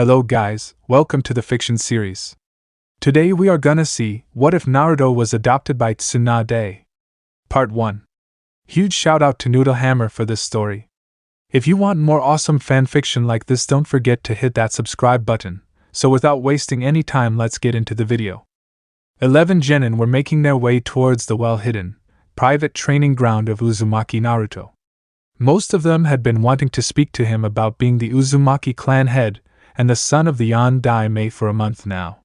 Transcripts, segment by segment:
Hello guys, welcome to the fiction series. Today we are gonna see, what if Naruto was adopted by Tsunade? Part 1. Huge shout out to Noodlehammer for this story. If you want more awesome fanfiction like this, don't forget to hit that subscribe button. So without wasting any time, let's get into the video. 11 genin were making their way towards the well-hidden, private training ground of Uzumaki Naruto. Most of them had been wanting to speak to him about being the Uzumaki clan head and the son of the Sandaime for a month now.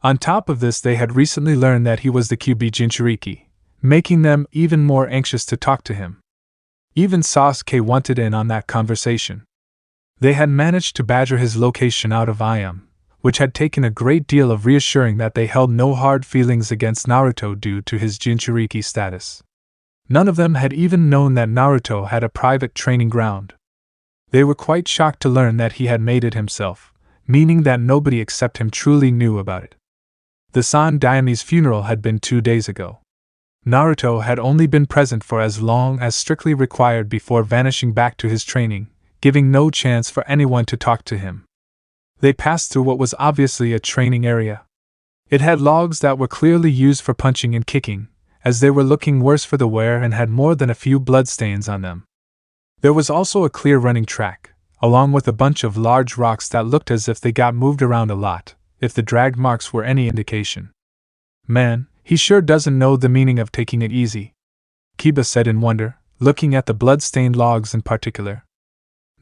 On top of this, they had recently learned that he was the Kyuubi Jinchuriki, making them even more anxious to talk to him. Even Sasuke wanted in on that conversation. They had managed to badger his location out of Iam, which had taken a great deal of reassuring that they held no hard feelings against Naruto due to his Jinchuriki status. None of them had even known that Naruto had a private training ground. They were quite shocked to learn that he had made it himself, meaning that nobody except him truly knew about it. The Sandaime's funeral had been 2 days ago. Naruto had only been present for as long as strictly required before vanishing back to his training, giving no chance for anyone to talk to him. They passed through what was obviously a training area. It had logs that were clearly used for punching and kicking, as they were looking worse for the wear and had more than a few bloodstains on them. There was also a clear running track, along with a bunch of large rocks that looked as if they got moved around a lot, if the drag marks were any indication. Man, he sure doesn't know the meaning of taking it easy, Kiba said in wonder, looking at the blood-stained logs in particular.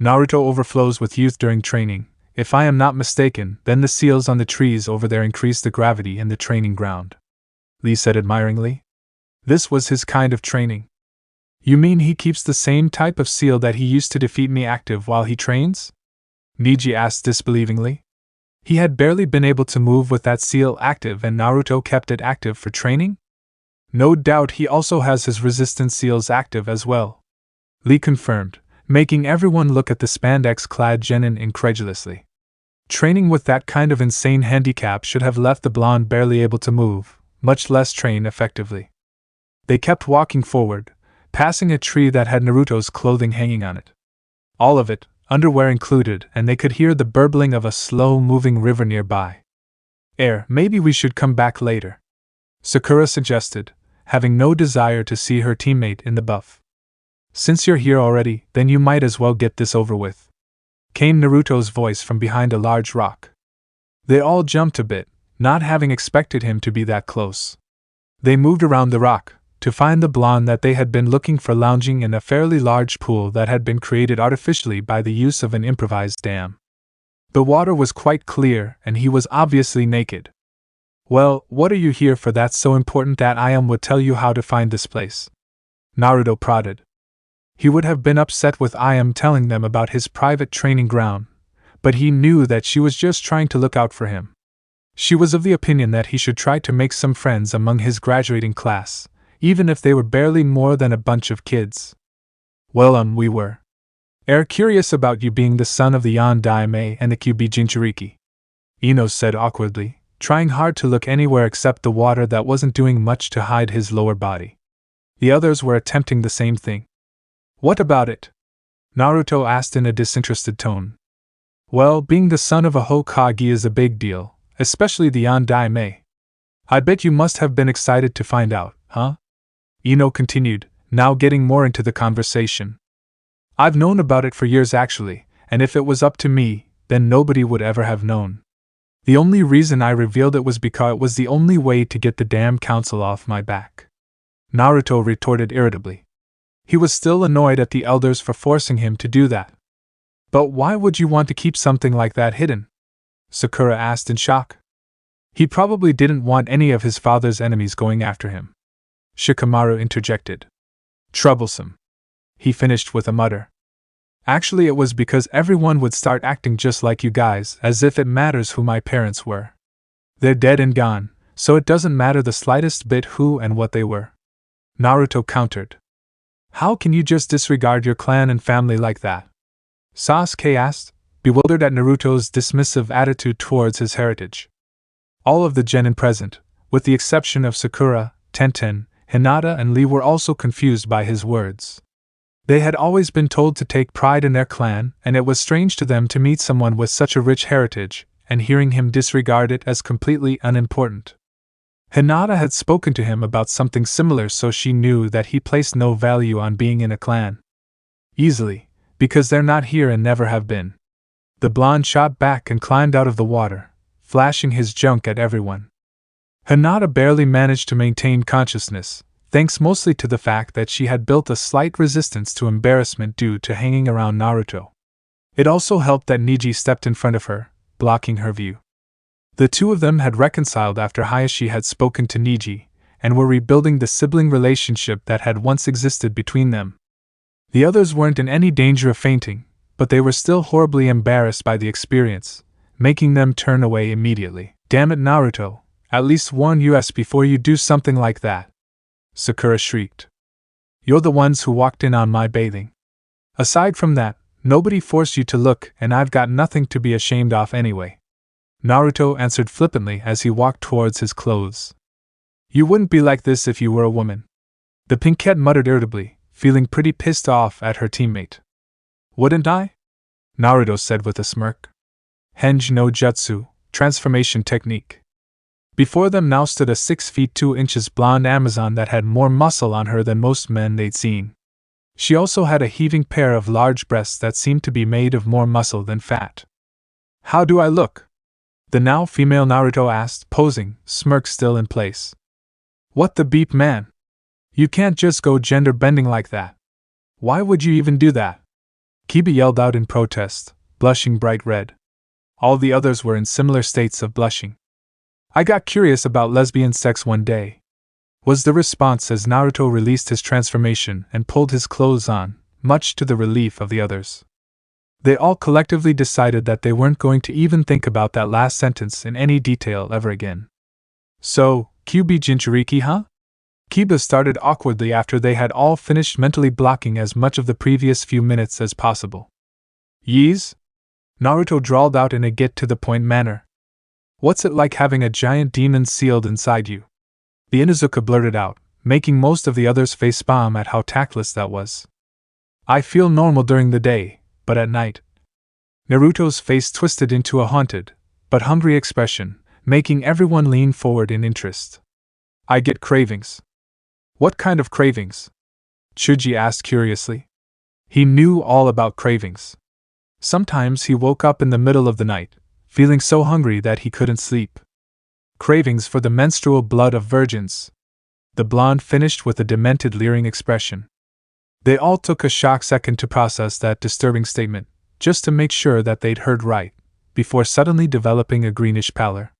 Naruto overflows with youth during training. If I am not mistaken, then the seals on the trees over there increase the gravity in the training ground, Lee said admiringly. This was his kind of training. You mean he keeps the same type of seal that he used to defeat me active while he trains? Neji asked disbelievingly. He had barely been able to move with that seal active and Naruto kept it active for training? No doubt he also has his resistance seals active as well, Lee confirmed, making everyone look at the spandex-clad genin incredulously. Training with that kind of insane handicap should have left the blonde barely able to move, much less train effectively. They kept walking forward, passing a tree that had Naruto's clothing hanging on it. All of it, underwear included, and they could hear the burbling of a slow-moving river nearby. Maybe we should come back later, Sakura suggested, having no desire to see her teammate in the buff. Since you're here already, then you might as well get this over with, came Naruto's voice from behind a large rock. They all jumped a bit, not having expected him to be that close. They moved around the rock, to find the blonde that they had been looking for lounging in a fairly large pool that had been created artificially by the use of an improvised dam. The water was quite clear, and he was obviously naked. Well, what are you here for that's so important that Iam would tell you how to find this place? Naruto prodded. He would have been upset with Iam telling them about his private training ground, but he knew that she was just trying to look out for him. She was of the opinion that he should try to make some friends among his graduating class, even if they were barely more than a bunch of kids. Well, we were curious about you being the son of the Sandaime and the Kyuubi Jinchuriki, Ino said awkwardly, trying hard to look anywhere except the water that wasn't doing much to hide his lower body. The others were attempting the same thing. What about it? Naruto asked in a disinterested tone. Well, being the son of a Hokage is a big deal, especially the Sandaime. I bet you must have been excited to find out, huh? Ino continued, now getting more into the conversation. I've known about it for years actually, and if it was up to me, then nobody would ever have known. The only reason I revealed it was because it was the only way to get the damn council off my back, Naruto retorted irritably. He was still annoyed at the elders for forcing him to do that. But why would you want to keep something like that hidden? Sakura asked in shock. He probably didn't want any of his father's enemies going after him, Shikamaru interjected. Troublesome, he finished with a mutter. Actually, it was because everyone would start acting just like you guys, as if it matters who my parents were. They're dead and gone, so it doesn't matter the slightest bit who and what they were, Naruto countered. How can you just disregard your clan and family like that? Sasuke asked, bewildered at Naruto's dismissive attitude towards his heritage. All of the genin present, with the exception of Sakura, Tenten, Hinata and Lee were also confused by his words. They had always been told to take pride in their clan, and it was strange to them to meet someone with such a rich heritage, and hearing him disregard it as completely unimportant. Hinata had spoken to him about something similar, so she knew that he placed no value on being in a clan. Easily, because they're not here and never have been. The blonde shot back and climbed out of the water, flashing his junk at everyone. Hinata barely managed to maintain consciousness, thanks mostly to the fact that she had built a slight resistance to embarrassment due to hanging around Naruto. It also helped that Neji stepped in front of her, blocking her view. The two of them had reconciled after Hayashi had spoken to Neji, and were rebuilding the sibling relationship that had once existed between them. The others weren't in any danger of fainting, but they were still horribly embarrassed by the experience, making them turn away immediately. "Damn it, Naruto, at least warn us before you do something like that," Sakura shrieked. "You're the ones who walked in on my bathing. Aside from that, nobody forced you to look, and I've got nothing to be ashamed of anyway," Naruto answered flippantly as he walked towards his clothes. "You wouldn't be like this if you were a woman," the pinkette muttered irritably, feeling pretty pissed off at her teammate. "Wouldn't I?" Naruto said with a smirk. Henj no Jutsu, transformation technique. Before them now stood a 6 feet 2 inches blonde Amazon that had more muscle on her than most men they'd seen. She also had a heaving pair of large breasts that seemed to be made of more muscle than fat. "How do I look?" the now female Naruto asked, posing, smirk still in place. "What the beep, man? You can't just go gender bending like that. Why would you even do that?" Kyuubi yelled out in protest, blushing bright red. All the others were in similar states of blushing. "I got curious about lesbian sex one day," was the response as Naruto released his transformation and pulled his clothes on, much to the relief of the others. They all collectively decided that they weren't going to even think about that last sentence in any detail ever again. "So, Kyuubi Jinchuriki, huh?" Kiba started awkwardly after they had all finished mentally blocking as much of the previous few minutes as possible. "Yees?" Naruto drawled out in a get-to-the-point manner. "What's it like having a giant demon sealed inside you?" the Inuzuka blurted out, making most of the others facepalm at how tactless that was. "I feel normal during the day, but at night." Naruto's face twisted into a haunted, but hungry expression, making everyone lean forward in interest. "I get cravings." "What kind of cravings?" Chuji asked curiously. He knew all about cravings. Sometimes he woke up in the middle of the night, feeling so hungry that he couldn't sleep. "Cravings for the menstrual blood of virgins," the blonde finished with a demented leering expression. They all took a shocked second to process that disturbing statement, just to make sure that they'd heard right, before suddenly developing a greenish pallor.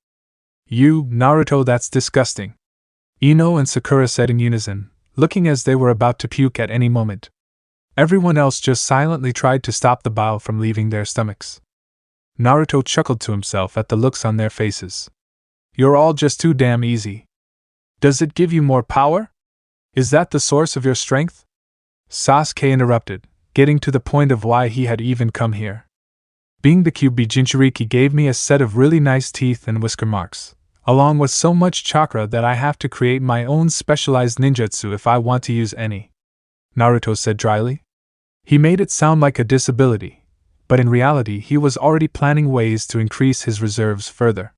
"You, Naruto, that's disgusting," Ino and Sakura said in unison, looking as they were about to puke at any moment. Everyone else just silently tried to stop the bile from leaving their stomachs. Naruto chuckled to himself at the looks on their faces. "You're all just too damn easy. Does it give you more power? Is that the source of your strength?" Sasuke interrupted, getting to the point of why he had even come here. "Being the Kyuubi Jinchuriki gave me a set of really nice teeth and whisker marks, along with so much chakra that I have to create my own specialized ninjutsu if I want to use any," Naruto said dryly. He made it sound like a disability, but in reality he was already planning ways to increase his reserves further.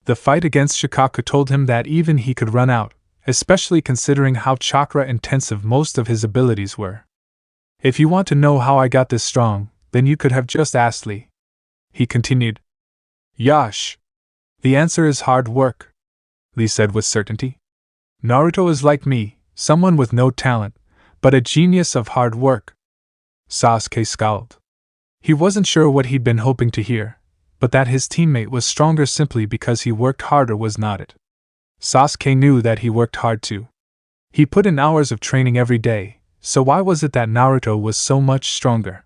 The fight against Shikaku told him that even he could run out, especially considering how chakra-intensive most of his abilities were. "If you want to know how I got this strong, then you could have just asked Lee," he continued. "Yash! The answer is hard work," Lee said with certainty. "Naruto is like me, someone with no talent, but a genius of hard work." Sasuke scowled. He wasn't sure what he'd been hoping to hear, but that his teammate was stronger simply because he worked harder was not it. Sasuke knew that he worked hard too. He put in hours of training every day, so why was it that Naruto was so much stronger?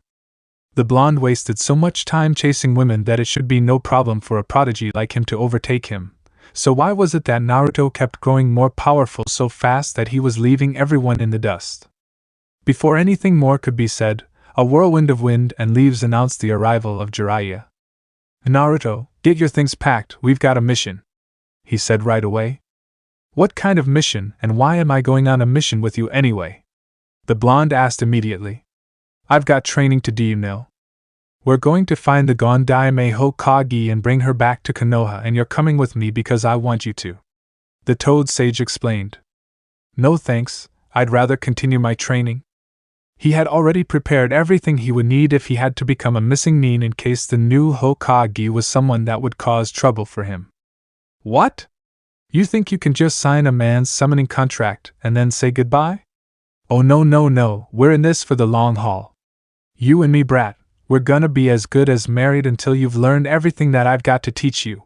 The blonde wasted so much time chasing women that it should be no problem for a prodigy like him to overtake him, so why was it that Naruto kept growing more powerful so fast that he was leaving everyone in the dust? Before anything more could be said, a whirlwind of wind and leaves announced the arrival of Jiraiya. "Naruto, get your things packed, we've got a mission," he said right away. "What kind of mission, and why am I going on a mission with you anyway?" the blonde asked immediately. I've got training to do, you know. We're going to find the Sandaime Hokage and bring her back to Konoha, and you're coming with me because I want you to. The Toad Sage explained. No thanks, I'd rather continue my training. He had already prepared everything he would need if he had to become a missing nin in case the new Hokage was someone that would cause trouble for him. What? You think you can just sign a man's summoning contract and then say goodbye? Oh no, we're in this for the long haul. You and me, brat, we're gonna be as good as married until you've learned everything that I've got to teach you.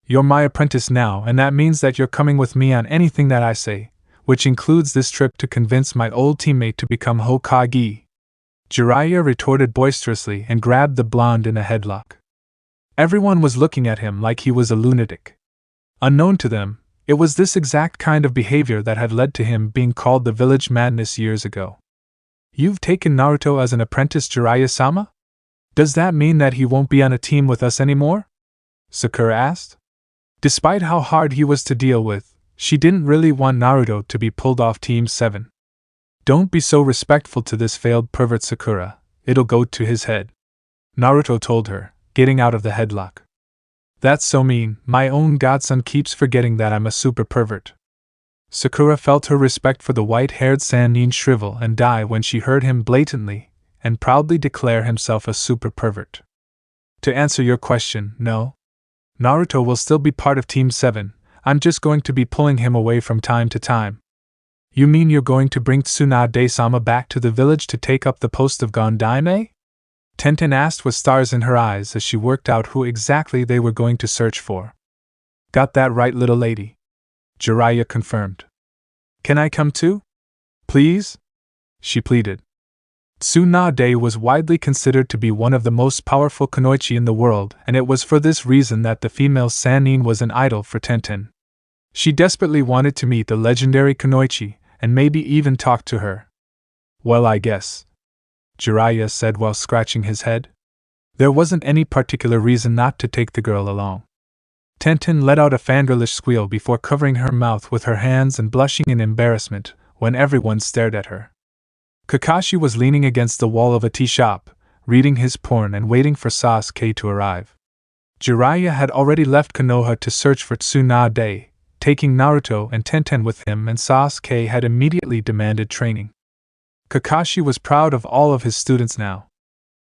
You're my apprentice now, and that means that you're coming with me on anything that I say, which includes this trip to convince my old teammate to become Hokage. Jiraiya retorted boisterously and grabbed the blonde in a headlock. Everyone was looking at him like he was a lunatic. Unknown to them, it was this exact kind of behavior that had led to him being called the Village Madness years ago. You've taken Naruto as an apprentice, Jiraiya-sama? Does that mean that he won't be on a team with us anymore? Sakura asked. Despite how hard he was to deal with, she didn't really want Naruto to be pulled off Team 7. Don't be so respectful to this failed pervert, Sakura, it'll go to his head. Naruto told her, getting out of the headlock. That's so mean, my own godson keeps forgetting that I'm a super pervert. Sakura felt her respect for the white-haired Sannin shrivel and die when she heard him blatantly and proudly declare himself a super pervert. To answer your question, no. Naruto will still be part of Team 7, I'm just going to be pulling him away from time to time. You mean you're going to bring Tsunade-sama back to the village to take up the post of Sandaime? Tenten asked with stars in her eyes as she worked out who exactly they were going to search for. Got that right, little lady. Jiraiya confirmed. Can I come too? Please? She pleaded. Tsunade was widely considered to be one of the most powerful kunoichi in the world, and it was for this reason that the female Sannin was an idol for Tenten. She desperately wanted to meet the legendary kunoichi, and maybe even talk to her. Well, I guess, Jiraiya said while scratching his head. There wasn't any particular reason not to take the girl along. Tenten let out a fangirlish squeal before covering her mouth with her hands and blushing in embarrassment when everyone stared at her. Kakashi was leaning against the wall of a tea shop, reading his porn and waiting for Sasuke to arrive. Jiraiya had already left Konoha to search for Tsunade, taking Naruto and Tenten with him, and Sasuke had immediately demanded training. Kakashi was proud of all of his students now.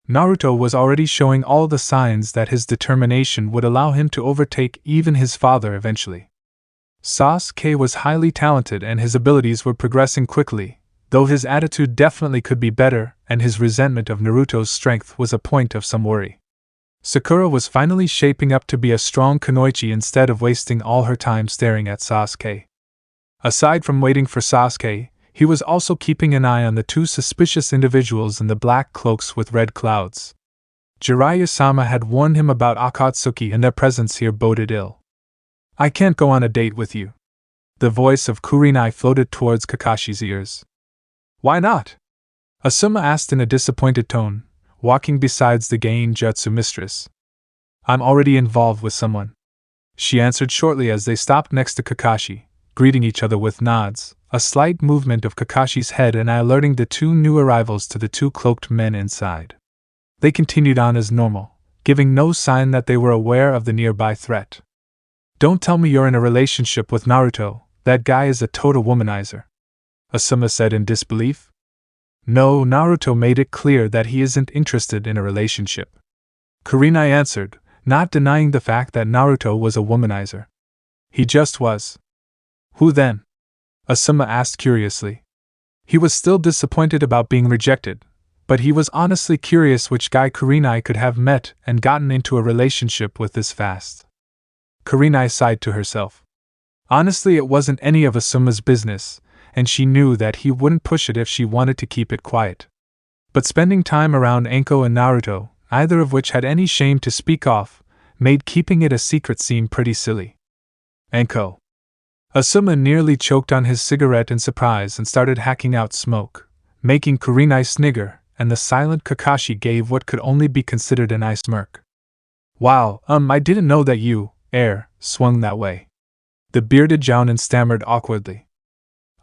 Naruto was already showing all the signs that his determination would allow him to overtake even his father eventually. Sasuke was highly talented and his abilities were progressing quickly, though his attitude definitely could be better, and his resentment of Naruto's strength was a point of some worry. Sakura was finally shaping up to be a strong kunoichi instead of wasting all her time staring at Sasuke. Aside from waiting for Sasuke, he was also keeping an eye on the two suspicious individuals in the black cloaks with red clouds. Jiraiya-sama had warned him about Akatsuki, and their presence here boded ill. I can't go on a date with you. The voice of Kurenai floated towards Kakashi's ears. Why not? Asuma asked in a disappointed tone, walking beside the Genjutsu mistress. I'm already involved with someone, she answered shortly as they stopped next to Kakashi, greeting each other with nods, a slight movement of Kakashi's head and eye alerting the two new arrivals to the two cloaked men inside. They continued on as normal, giving no sign that they were aware of the nearby threat. Don't tell me you're in a relationship with Naruto, that guy is a total womanizer, Asuma said in disbelief. No, Naruto made it clear that he isn't interested in a relationship, Kurenai answered, not denying the fact that Naruto was a womanizer. He just was. Who then? Asuma asked curiously. He was still disappointed about being rejected, but he was honestly curious which guy Kurenai could have met and gotten into a relationship with this fast. Kurenai sighed to herself. Honestly, it wasn't any of Asuma's business, and she knew that he wouldn't push it if she wanted to keep it quiet. But spending time around Anko and Naruto, neither of which had any shame to speak of, made keeping it a secret seem pretty silly. Anko. Asuma nearly choked on his cigarette in surprise and started hacking out smoke, making Kurenai snigger, and the silent Kakashi gave what could only be considered an eye smirk. Wow, I didn't know that you, swung that way. The bearded Jounin stammered awkwardly.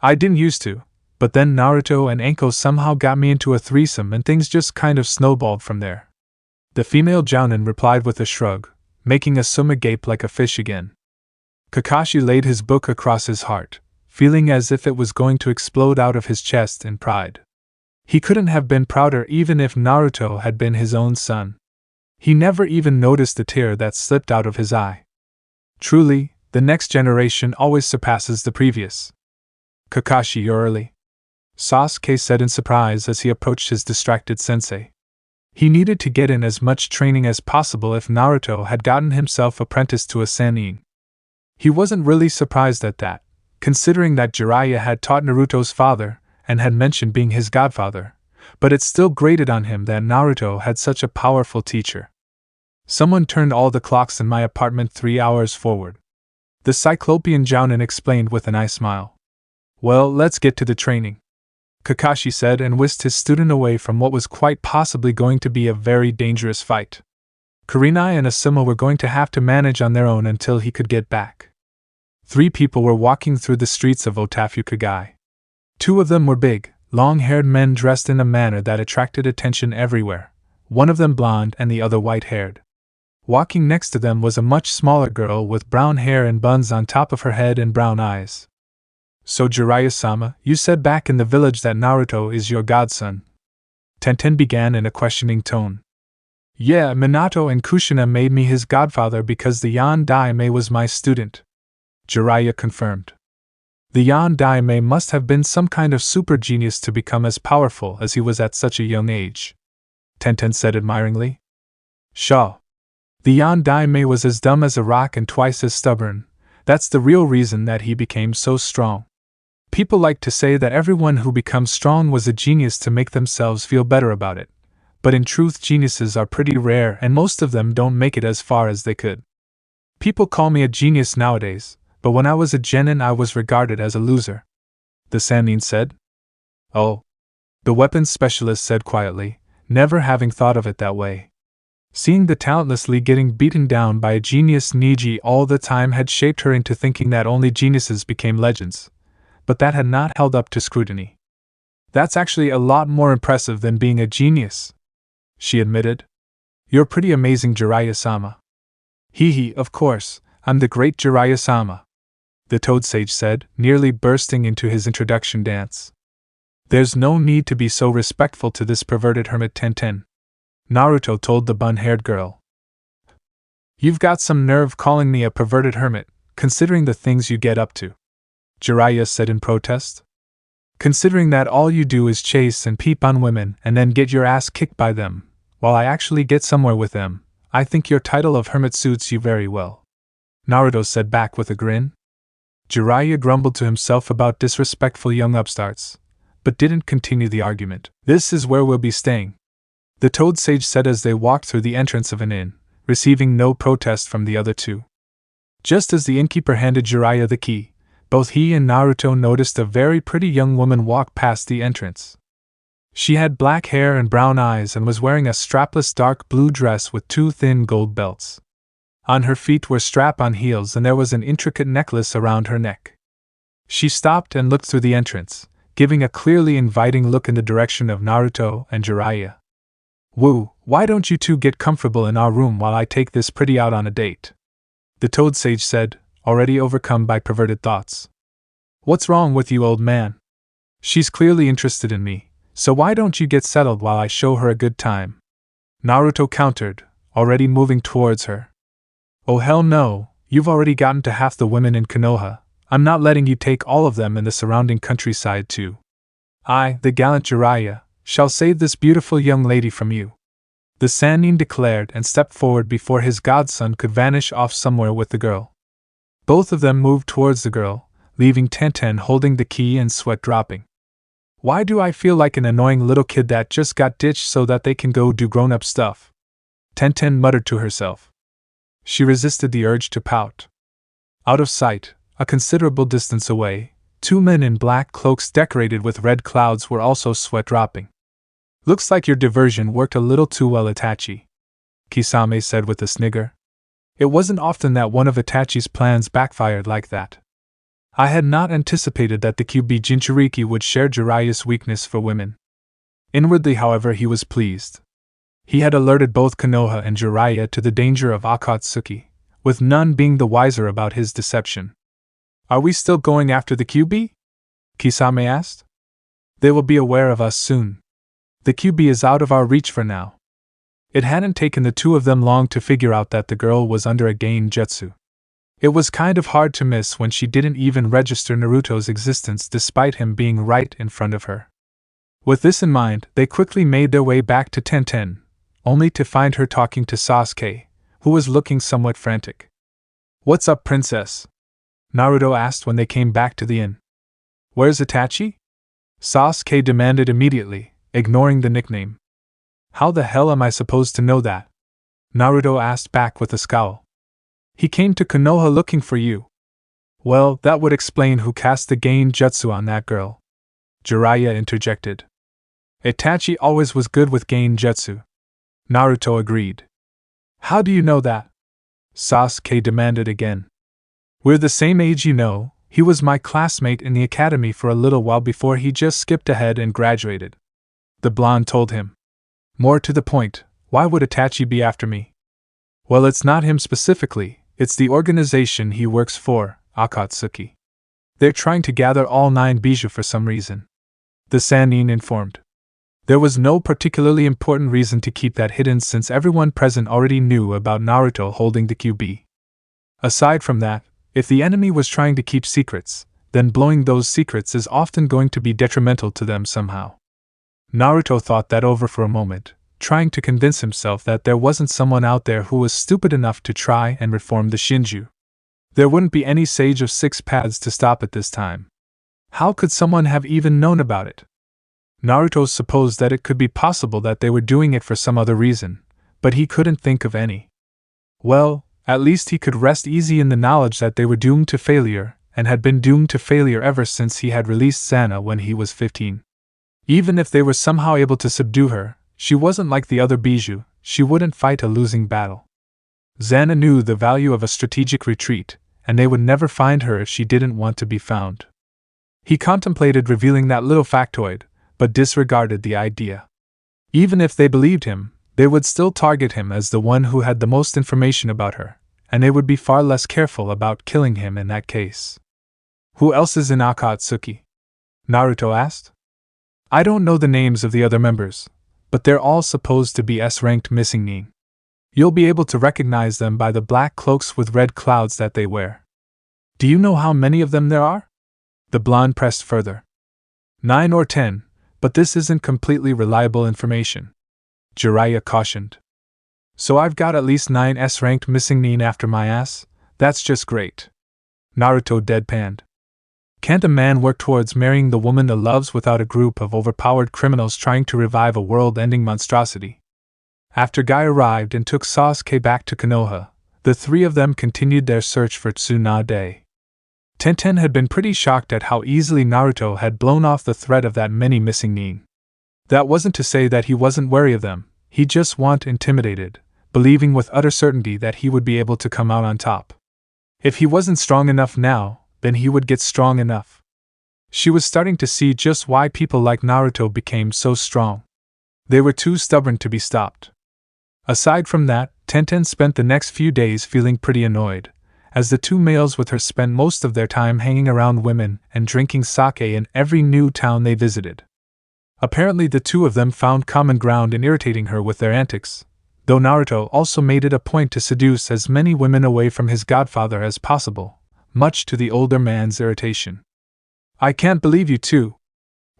I didn't used to, but then Naruto and Anko somehow got me into a threesome and things just kind of snowballed from there. The female jounin replied with a shrug, making Asuma gape like a fish again. Kakashi laid his book across his heart, feeling as if it was going to explode out of his chest in pride. He couldn't have been prouder even if Naruto had been his own son. He never even noticed the tear that slipped out of his eye. Truly, the next generation always surpasses the previous. Kakashi, you're early, Sasuke said in surprise as he approached his distracted sensei. He needed to get in as much training as possible if Naruto had gotten himself apprenticed to a Sannin. He wasn't really surprised at that, considering that Jiraiya had taught Naruto's father and had mentioned being his godfather, but it still grated on him that Naruto had such a powerful teacher. Someone turned all the clocks in my apartment 3 hours forward, the Cyclopean jounin explained with an eye smile. Well, let's get to the training, Kakashi said and whisked his student away from what was quite possibly going to be a very dangerous fight. Kurenai and Asuma were going to have to manage on their own until he could get back. 3 people were walking through the streets of Otafukagai. 2 of them were big, long-haired men dressed in a manner that attracted attention everywhere, one of them blonde and the other white-haired. Walking next to them was a much smaller girl with brown hair and buns on top of her head and brown eyes. So Jiraiya-sama, you said back in the village that Naruto is your godson? Tenten began in a questioning tone. Yeah, Minato and Kushina made me his godfather because the Sandaime was my student, Jiraiya confirmed. The Sandaime must have been some kind of super genius to become as powerful as he was at such a young age, Tenten said admiringly. Shaw. The Sandaime was as dumb as a rock and twice as stubborn. That's the real reason that he became so strong. People like to say that everyone who becomes strong was a genius to make themselves feel better about it, but in truth geniuses are pretty rare and most of them don't make it as far as they could. People call me a genius nowadays, but when I was a genin I was regarded as a loser, the Sannin said. Oh, the weapons specialist said quietly, never having thought of it that way. Seeing the talentlessly getting beaten down by a genius Niji all the time had shaped her into thinking that only geniuses became legends, but that had not held up to scrutiny. That's actually a lot more impressive than being a genius, she admitted. You're pretty amazing, Jiraiya-sama. Hee, of course, I'm the great Jiraiya-sama, the Toad Sage said, nearly bursting into his introduction dance. There's no need to be so respectful to this perverted hermit Tenten, Naruto told the bun-haired girl. You've got some nerve calling me a perverted hermit, considering the things you get up to, Jiraiya said in protest. Considering that all you do is chase and peep on women and then get your ass kicked by them, while I actually get somewhere with them, I think your title of hermit suits you very well, Naruto said back with a grin. Jiraiya grumbled to himself about disrespectful young upstarts, but didn't continue the argument. This is where we'll be staying, the Toad Sage said as they walked through the entrance of an inn, receiving no protest from the other 2. Just as the innkeeper handed Jiraiya the key, both he and Naruto noticed a very pretty young woman walk past the entrance. She had black hair and brown eyes and was wearing a strapless dark blue dress with 2 thin gold belts. On her feet were strap-on heels and there was an intricate necklace around her neck. She stopped and looked through the entrance, giving a clearly inviting look in the direction of Naruto and Jiraiya. Woo, why don't you 2 get comfortable in our room while I take this pretty out on a date? The Toad Sage said, already overcome by perverted thoughts. What's wrong with you, old man? She's clearly interested in me, so why don't you get settled while I show her a good time? Naruto countered, already moving towards her. Oh hell no, you've already gotten to half the women in Konoha. I'm not letting you take all of them in the surrounding countryside too. I, the gallant Jiraiya, shall save this beautiful young lady from you, the Sannin declared and stepped forward before his godson could vanish off somewhere with the girl. Both of them moved towards the girl, leaving Tenten holding the key and sweat dropping. Why do I feel like an annoying little kid that just got ditched so that they can go do grown-up stuff? Tenten muttered to herself. She resisted the urge to pout. Out of sight, a considerable distance away, 2 men in black cloaks decorated with red clouds were also sweat-dropping. Looks like your diversion worked a little too well, Itachi, Kisame said with a snigger. It wasn't often that one of Itachi's plans backfired like that. I had not anticipated that the Kyuubi Jinchuriki would share Jiraiya's weakness for women. Inwardly, however, he was pleased. He had alerted both Konoha and Jiraiya to the danger of Akatsuki, with none being the wiser about his deception. Are we still going after the Kyuubi? Kisame asked. They will be aware of us soon. The Kyuubi is out of our reach for now. It hadn't taken the two of them long to figure out that the girl was under a gain jutsu. It was kind of hard to miss when she didn't even register Naruto's existence despite him being right in front of her. With this in mind, they quickly made their way back to Tenten, only to find her talking to Sasuke, who was looking somewhat frantic. What's up, princess? Naruto asked when they came back to the inn. Where's Itachi? Sasuke demanded immediately, ignoring the nickname. How the hell am I supposed to know that? Naruto asked back with a scowl. He came to Konoha looking for you. Well, that would explain who cast the gain jutsu on that girl. Jiraiya interjected. Itachi always was good with gain jutsu. Naruto agreed. How do you know that? Sasuke demanded again. We're the same age, you know. He was my classmate in the academy for a little while before he just skipped ahead and graduated. The blonde told him. More to the point, why would Itachi be after me? Well, it's not him specifically, it's the organization he works for, Akatsuki. They're trying to gather all 9 bijou for some reason. The Sannin informed. There was no particularly important reason to keep that hidden since everyone present already knew about Naruto holding the Kyuubi. Aside from that, if the enemy was trying to keep secrets, then blowing those secrets is often going to be detrimental to them somehow. Naruto thought that over for a moment, trying to convince himself that there wasn't someone out there who was stupid enough to try and reform the Shinju. There wouldn't be any sage of 6 paths to stop it this time. How could someone have even known about it? Naruto supposed that it could be possible that they were doing it for some other reason, but he couldn't think of any. Well, at least he could rest easy in the knowledge that they were doomed to failure, and had been doomed to failure ever since he had released Sana when he was 15. Even if they were somehow able to subdue her, she wasn't like the other bijou, she wouldn't fight a losing battle. Xana knew the value of a strategic retreat, and they would never find her if she didn't want to be found. He contemplated revealing that little factoid, but disregarded the idea. Even if they believed him, they would still target him as the one who had the most information about her, and they would be far less careful about killing him in that case. Who else is in Akatsuki? Naruto asked. I don't know the names of the other members, but they're all supposed to be S-ranked missing nin. You'll be able to recognize them by the black cloaks with red clouds that they wear. Do you know how many of them there are? The blonde pressed further. 9 or 10, but this isn't completely reliable information. Jiraiya cautioned. So I've got at least 9 S-ranked missing nin after my ass? That's just great. Naruto deadpanned. Can't a man work towards marrying the woman he loves without a group of overpowered criminals trying to revive a world-ending monstrosity? After Guy arrived and took Sasuke back to Konoha, the 3 of them continued their search for Tsunade. Tenten had been pretty shocked at how easily Naruto had blown off the threat of that many missing nin. That wasn't to say that he wasn't wary of them, he just wasn't intimidated, believing with utter certainty that he would be able to come out on top. If he wasn't strong enough now, then he would get strong enough. She was starting to see just why people like Naruto became so strong. They were too stubborn to be stopped. Aside from that, Tenten spent the next few days feeling pretty annoyed, as the 2 males with her spent most of their time hanging around women and drinking sake in every new town they visited. Apparently the 2 of them found common ground in irritating her with their antics, though Naruto also made it a point to seduce as many women away from his godfather as possible, much to the older man's irritation. I can't believe you 2.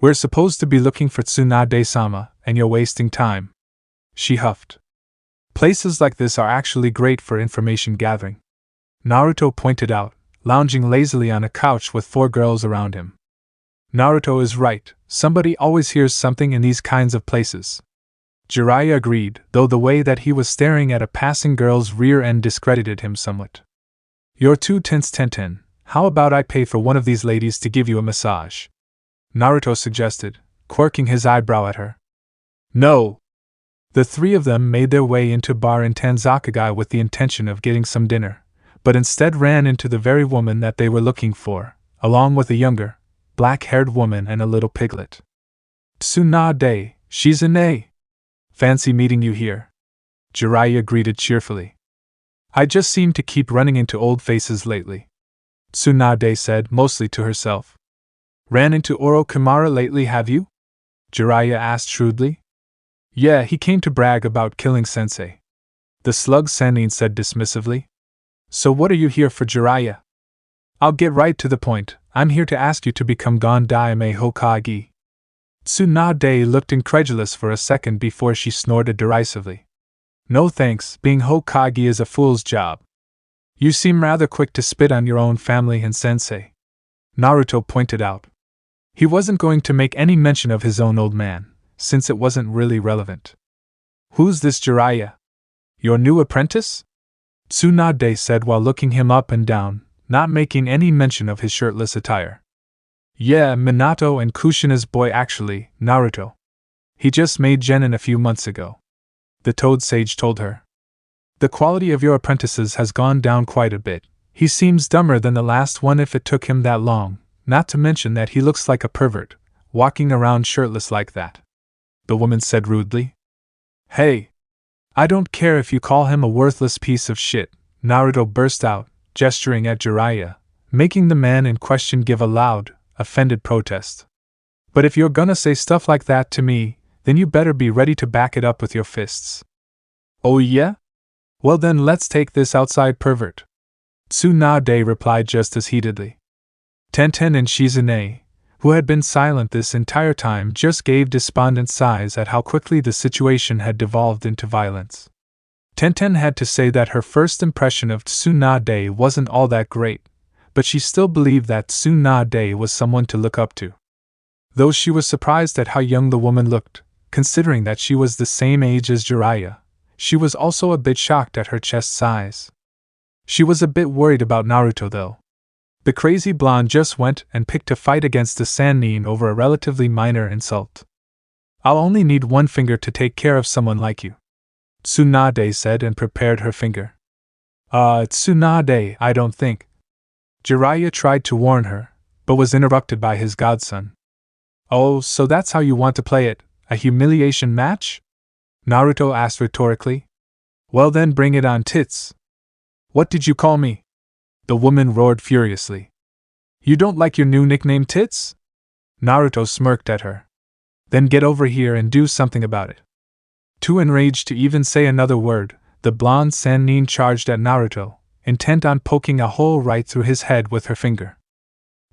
We're supposed to be looking for Tsunade-sama, and you're wasting time. She huffed. Places like this are actually great for information gathering. Naruto pointed out, lounging lazily on a couch with 4 girls around him. Naruto is right, somebody always hears something in these kinds of places. Jiraiya agreed, though the way that he was staring at a passing girl's rear end discredited him somewhat. You're too tense, Tenten. How about I pay for one of these ladies to give you a massage? Naruto suggested, quirking his eyebrow at her. No! The 3 of them made their way into a bar in Tanzakagai with the intention of getting some dinner, but instead ran into the very woman that they were looking for, along with a younger, black-haired woman and a little piglet. Tsunade, Shizune! Fancy meeting you here. Jiraiya greeted cheerfully. I just seem to keep running into old faces lately, Tsunade said, mostly to herself. Ran into Orochimaru lately, have you? Jiraiya asked shrewdly. Yeah, he came to brag about killing Sensei, the slug Sannin said dismissively. So what are you here for, Jiraiya? I'll get right to the point. I'm here to ask you to become Sandaime Hokage. Tsunade looked incredulous for a second before she snorted derisively. No thanks, being Hokage is a fool's job. You seem rather quick to spit on your own family and sensei, Naruto pointed out. He wasn't going to make any mention of his own old man, since it wasn't really relevant. Who's this Jiraiya? Your new apprentice? Tsunade said while looking him up and down, not making any mention of his shirtless attire. Yeah, Minato and Kushina's boy actually, Naruto. He just made genin a few months ago, the Toad Sage told her. The quality of your apprentices has gone down quite a bit. He seems dumber than the last one if it took him that long, not to mention that he looks like a pervert, walking around shirtless like that, the woman said rudely. Hey! I don't care if you call him a worthless piece of shit, Naruto burst out, gesturing at Jiraiya, making the man in question give a loud, offended protest. But if you're gonna say stuff like that to me, then you better be ready to back it up with your fists. Oh yeah? Well then let's take this outside pervert, Tsunade replied just as heatedly. Tenten and Shizune, who had been silent this entire time, just gave despondent sighs at how quickly the situation had devolved into violence. Tenten had to say that her first impression of Tsunade wasn't all that great, but she still believed that Tsunade was someone to look up to. Though she was surprised at how young the woman looked, considering that she was the same age as Jiraiya, she was also a bit shocked at her chest size. She was a bit worried about Naruto though. The crazy blonde just went and picked a fight against the Sannin over a relatively minor insult. I'll only need one finger to take care of someone like you, Tsunade said and prepared her finger. Tsunade, I don't think. Jiraiya tried to warn her, but was interrupted by his godson. Oh, so that's how you want to play it, a humiliation match? Naruto asked rhetorically. Well then bring it on, tits. What did you call me? The woman roared furiously. You don't like your new nickname, Tits? Naruto smirked at her. Then get over here and do something about it. Too enraged to even say another word, the blonde Sannin charged at Naruto, intent on poking a hole right through his head with her finger.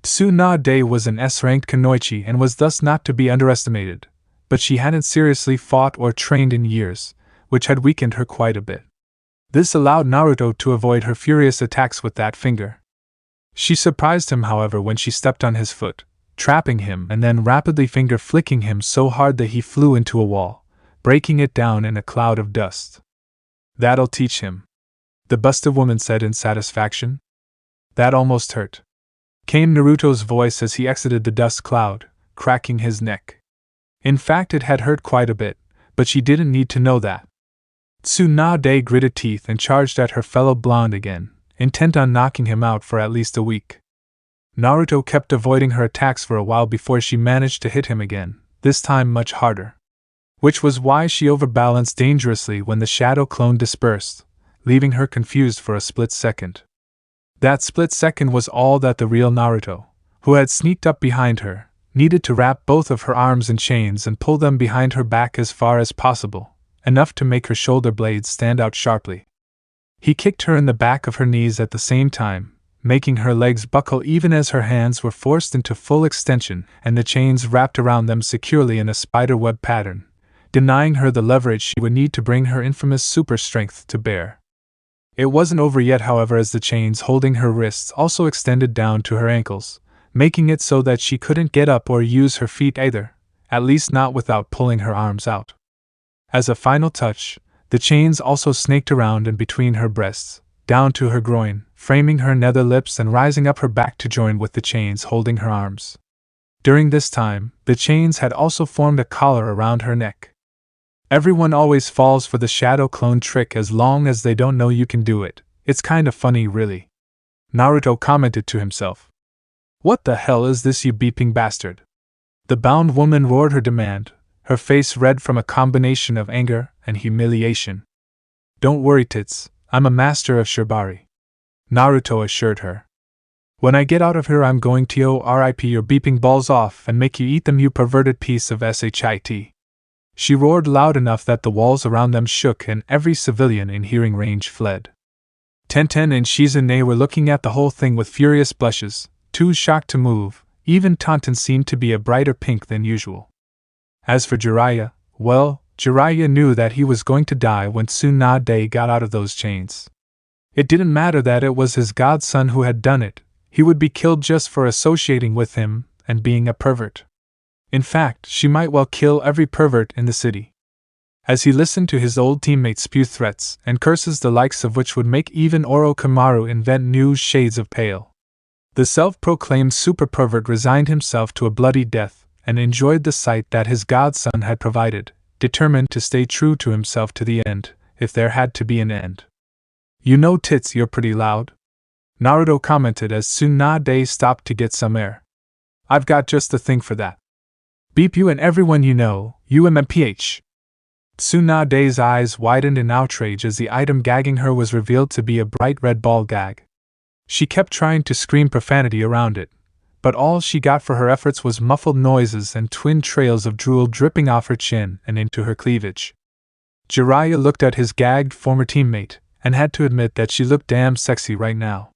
Tsunade was an S-ranked kunoichi and was thus not to be underestimated, but she hadn't seriously fought or trained in years, which had weakened her quite a bit. This allowed Naruto to avoid her furious attacks with that finger. She surprised him, however, when she stepped on his foot, trapping him and then rapidly finger flicking him so hard that he flew into a wall, breaking it down in a cloud of dust. That'll teach him, the busted woman said in satisfaction. That almost hurt, came Naruto's voice as he exited the dust cloud, cracking his neck. In fact, it had hurt quite a bit, but she didn't need to know that. Tsunade gritted teeth and charged at her fellow blonde again, intent on knocking him out for at least a week. Naruto kept avoiding her attacks for a while before she managed to hit him again, this time much harder. Which was why she overbalanced dangerously when the shadow clone dispersed, leaving her confused for a split second. That split second was all that the real Naruto, who had sneaked up behind her, needed to wrap both of her arms in chains and pull them behind her back as far as possible, enough to make her shoulder blades stand out sharply. He kicked her in the back of her knees at the same time, making her legs buckle even as her hands were forced into full extension and the chains wrapped around them securely in a spiderweb pattern, denying her the leverage she would need to bring her infamous super strength to bear. It wasn't over yet, however, as the chains holding her wrists also extended down to her ankles, making it so that she couldn't get up or use her feet either, at least not without pulling her arms out. As a final touch, the chains also snaked around and between her breasts, down to her groin, framing her nether lips and rising up her back to join with the chains holding her arms. During this time, the chains had also formed a collar around her neck. Everyone always falls for the shadow clone trick as long as they don't know you can do it. It's kinda funny, really, Naruto commented to himself. What the hell is this, you beeping bastard? The bound woman roared her demand, her face red from a combination of anger and humiliation. Don't worry, Tits, I'm a master of shibari, Naruto assured her. When I get out of here, I'm going to rip your beeping balls off and make you eat them, you perverted piece of shit. She roared loud enough that the walls around them shook and every civilian in hearing range fled. Tenten and Shizune were looking at the whole thing with furious blushes, too shocked to move. Even Tenten seemed to be a brighter pink than usual. As for Jiraiya, well, Jiraiya knew that he was going to die when Tsunade got out of those chains. It didn't matter that it was his godson who had done it, he would be killed just for associating with him and being a pervert. In fact, she might well kill every pervert in the city. As he listened to his old teammates spew threats and curses the likes of which would make even Orochimaru invent new shades of pale, the self-proclaimed super pervert resigned himself to a bloody death and enjoyed the sight that his godson had provided, determined to stay true to himself to the end, if there had to be an end. You know, Tits, you're pretty loud, Naruto commented as Tsunade stopped to get some air. I've got just the thing for that. Beep you and everyone you know, UMMPH. Tsunade's eyes widened in outrage as the item gagging her was revealed to be a bright red ball gag. She kept trying to scream profanity around it, but all she got for her efforts was muffled noises and twin trails of drool dripping off her chin and into her cleavage. Jiraiya looked at his gagged former teammate, and had to admit that she looked damn sexy right now.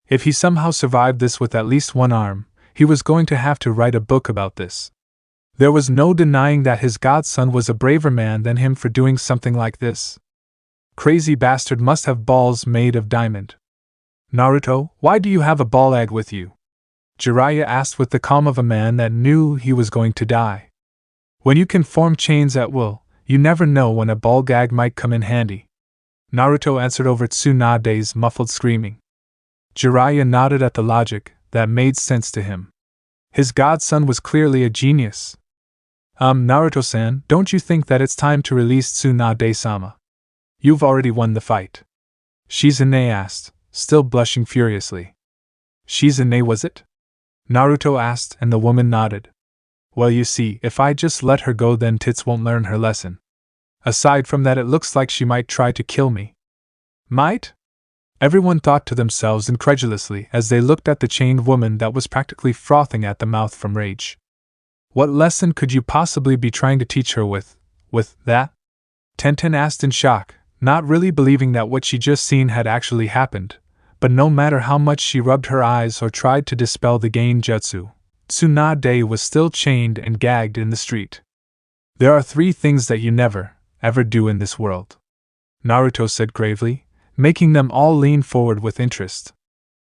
If he somehow survived this with at least one arm, he was going to have to write a book about this. There was no denying that his godson was a braver man than him for doing something like this. Crazy bastard must have balls made of diamond. Naruto, why do you have a ball egg with you? Jiraiya asked with the calm of a man that knew he was going to die. When you can form chains at will, you never know when a ball gag might come in handy. Naruto answered over Tsunade's muffled screaming. Jiraiya nodded at the logic that made sense to him. His godson was clearly a genius. Naruto-san, don't you think that it's time to release Tsunade-sama? You've already won the fight. Shizune asked, still blushing furiously. Shizune, was it? Naruto asked, and the woman nodded. Well, you see, if I just let her go, then Tits won't learn her lesson. Aside from that, it looks like she might try to kill me. Might? Everyone thought to themselves incredulously as they looked at the chained woman that was practically frothing at the mouth from rage. What lesson could you possibly be trying to teach her with that? Tenten asked in shock, not really believing that what she just seen had actually happened, but no matter how much she rubbed her eyes or tried to dispel the genjutsu, Tsunade was still chained and gagged in the street. There are 3 things that you never, ever do in this world, Naruto said gravely, making them all lean forward with interest.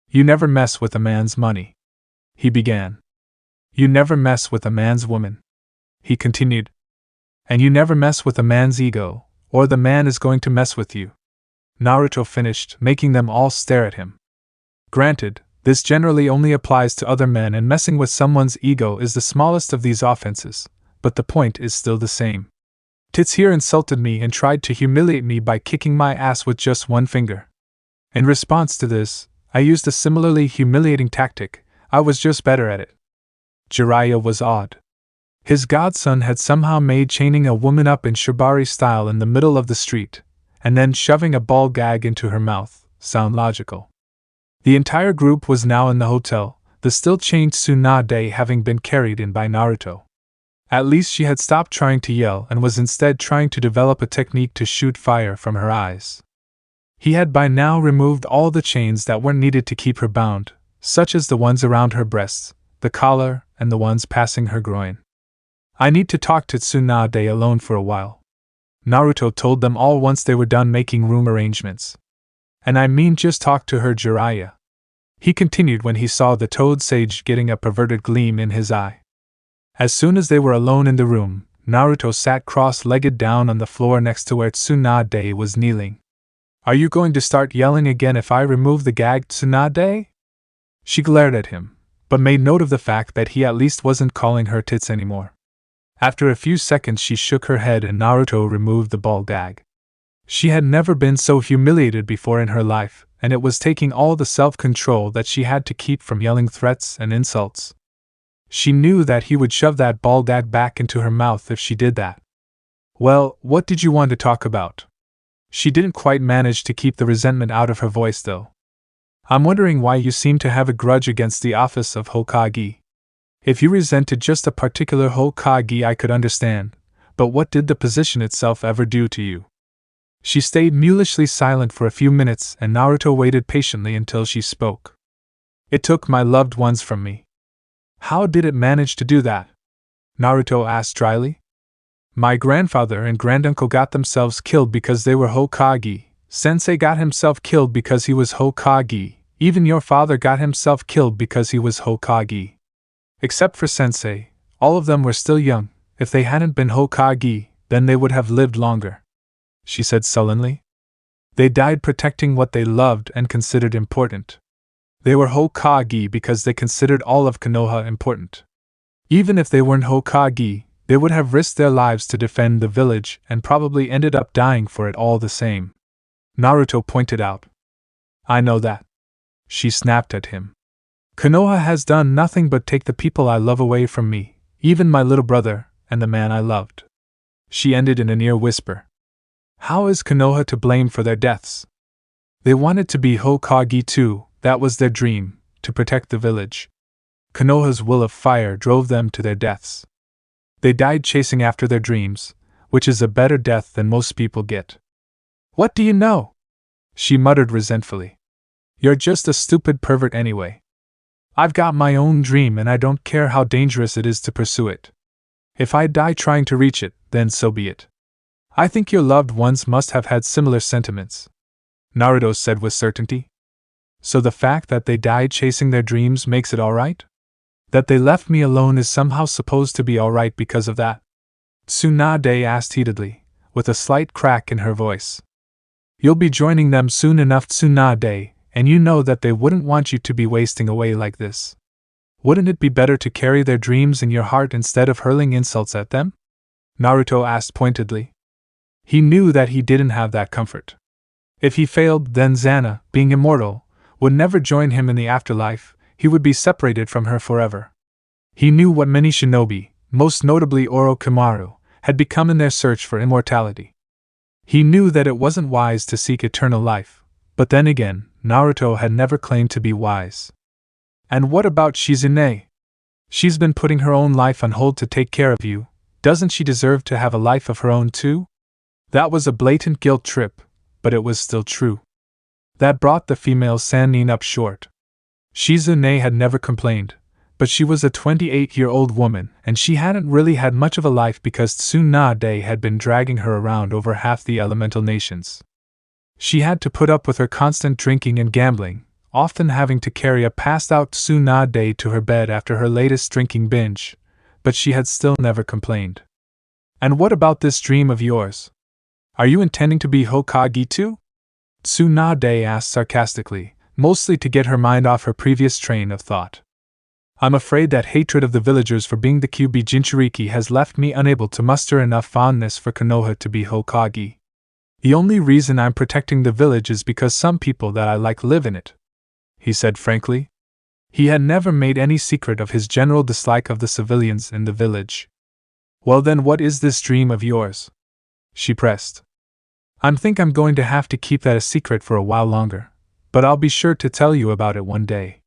You never mess with a man's money, he began. You never mess with a man's woman, he continued. And you never mess with a man's ego, or the man is going to mess with you, Naruto finished, making them all stare at him. Granted, this generally only applies to other men, and messing with someone's ego is the smallest of these offenses, but the point is still the same. Tits here insulted me and tried to humiliate me by kicking my ass with just one finger. In response to this, I used a similarly humiliating tactic. I was just better at it. Jiraiya was awed. His godson had somehow made chaining a woman up in shibari style in the middle of the street, and then shoving a ball gag into her mouth, sound logical. The entire group was now in the hotel, the still chained Tsunade having been carried in by Naruto. At least she had stopped trying to yell and was instead trying to develop a technique to shoot fire from her eyes. He had by now removed all the chains that weren't needed to keep her bound, such as the ones around her breasts, the collar, and the ones passing her groin. I need to talk to Tsunade alone for a while, Naruto told them all once they were done making room arrangements. And I mean just talk to her, Jiraiya, he continued when he saw the Toad Sage getting a perverted gleam in his eye. As soon as they were alone in the room, Naruto sat cross-legged down on the floor next to where Tsunade was kneeling. Are you going to start yelling again if I remove the gag, Tsunade? She glared at him, but made note of the fact that he at least wasn't calling her tits anymore. After a few seconds she shook her head and Naruto removed the ball gag. She had never been so humiliated before in her life, and it was taking all the self-control that she had to keep from yelling threats and insults. She knew that he would shove that ball gag back into her mouth if she did that. Well, what did you want to talk about? She didn't quite manage to keep the resentment out of her voice, though. I'm wondering why you seem to have a grudge against the office of Hokage. If you resented just a particular Hokage, I could understand, but what did the position itself ever do to you? She stayed mulishly silent for a few minutes, and Naruto waited patiently until she spoke. It took my loved ones from me. How did it manage to do that? Naruto asked dryly. My grandfather and granduncle got themselves killed because they were Hokage. Sensei got himself killed because he was Hokage. Even your father got himself killed because he was Hokage. Except for Sensei, all of them were still young. If they hadn't been Hokage, then they would have lived longer, she said sullenly. They died protecting what they loved and considered important. They were Hokage because they considered all of Konoha important. Even if they weren't Hokage, they would have risked their lives to defend the village and probably ended up dying for it all the same. Naruto pointed out. I know that. She snapped at him. Konoha has done nothing but take the people I love away from me, even my little brother, and the man I loved. She ended in a near whisper. How is Konoha to blame for their deaths? They wanted to be Hokage too, that was their dream, to protect the village. Konoha's will of fire drove them to their deaths. They died chasing after their dreams, which is a better death than most people get. What do you know? She muttered resentfully. You're just a stupid pervert anyway. I've got my own dream and I don't care how dangerous it is to pursue it. If I die trying to reach it, then so be it. I think your loved ones must have had similar sentiments, Naruto said with certainty. So the fact that they died chasing their dreams makes it alright? That they left me alone is somehow supposed to be alright because of that? Tsunade asked heatedly, with a slight crack in her voice. You'll be joining them soon enough, Tsunade, and you know that they wouldn't want you to be wasting away like this. Wouldn't it be better to carry their dreams in your heart instead of hurling insults at them? Naruto asked pointedly. He knew that he didn't have that comfort. If he failed, then Zana, being immortal, would never join him in the afterlife. He would be separated from her forever. He knew what many shinobi, most notably Orochimaru, had become in their search for immortality. He knew that it wasn't wise to seek eternal life, but then again, Naruto had never claimed to be wise. And what about Shizune? She's been putting her own life on hold to take care of you. Doesn't she deserve to have a life of her own too? That was a blatant guilt trip, but it was still true. That brought the female Sannin up short. Shizune had never complained, but she was a 28-year-old woman, and she hadn't really had much of a life because Tsunade had been dragging her around over half the elemental nations. She had to put up with her constant drinking and gambling, often having to carry a passed-out Tsunade to her bed after her latest drinking binge, but she had still never complained. And what about this dream of yours? Are you intending to be Hokage too? Tsunade asked sarcastically, mostly to get her mind off her previous train of thought. I'm afraid that hatred of the villagers for being the Kyuubi Jinchuriki has left me unable to muster enough fondness for Konoha to be Hokage. The only reason I'm protecting the village is because some people that I like live in it, he said frankly. He had never made any secret of his general dislike of the civilians in the village. Well then, what is this dream of yours? She pressed. I think I'm going to have to keep that a secret for a while longer, but I'll be sure to tell you about it one day,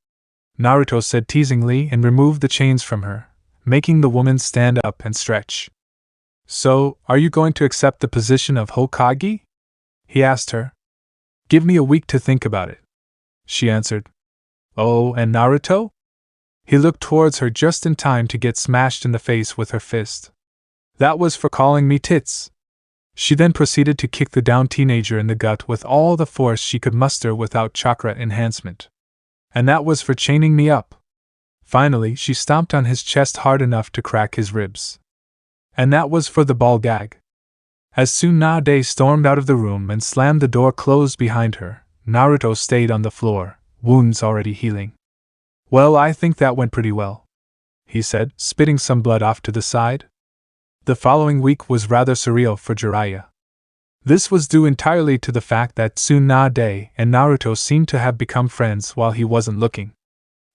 Naruto said teasingly and removed the chains from her, making the woman stand up and stretch. So, are you going to accept the position of Hokage? He asked her. Give me a week to think about it, she answered. Oh, and Naruto? He looked towards her just in time to get smashed in the face with her fist. That was for calling me tits. She then proceeded to kick the downed teenager in the gut with all the force she could muster without chakra enhancement. And that was for chaining me up. Finally, she stomped on his chest hard enough to crack his ribs. And that was for the ball gag. As Tsunade stormed out of the room and slammed the door closed behind her, Naruto stayed on the floor, wounds already healing. Well, I think that went pretty well, he said, spitting some blood off to the side. The following week was rather surreal for Jiraiya. This was due entirely to the fact that Tsunade and Naruto seemed to have become friends while he wasn't looking.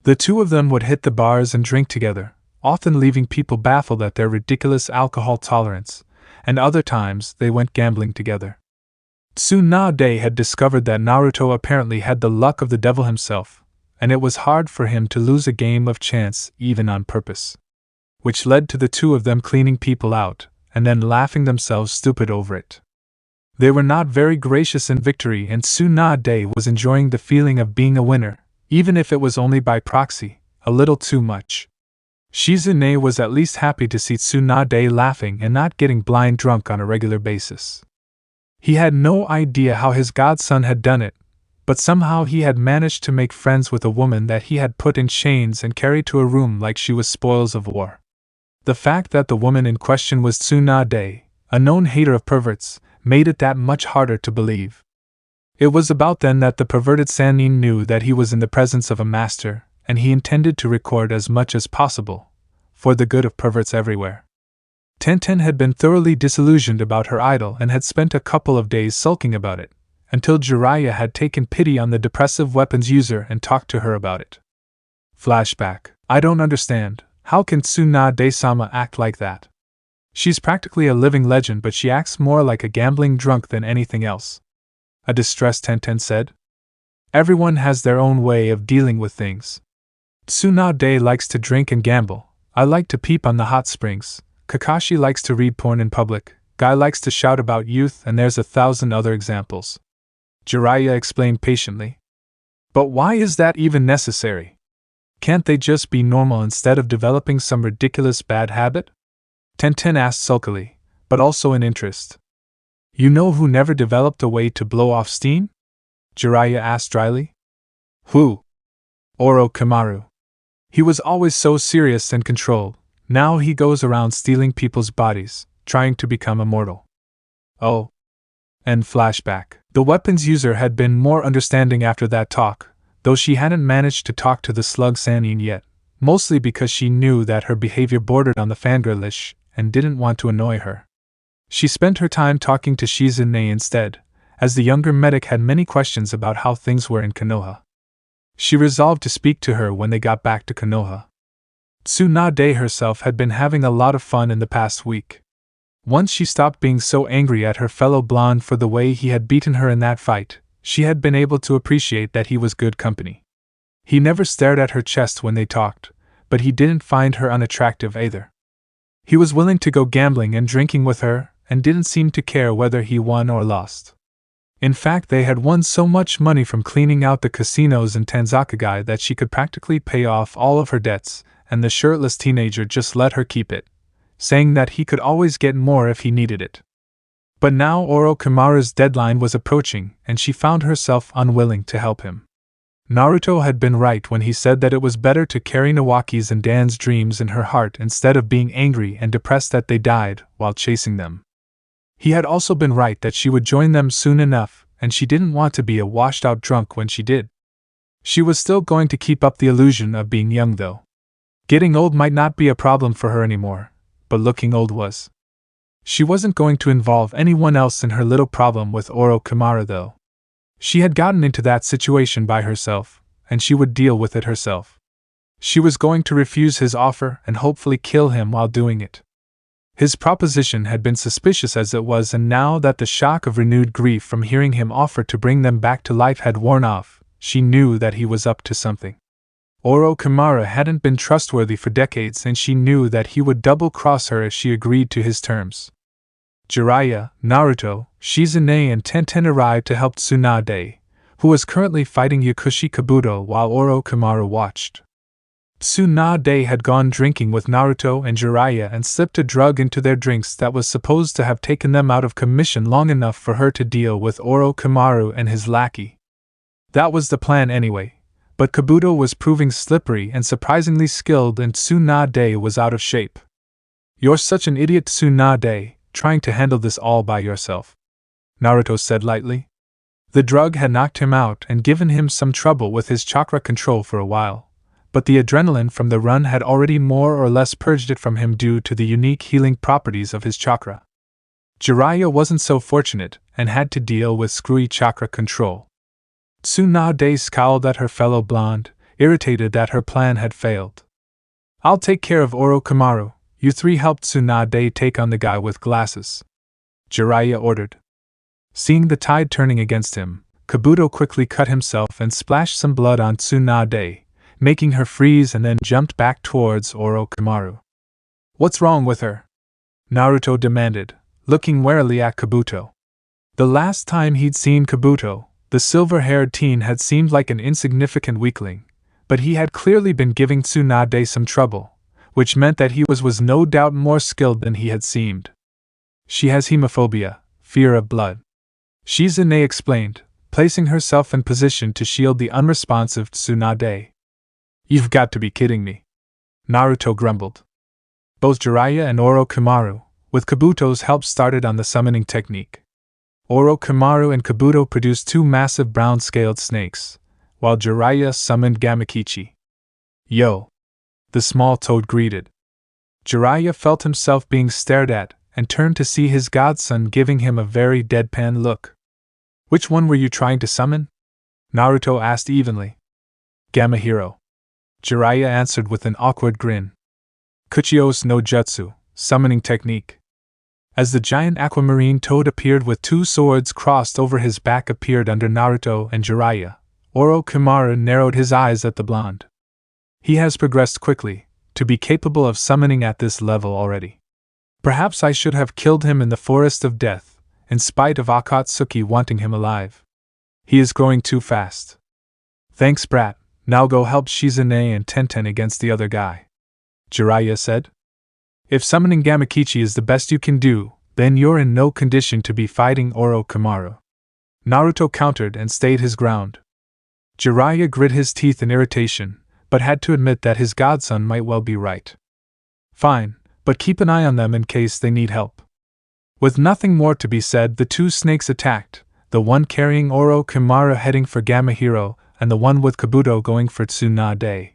The two of them would hit the bars and drink together, often leaving people baffled at their ridiculous alcohol tolerance, and other times they went gambling together. Tsunade had discovered that Naruto apparently had the luck of the devil himself, and it was hard for him to lose a game of chance even on purpose. Which led to the two of them cleaning people out, and then laughing themselves stupid over it. They were not very gracious in victory, and Tsunade was enjoying the feeling of being a winner, even if it was only by proxy, a little too much. Shizune was at least happy to see Tsunade laughing and not getting blind drunk on a regular basis. He had no idea how his godson had done it, but somehow he had managed to make friends with a woman that he had put in chains and carried to a room like she was spoils of war. The fact that the woman in question was Tsunade, a known hater of perverts, made it that much harder to believe. It was about then that the perverted Sannin knew that he was in the presence of a master, and he intended to record as much as possible, for the good of perverts everywhere. Tenten had been thoroughly disillusioned about her idol and had spent a couple of days sulking about it, until Jiraiya had taken pity on the depressive weapons user and talked to her about it. Flashback. I don't understand, how can Tsunade-sama act like that? She's practically a living legend, but she acts more like a gambling drunk than anything else. A distressed Tenten said. Everyone has their own way of dealing with things. Tsunade likes to drink and gamble, I like to peep on the hot springs, Kakashi likes to read porn in public, Guy likes to shout about youth, and there's 1,000 other examples. Jiraiya explained patiently. But why is that even necessary? Can't they just be normal instead of developing some ridiculous bad habit? Tenten asked sulkily, but also in interest. You know who never developed a way to blow off steam? Jiraiya asked dryly. Who? Orochimaru. He was always so serious and controlled, now he goes around stealing people's bodies, trying to become immortal. Oh. End flashback. The weapons user had been more understanding after that talk, though she hadn't managed to talk to the slug Sannin yet, mostly because she knew that her behavior bordered on the fangirlish and didn't want to annoy her. She spent her time talking to Shizune instead, as the younger medic had many questions about how things were in Konoha. She resolved to speak to her when they got back to Konoha. Tsunade herself had been having a lot of fun in the past week. Once she stopped being so angry at her fellow blonde for the way he had beaten her in that fight, she had been able to appreciate that he was good company. He never stared at her chest when they talked, but he didn't find her unattractive either. He was willing to go gambling and drinking with her, and didn't seem to care whether he won or lost. In fact, they had won so much money from cleaning out the casinos in Tanzakagai that she could practically pay off all of her debts, and the shirtless teenager just let her keep it, saying that he could always get more if he needed it. But now Orochimaru's deadline was approaching, and she found herself unwilling to help him. Naruto had been right when he said that it was better to carry Nawaki's and Dan's dreams in her heart instead of being angry and depressed that they died while chasing them. He had also been right that she would join them soon enough, and she didn't want to be a washed-out drunk when she did. She was still going to keep up the illusion of being young, though. Getting old might not be a problem for her anymore, but looking old was. She wasn't going to involve anyone else in her little problem with Orochimaru, though. She had gotten into that situation by herself, and she would deal with it herself. She was going to refuse his offer and hopefully kill him while doing it. His proposition had been suspicious as it was, and now that the shock of renewed grief from hearing him offer to bring them back to life had worn off, she knew that he was up to something. Orochimaru hadn't been trustworthy for decades, and she knew that he would double-cross her if she agreed to his terms. Jiraiya, Naruto, Shizune and Tenten arrived to help Tsunade, who was currently fighting Yakushi Kabuto while Orochimaru watched. Tsunade had gone drinking with Naruto and Jiraiya and slipped a drug into their drinks that was supposed to have taken them out of commission long enough for her to deal with Orochimaru and his lackey. That was the plan anyway, but Kabuto was proving slippery and surprisingly skilled, and Tsunade was out of shape. "You're such an idiot, Tsunade, trying to handle this all by yourself," Naruto said lightly. The drug had knocked him out and given him some trouble with his chakra control for a while, but the adrenaline from the run had already more or less purged it from him due to the unique healing properties of his chakra. Jiraiya wasn't so fortunate, and had to deal with screwy chakra control. Tsunade scowled at her fellow blonde, irritated that her plan had failed. "I'll take care of Orochimaru, you three helped Tsunade take on the guy with glasses," Jiraiya ordered. Seeing the tide turning against him, Kabuto quickly cut himself and splashed some blood on Tsunade, making her freeze and then jumped back towards Orochimaru. "What's wrong with her?" Naruto demanded, looking warily at Kabuto. The last time he'd seen Kabuto, the silver-haired teen had seemed like an insignificant weakling, but he had clearly been giving Tsunade some trouble, which meant that he was no doubt more skilled than he had seemed. "She has hemophobia, fear of blood," Shizune explained, placing herself in position to shield the unresponsive Tsunade. "You've got to be kidding me," Naruto grumbled. Both Jiraiya and Orochimaru, with Kabuto's help, started on the summoning technique. Orochimaru and Kabuto produced two massive brown-scaled snakes, while Jiraiya summoned Gamakichi. "Yo!" the small toad greeted. Jiraiya felt himself being stared at, and turned to see his godson giving him a very deadpan look. "Which one were you trying to summon?" Naruto asked evenly. "Gamahiro," Jiraiya answered with an awkward grin. "Kuchio's no jutsu, summoning technique." As the giant aquamarine toad appeared with two swords crossed over his back appeared under Naruto and Jiraiya, Orochimaru narrowed his eyes at the blonde. "He has progressed quickly, to be capable of summoning at this level already. Perhaps I should have killed him in the Forest of Death, in spite of Akatsuki wanting him alive. He is growing too fast." "Thanks, brat, now go help Shizune and Tenten against the other guy," Jiraiya said. "If summoning Gamakichi is the best you can do, then you're in no condition to be fighting Orochimaru." Naruto countered and stayed his ground. Jiraiya grit his teeth in irritation, but had to admit that his godson might well be right. "Fine, but keep an eye on them in case they need help." With nothing more to be said, the two snakes attacked, the one carrying Orochimaru heading for Gamahiro, and the one with Kabuto going for Tsunade.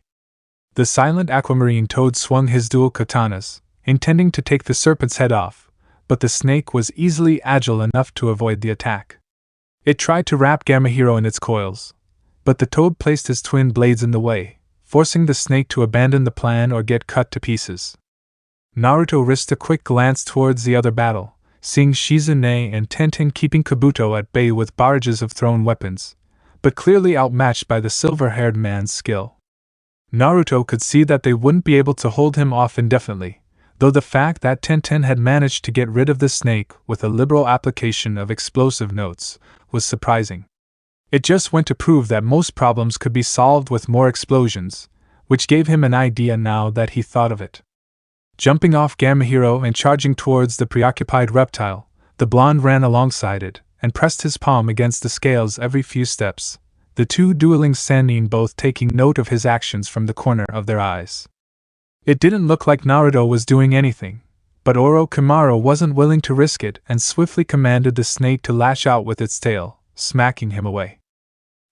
The silent aquamarine toad swung his dual katanas, intending to take the serpent's head off, but the snake was easily agile enough to avoid the attack. It tried to wrap Gamahiro in its coils, but the toad placed his twin blades in the way, forcing the snake to abandon the plan or get cut to pieces. Naruto risked a quick glance towards the other battle, seeing Shizune and Tenten keeping Kabuto at bay with barrages of thrown weapons, but clearly outmatched by the silver-haired man's skill. Naruto could see that they wouldn't be able to hold him off indefinitely, though the fact that Tenten had managed to get rid of the snake with a liberal application of explosive notes was surprising. It just went to prove that most problems could be solved with more explosions, which gave him an idea now that he thought of it. Jumping off Gamahiro and charging towards the preoccupied reptile, the blonde ran alongside it and pressed his palm against the scales every few steps, the two dueling Sannin both taking note of his actions from the corner of their eyes. It didn't look like Naruto was doing anything, but Orochimaru wasn't willing to risk it and swiftly commanded the snake to lash out with its tail, smacking him away.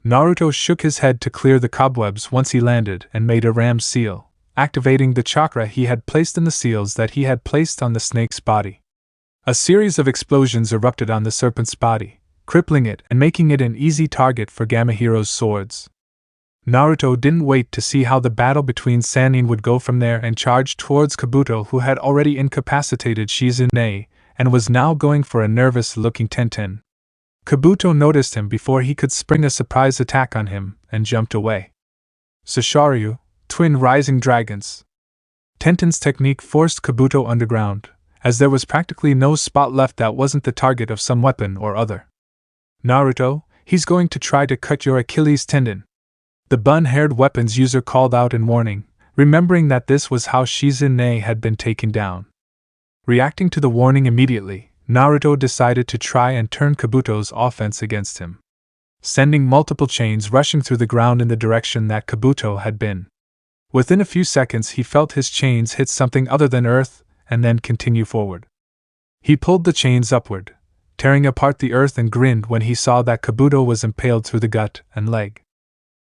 Naruto shook his head to clear the cobwebs once he landed and made a ram seal, activating the chakra he had placed in the seals that he had placed on the snake's body. A series of explosions erupted on the serpent's body, crippling it and making it an easy target for Gamahiro's swords. Naruto didn't wait to see how the battle between Sannin would go from there and charged towards Kabuto, who had already incapacitated Shizune and was now going for a nervous-looking Tenten. Kabuto noticed him before he could spring a surprise attack on him and jumped away. Sasharyu, twin rising dragons. Tenten's technique forced Kabuto underground, as there was practically no spot left that wasn't the target of some weapon or other. "Naruto, he's going to try to cut your Achilles tendon," the bun-haired weapons user called out in warning, remembering that this was how Shizune had been taken down. Reacting to the warning immediately, Naruto decided to try and turn Kabuto's offense against him, sending multiple chains rushing through the ground in the direction that Kabuto had been. Within a few seconds he felt his chains hit something other than earth and then continue forward. He pulled the chains upward, tearing apart the earth, and grinned when he saw that Kabuto was impaled through the gut and leg.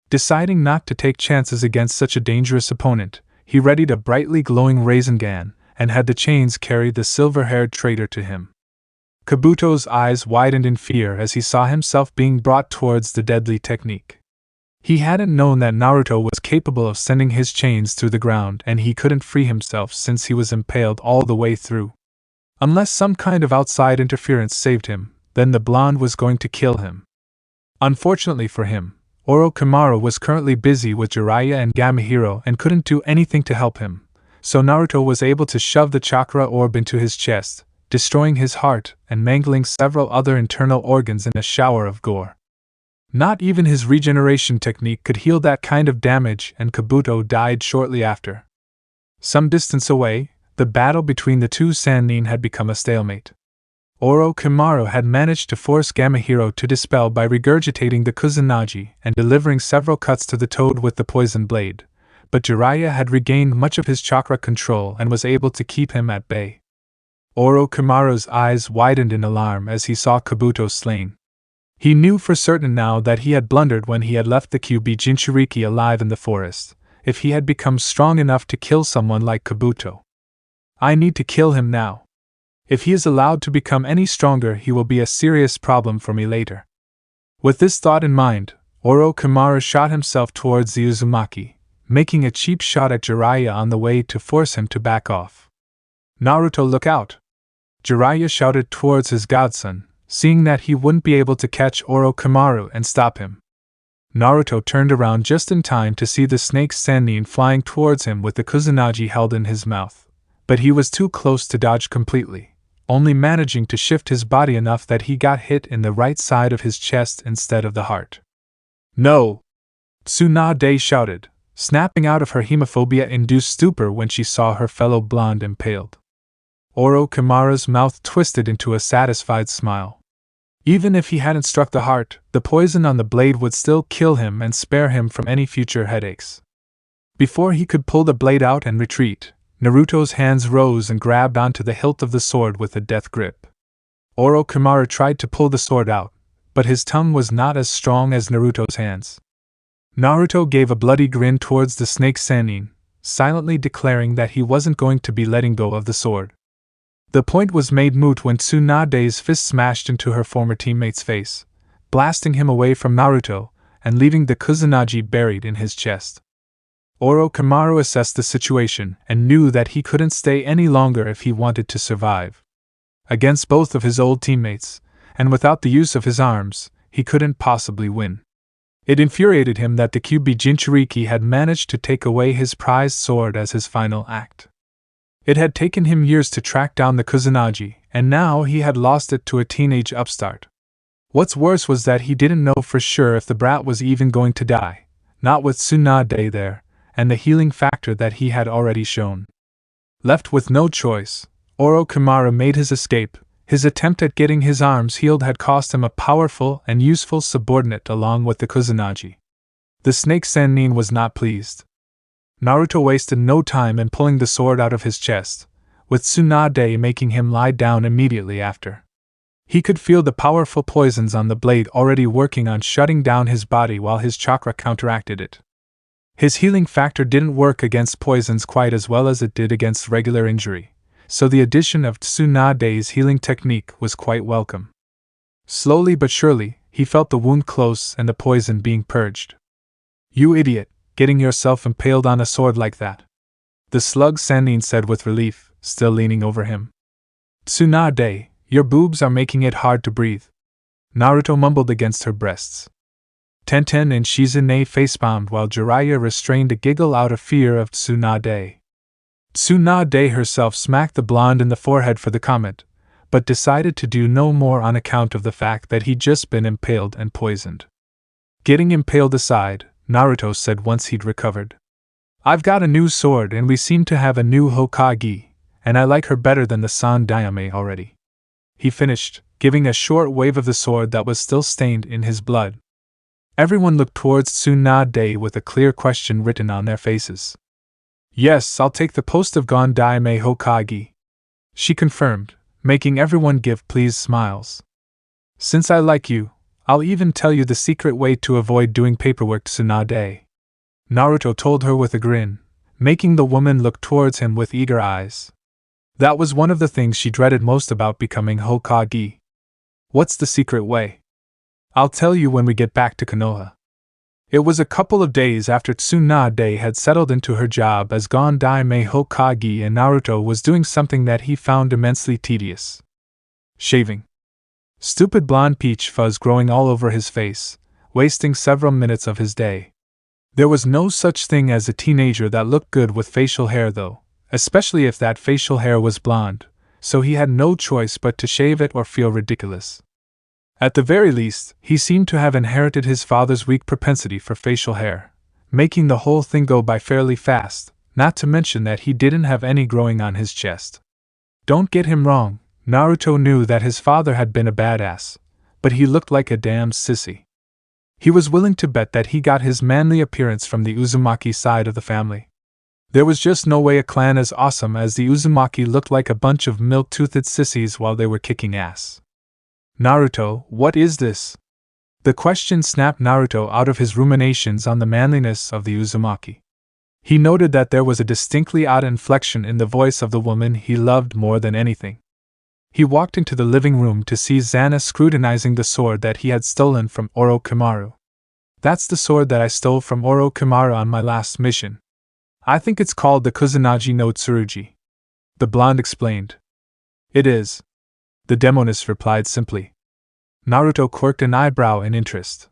Deciding not to take chances against such a dangerous opponent, he readied a brightly glowing Rasengan and had the chains carry the silver-haired traitor to him. Kabuto's eyes widened in fear as he saw himself being brought towards the deadly technique. He hadn't known that Naruto was capable of sending his chains through the ground, and he couldn't free himself since he was impaled all the way through. Unless some kind of outside interference saved him, then the blonde was going to kill him. Unfortunately for him, Orochimaru was currently busy with Jiraiya and Gamahiro and couldn't do anything to help him, so Naruto was able to shove the chakra orb into his chest, destroying his heart and mangling several other internal organs in a shower of gore. Not even his regeneration technique could heal that kind of damage, and Kabuto died shortly after. Some distance away, the battle between the two Sannin had become a stalemate. Orochimaru had managed to force Gamahiro to dispel by regurgitating the Kusanagi and delivering several cuts to the toad with the poison blade, but Jiraiya had regained much of his chakra control and was able to keep him at bay. Orochimaru's eyes widened in alarm as he saw Kabuto slain. He knew for certain now that he had blundered when he had left the Kyuubi Jinchuriki alive in the forest, if he had become strong enough to kill someone like Kabuto. I need to kill him now. If he is allowed to become any stronger, he will be a serious problem for me later. With this thought in mind, Orochimaru shot himself towards the Uzumaki, making a cheap shot at Jiraiya on the way to force him to back off. Naruto, look out! Jiraiya shouted towards his godson, seeing that he wouldn't be able to catch Orochimaru and stop him. Naruto turned around just in time to see the snake Sannin flying towards him with the Kusanagi held in his mouth, but he was too close to dodge completely, only managing to shift his body enough that he got hit in the right side of his chest instead of the heart. No! Tsunade shouted, snapping out of her hemophobia-induced stupor when she saw her fellow blonde impaled. Orochimaru's mouth twisted into a satisfied smile. Even if he hadn't struck the heart, the poison on the blade would still kill him and spare him from any future headaches. Before he could pull the blade out and retreat, Naruto's hands rose and grabbed onto the hilt of the sword with a death grip. Orochimaru tried to pull the sword out, but his tongue was not as strong as Naruto's hands. Naruto gave a bloody grin towards the snake Sannin, silently declaring that he wasn't going to be letting go of the sword. The point was made moot when Tsunade's fist smashed into her former teammate's face, blasting him away from Naruto and leaving the Kusanagi buried in his chest. Orochimaru assessed the situation and knew that he couldn't stay any longer if he wanted to survive. Against both of his old teammates, and without the use of his arms, he couldn't possibly win. It infuriated him that the Kyuubi Jinchuriki had managed to take away his prized sword as his final act. It had taken him years to track down the Kusanagi, and now he had lost it to a teenage upstart. What's worse was that he didn't know for sure if the brat was even going to die, not with Tsunade there, and the healing factor that he had already shown. Left with no choice, Orochimaru made his escape. His attempt at getting his arms healed had cost him a powerful and useful subordinate along with the Kusanagi. The snake Sannin was not pleased. Naruto wasted no time in pulling the sword out of his chest, with Tsunade making him lie down immediately after. He could feel the powerful poisons on the blade already working on shutting down his body while his chakra counteracted it. His healing factor didn't work against poisons quite as well as it did against regular injury, so the addition of Tsunade's healing technique was quite welcome. Slowly but surely, he felt the wound close and the poison being purged. "You idiot, getting yourself impaled on a sword like that," the slug Sannin said with relief, still leaning over him. "Tsunade, your boobs are making it hard to breathe," Naruto mumbled against her breasts. Tenten and Shizune facepalmed while Jiraiya restrained a giggle out of fear of Tsunade. Tsunade herself smacked the blonde in the forehead for the comment, but decided to do no more on account of the fact that he'd just been impaled and poisoned. Getting impaled aside, Naruto said once he'd recovered, "I've got a new sword and we seem to have a new Hokage, and I like her better than the Sandaime already," he finished, giving a short wave of the sword that was still stained in his blood. Everyone looked towards Tsunade with a clear question written on their faces. "Yes, I'll take the post of Sandaime Hokage," she confirmed, making everyone give pleased smiles. "Since I like you, I'll even tell you the secret way to avoid doing paperwork, Tsunade," Naruto told her with a grin, making the woman look towards him with eager eyes. That was one of the things she dreaded most about becoming Hokage. What's the secret way? I'll tell you when we get back to Konoha. It was a couple of days after Tsunade had settled into her job as Sandaime Hokage and Naruto was doing something that he found immensely tedious. Shaving. Stupid blonde peach fuzz growing all over his face, wasting several minutes of his day. There was no such thing as a teenager that looked good with facial hair though, especially if that facial hair was blonde, so he had no choice but to shave it or feel ridiculous. At the very least, he seemed to have inherited his father's weak propensity for facial hair, making the whole thing go by fairly fast, not to mention that he didn't have any growing on his chest. Don't get him wrong, Naruto knew that his father had been a badass, but he looked like a damn sissy. He was willing to bet that he got his manly appearance from the Uzumaki side of the family. There was just no way a clan as awesome as the Uzumaki looked like a bunch of milk-toothed sissies while they were kicking ass. Naruto, what is this? The question snapped Naruto out of his ruminations on the manliness of the Uzumaki. He noted that there was a distinctly odd inflection in the voice of the woman he loved more than anything. He walked into the living room to see Zana scrutinizing the sword that he had stolen from Orochimaru. That's the sword that I stole from Orochimaru on my last mission. I think it's called the Kusanagi no Tsurugi. The blonde explained. It is. The demoness replied simply. Naruto quirked an eyebrow in interest.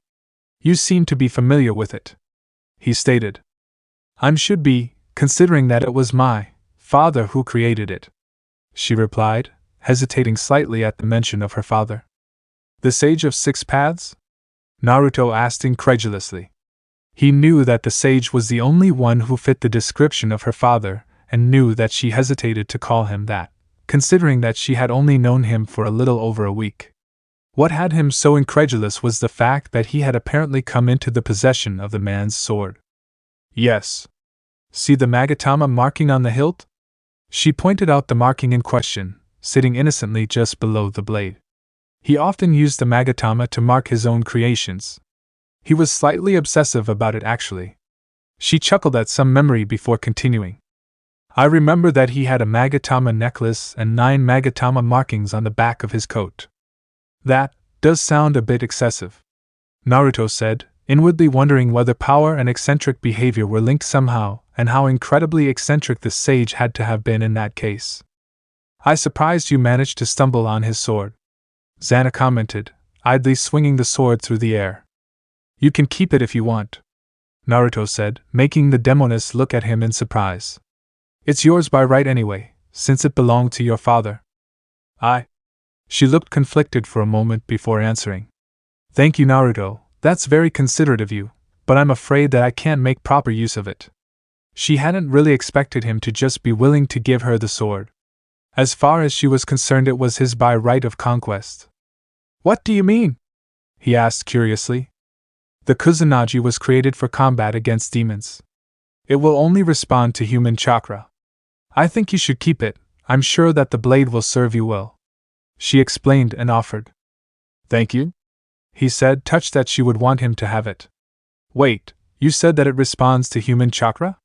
You seem to be familiar with it, he stated. I should be, considering that it was my father who created it, she replied, hesitating slightly at the mention of her father. The Sage of Six Paths? Naruto asked incredulously. He knew that the sage was the only one who fit the description of her father, and knew that she hesitated to call him that, considering that she had only known him for a little over a week. What had him so incredulous was the fact that he had apparently come into the possession of the man's sword. Yes. See the Magatama marking on the hilt? She pointed out the marking in question, sitting innocently just below the blade. He often used the Magatama to mark his own creations. He was slightly obsessive about it actually. She chuckled at some memory before continuing. I remember that he had a Magatama necklace and 9 Magatama markings on the back of his coat. That does sound a bit excessive, Naruto said, inwardly wondering whether power and eccentric behavior were linked somehow, and how incredibly eccentric the sage had to have been in that case. I surprised you managed to stumble on his sword, Zana commented, idly swinging the sword through the air. You can keep it if you want, Naruto said, making the demoness look at him in surprise. It's yours by right anyway, since it belonged to your father. She looked conflicted for a moment before answering. Thank you, Naruto, that's very considerate of you, but I'm afraid that I can't make proper use of it. She hadn't really expected him to just be willing to give her the sword. As far as she was concerned, it was his by right of conquest. What do you mean? He asked curiously. The Kusanagi was created for combat against demons. It will only respond to human chakra. I think you should keep it, I'm sure that the blade will serve you well, she explained and offered. Thank you, he said, touched that she would want him to have it. Wait, you said that it responds to human chakra?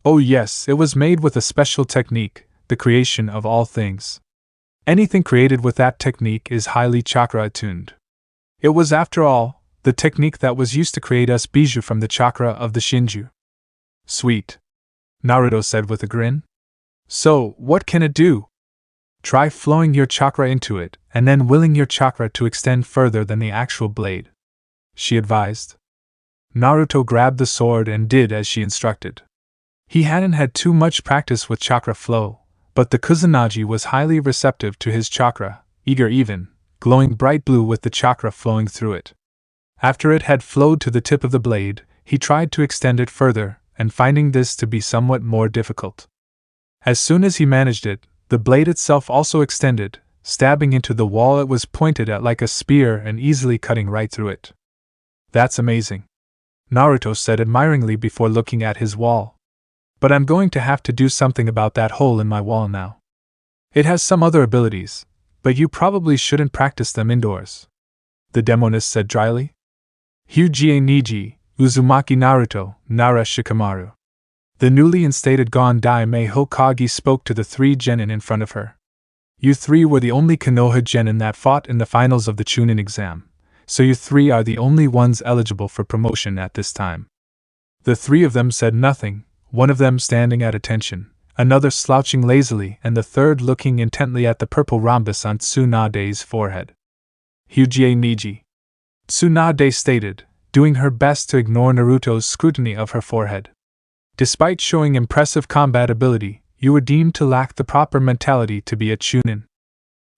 Oh yes, it was made with a special technique, the creation of all things. Anything created with that technique is highly chakra attuned. It was, after all, the technique that was used to create us Bijou from the chakra of the Shinju. Sweet, Naruto said with a grin. So, what can it do? Try flowing your chakra into it, and then willing your chakra to extend further than the actual blade, she advised. Naruto grabbed the sword and did as she instructed. He hadn't had too much practice with chakra flow, but the Kusanagi was highly receptive to his chakra, eager even, glowing bright blue with the chakra flowing through it. After it had flowed to the tip of the blade, he tried to extend it further, and finding this to be somewhat more difficult. As soon as he managed it, the blade itself also extended, stabbing into the wall it was pointed at like a spear and easily cutting right through it. That's amazing, Naruto said admiringly before looking at his wall. But I'm going to have to do something about that hole in my wall now. It has some other abilities, but you probably shouldn't practice them indoors, the demoness said dryly. Hyuji Niji, Uzumaki Naruto, Nara Shikamaru. The newly instated Sandaime Hokage spoke to the 3 genin in front of her. You 3 were the only Konoha genin that fought in the finals of the Chunin exam, so you 3 are the only ones eligible for promotion at this time. The 3 of them said nothing, one of them standing at attention, another slouching lazily, and the third looking intently at the purple rhombus on Tsunade's forehead. Hokage Niji, Tsunade stated, doing her best to ignore Naruto's scrutiny of her forehead. Despite showing impressive combat ability, you were deemed to lack the proper mentality to be a Chunin.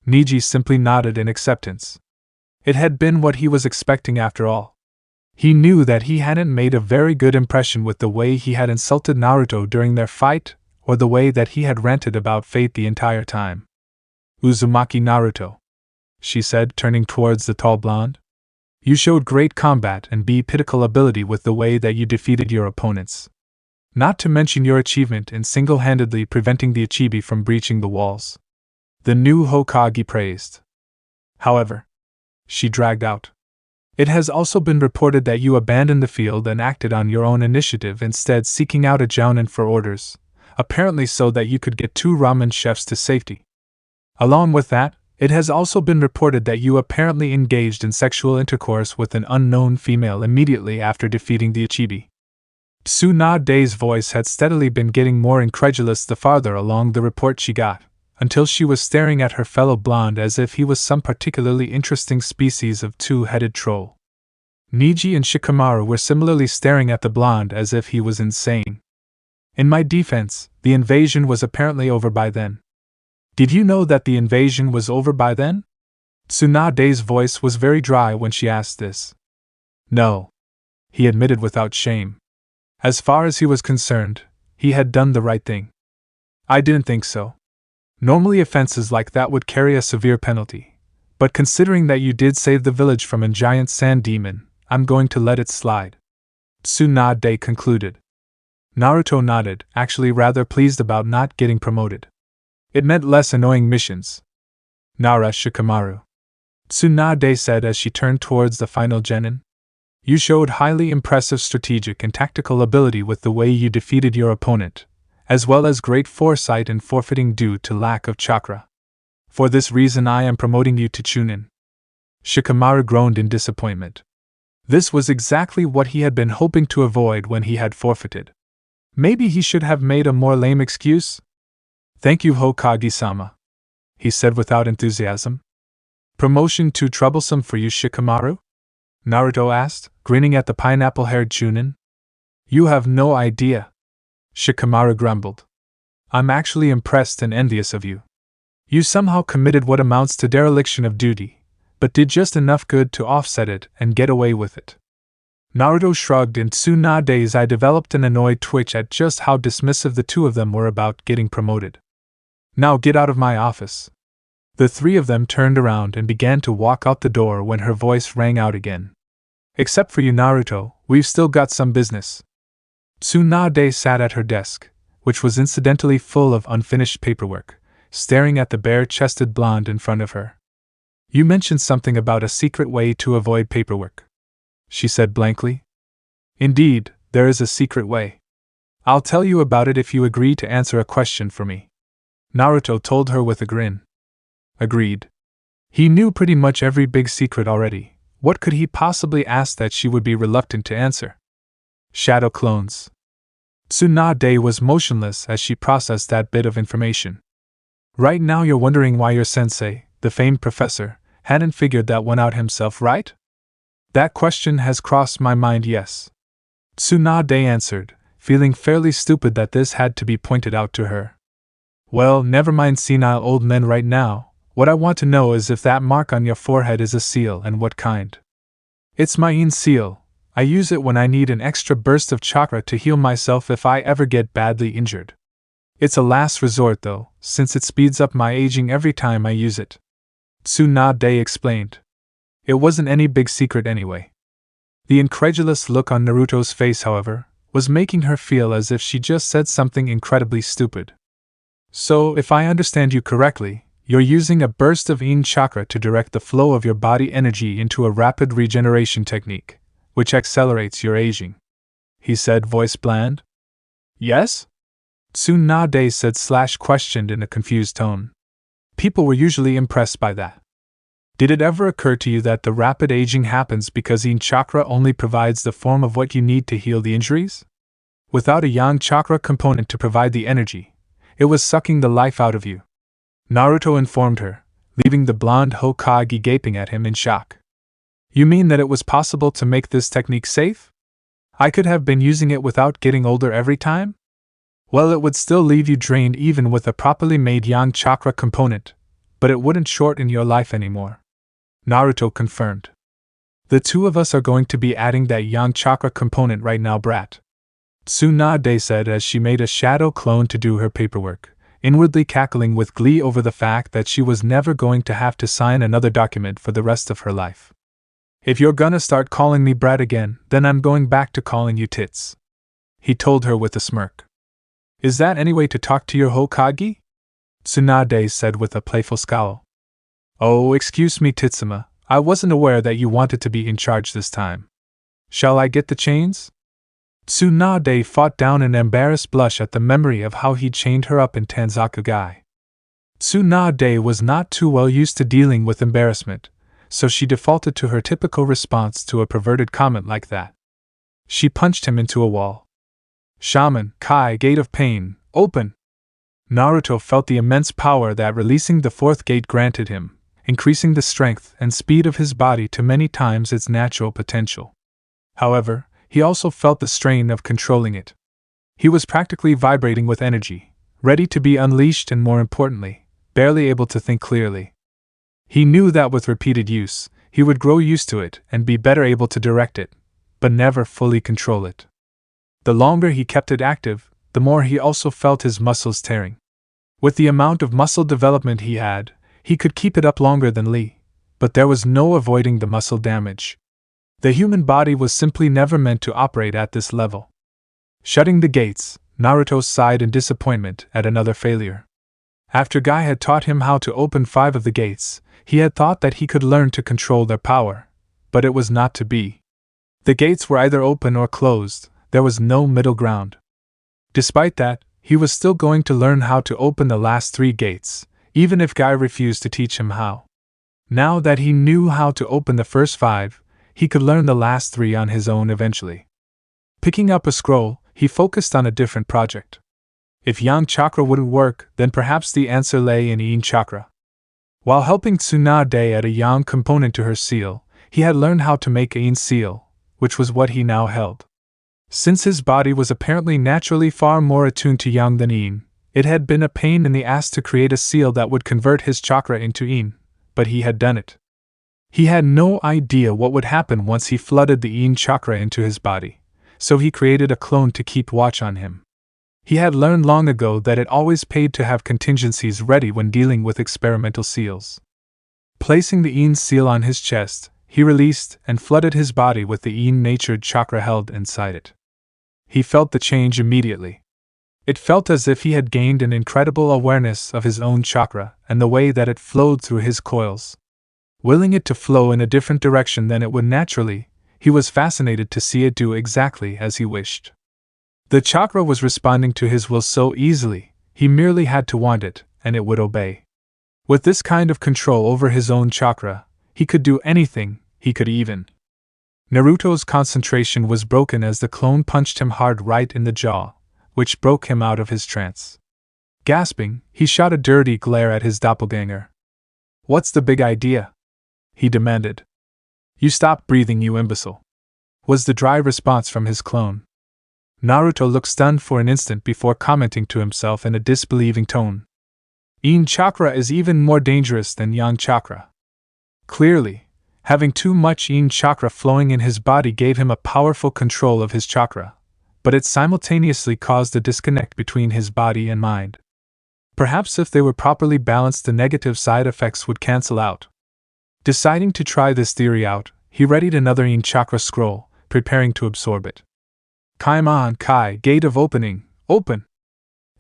Niji simply nodded in acceptance. It had been what he was expecting after all. He knew that he hadn't made a very good impression with the way he had insulted Naruto during their fight, or the way that he had ranted about fate the entire time. Uzumaki Naruto, she said, turning towards the tall blonde. You showed great combat and pitiful ability with the way that you defeated your opponents. Not to mention your achievement in single-handedly preventing the Uchiha from breaching the walls. The new Hokage praised. However, she dragged out, it has also been reported that you abandoned the field and acted on your own initiative, instead seeking out a jounin for orders, apparently so that you could get 2 ramen chefs to safety. Along with that, it has also been reported that you apparently engaged in sexual intercourse with an unknown female immediately after defeating the Uchiha. Tsunade's voice had steadily been getting more incredulous the farther along the report she got, until she was staring at her fellow blonde as if he was some particularly interesting species of 2-headed troll. Niji and Shikamaru were similarly staring at the blonde as if he was insane. In my defense, the invasion was apparently over by then. Did you know that the invasion was over by then? Tsunade's voice was very dry when she asked this. No, he admitted without shame. As far as he was concerned, he had done the right thing. I didn't think so. Normally offenses like that would carry a severe penalty, but considering that you did save the village from a giant sand demon, I'm going to let it slide. Tsunade concluded. Naruto nodded, actually rather pleased about not getting promoted. It meant less annoying missions. Nara Shikamaru, Tsunade said as she turned towards the final genin. You showed highly impressive strategic and tactical ability with the way you defeated your opponent, as well as great foresight in forfeiting due to lack of chakra. For this reason I am promoting you to Chunin. Shikamaru groaned in disappointment. This was exactly what he had been hoping to avoid when he had forfeited. Maybe he should have made a more lame excuse? Thank you, Hokage-sama, he said without enthusiasm. Promotion too troublesome for you, Shikamaru? Naruto asked, grinning at the pineapple-haired Chunin. You have no idea, Shikamaru grumbled. I'm actually impressed and envious of you. You somehow committed what amounts to dereliction of duty, but did just enough good to offset it and get away with it. Naruto shrugged, and Tsunade's eye developed an annoyed twitch at just how dismissive the 2 of them were about getting promoted. Now get out of my office. The 3 of them turned around and began to walk out the door when her voice rang out again. Except for you, Naruto, we've still got some business. Tsunade sat at her desk, which was incidentally full of unfinished paperwork, staring at the bare-chested blonde in front of her. You mentioned something about a secret way to avoid paperwork, she said blankly. Indeed, there is a secret way. I'll tell you about it if you agree to answer a question for me. Naruto told her with a grin. Agreed. He knew pretty much every big secret already. What could he possibly ask that she would be reluctant to answer? Shadow clones. Tsunade was motionless as she processed that bit of information. Right now you're wondering why your sensei, the famed professor, hadn't figured that one out himself, right? That question has crossed my mind, yes. Tsunade answered, feeling fairly stupid that this had to be pointed out to her. Well, never mind senile old men right now. What I want to know is if that mark on your forehead is a seal and what kind. It's my own seal. I use it when I need an extra burst of chakra to heal myself if I ever get badly injured. It's a last resort though, since it speeds up my aging every time I use it. Tsunade explained. It wasn't any big secret anyway. The incredulous look on Naruto's face, however, was making her feel as if she just said something incredibly stupid. So, if I understand you correctly, you're using a burst of Yin chakra to direct the flow of your body energy into a rapid regeneration technique, which accelerates your aging, he said, voice bland. Yes? Tsunade said / questioned in a confused tone. People were usually impressed by that. Did it ever occur to you that the rapid aging happens because Yin chakra only provides the form of what you need to heal the injuries? Without a Yang chakra component to provide the energy, it was sucking the life out of you. Naruto informed her, leaving the blonde Hokage gaping at him in shock. You mean that it was possible to make this technique safe? I could have been using it without getting older every time? Well, it would still leave you drained even with a properly made Yang chakra component, but it wouldn't shorten your life anymore. Naruto confirmed. The two of us are going to be adding that Yang chakra component right now, brat. Tsunade said as she made a shadow clone to do her paperwork, inwardly cackling with glee over the fact that she was never going to have to sign another document for the rest of her life. If you're gonna start calling me brat again, then I'm going back to calling you tits, he told her with a smirk. Is that any way to talk to your Hokage? Tsunade said with a playful scowl. Oh, excuse me, Titsuma, I wasn't aware that you wanted to be in charge this time. Shall I get the chains? Tsunade fought down an embarrassed blush at the memory of how he'd chained her up in Tanzakugai. Tsunade was not too well used to dealing with embarrassment, so she defaulted to her typical response to a perverted comment like that. She punched him into a wall. Shaman, Kai, Gate of Pain, open! Naruto felt the immense power that releasing the fourth gate granted him, increasing the strength and speed of his body to many times its natural potential. However, he also felt the strain of controlling it. He was practically vibrating with energy, ready to be unleashed and, more importantly, barely able to think clearly. He knew that with repeated use, he would grow used to it and be better able to direct it, but never fully control it. The longer he kept it active, the more he also felt his muscles tearing. With the amount of muscle development he had, he could keep it up longer than Lee, but there was no avoiding the muscle damage. The human body was simply never meant to operate at this level. Shutting the gates, Naruto sighed in disappointment at another failure. After Guy had taught him how to open 5 of the gates, he had thought that he could learn to control their power, but it was not to be. The gates were either open or closed, there was no middle ground. Despite that, he was still going to learn how to open the last 3 gates, even if Guy refused to teach him how. Now that he knew how to open the first 5, he could learn the last 3 on his own eventually. Picking up a scroll, he focused on a different project. If Yang chakra wouldn't work, then perhaps the answer lay in Yin chakra. While helping Tsunade add a Yang component to her seal, he had learned how to make a Yin seal, which was what he now held. Since his body was apparently naturally far more attuned to Yang than Yin, it had been a pain in the ass to create a seal that would convert his chakra into Yin, but he had done it. He had no idea what would happen once he flooded the Yin chakra into his body, so he created a clone to keep watch on him. He had learned long ago that it always paid to have contingencies ready when dealing with experimental seals. Placing the Yin seal on his chest, he released and flooded his body with the Yin-natured chakra held inside it. He felt the change immediately. It felt as if he had gained an incredible awareness of his own chakra and the way that it flowed through his coils. Willing it to flow in a different direction than it would naturally, he was fascinated to see it do exactly as he wished. The chakra was responding to his will so easily, he merely had to want it, and it would obey. With this kind of control over his own chakra, he could do anything, he could even. Naruto's concentration was broken as the clone punched him hard right in the jaw, which broke him out of his trance. Gasping, he shot a dirty glare at his doppelganger. "What's the big idea?" he demanded. "You stop breathing, you imbecile," was the dry response from his clone. Naruto looked stunned for an instant before commenting to himself in a disbelieving tone. Yin chakra is even more dangerous than Yang chakra. Clearly, having too much Yin chakra flowing in his body gave him a powerful control of his chakra, but it simultaneously caused a disconnect between his body and mind. Perhaps if they were properly balanced, the negative side effects would cancel out. Deciding to try this theory out, he readied another Yin chakra scroll, preparing to absorb it. Kaimon Kai, Gate of Opening, open!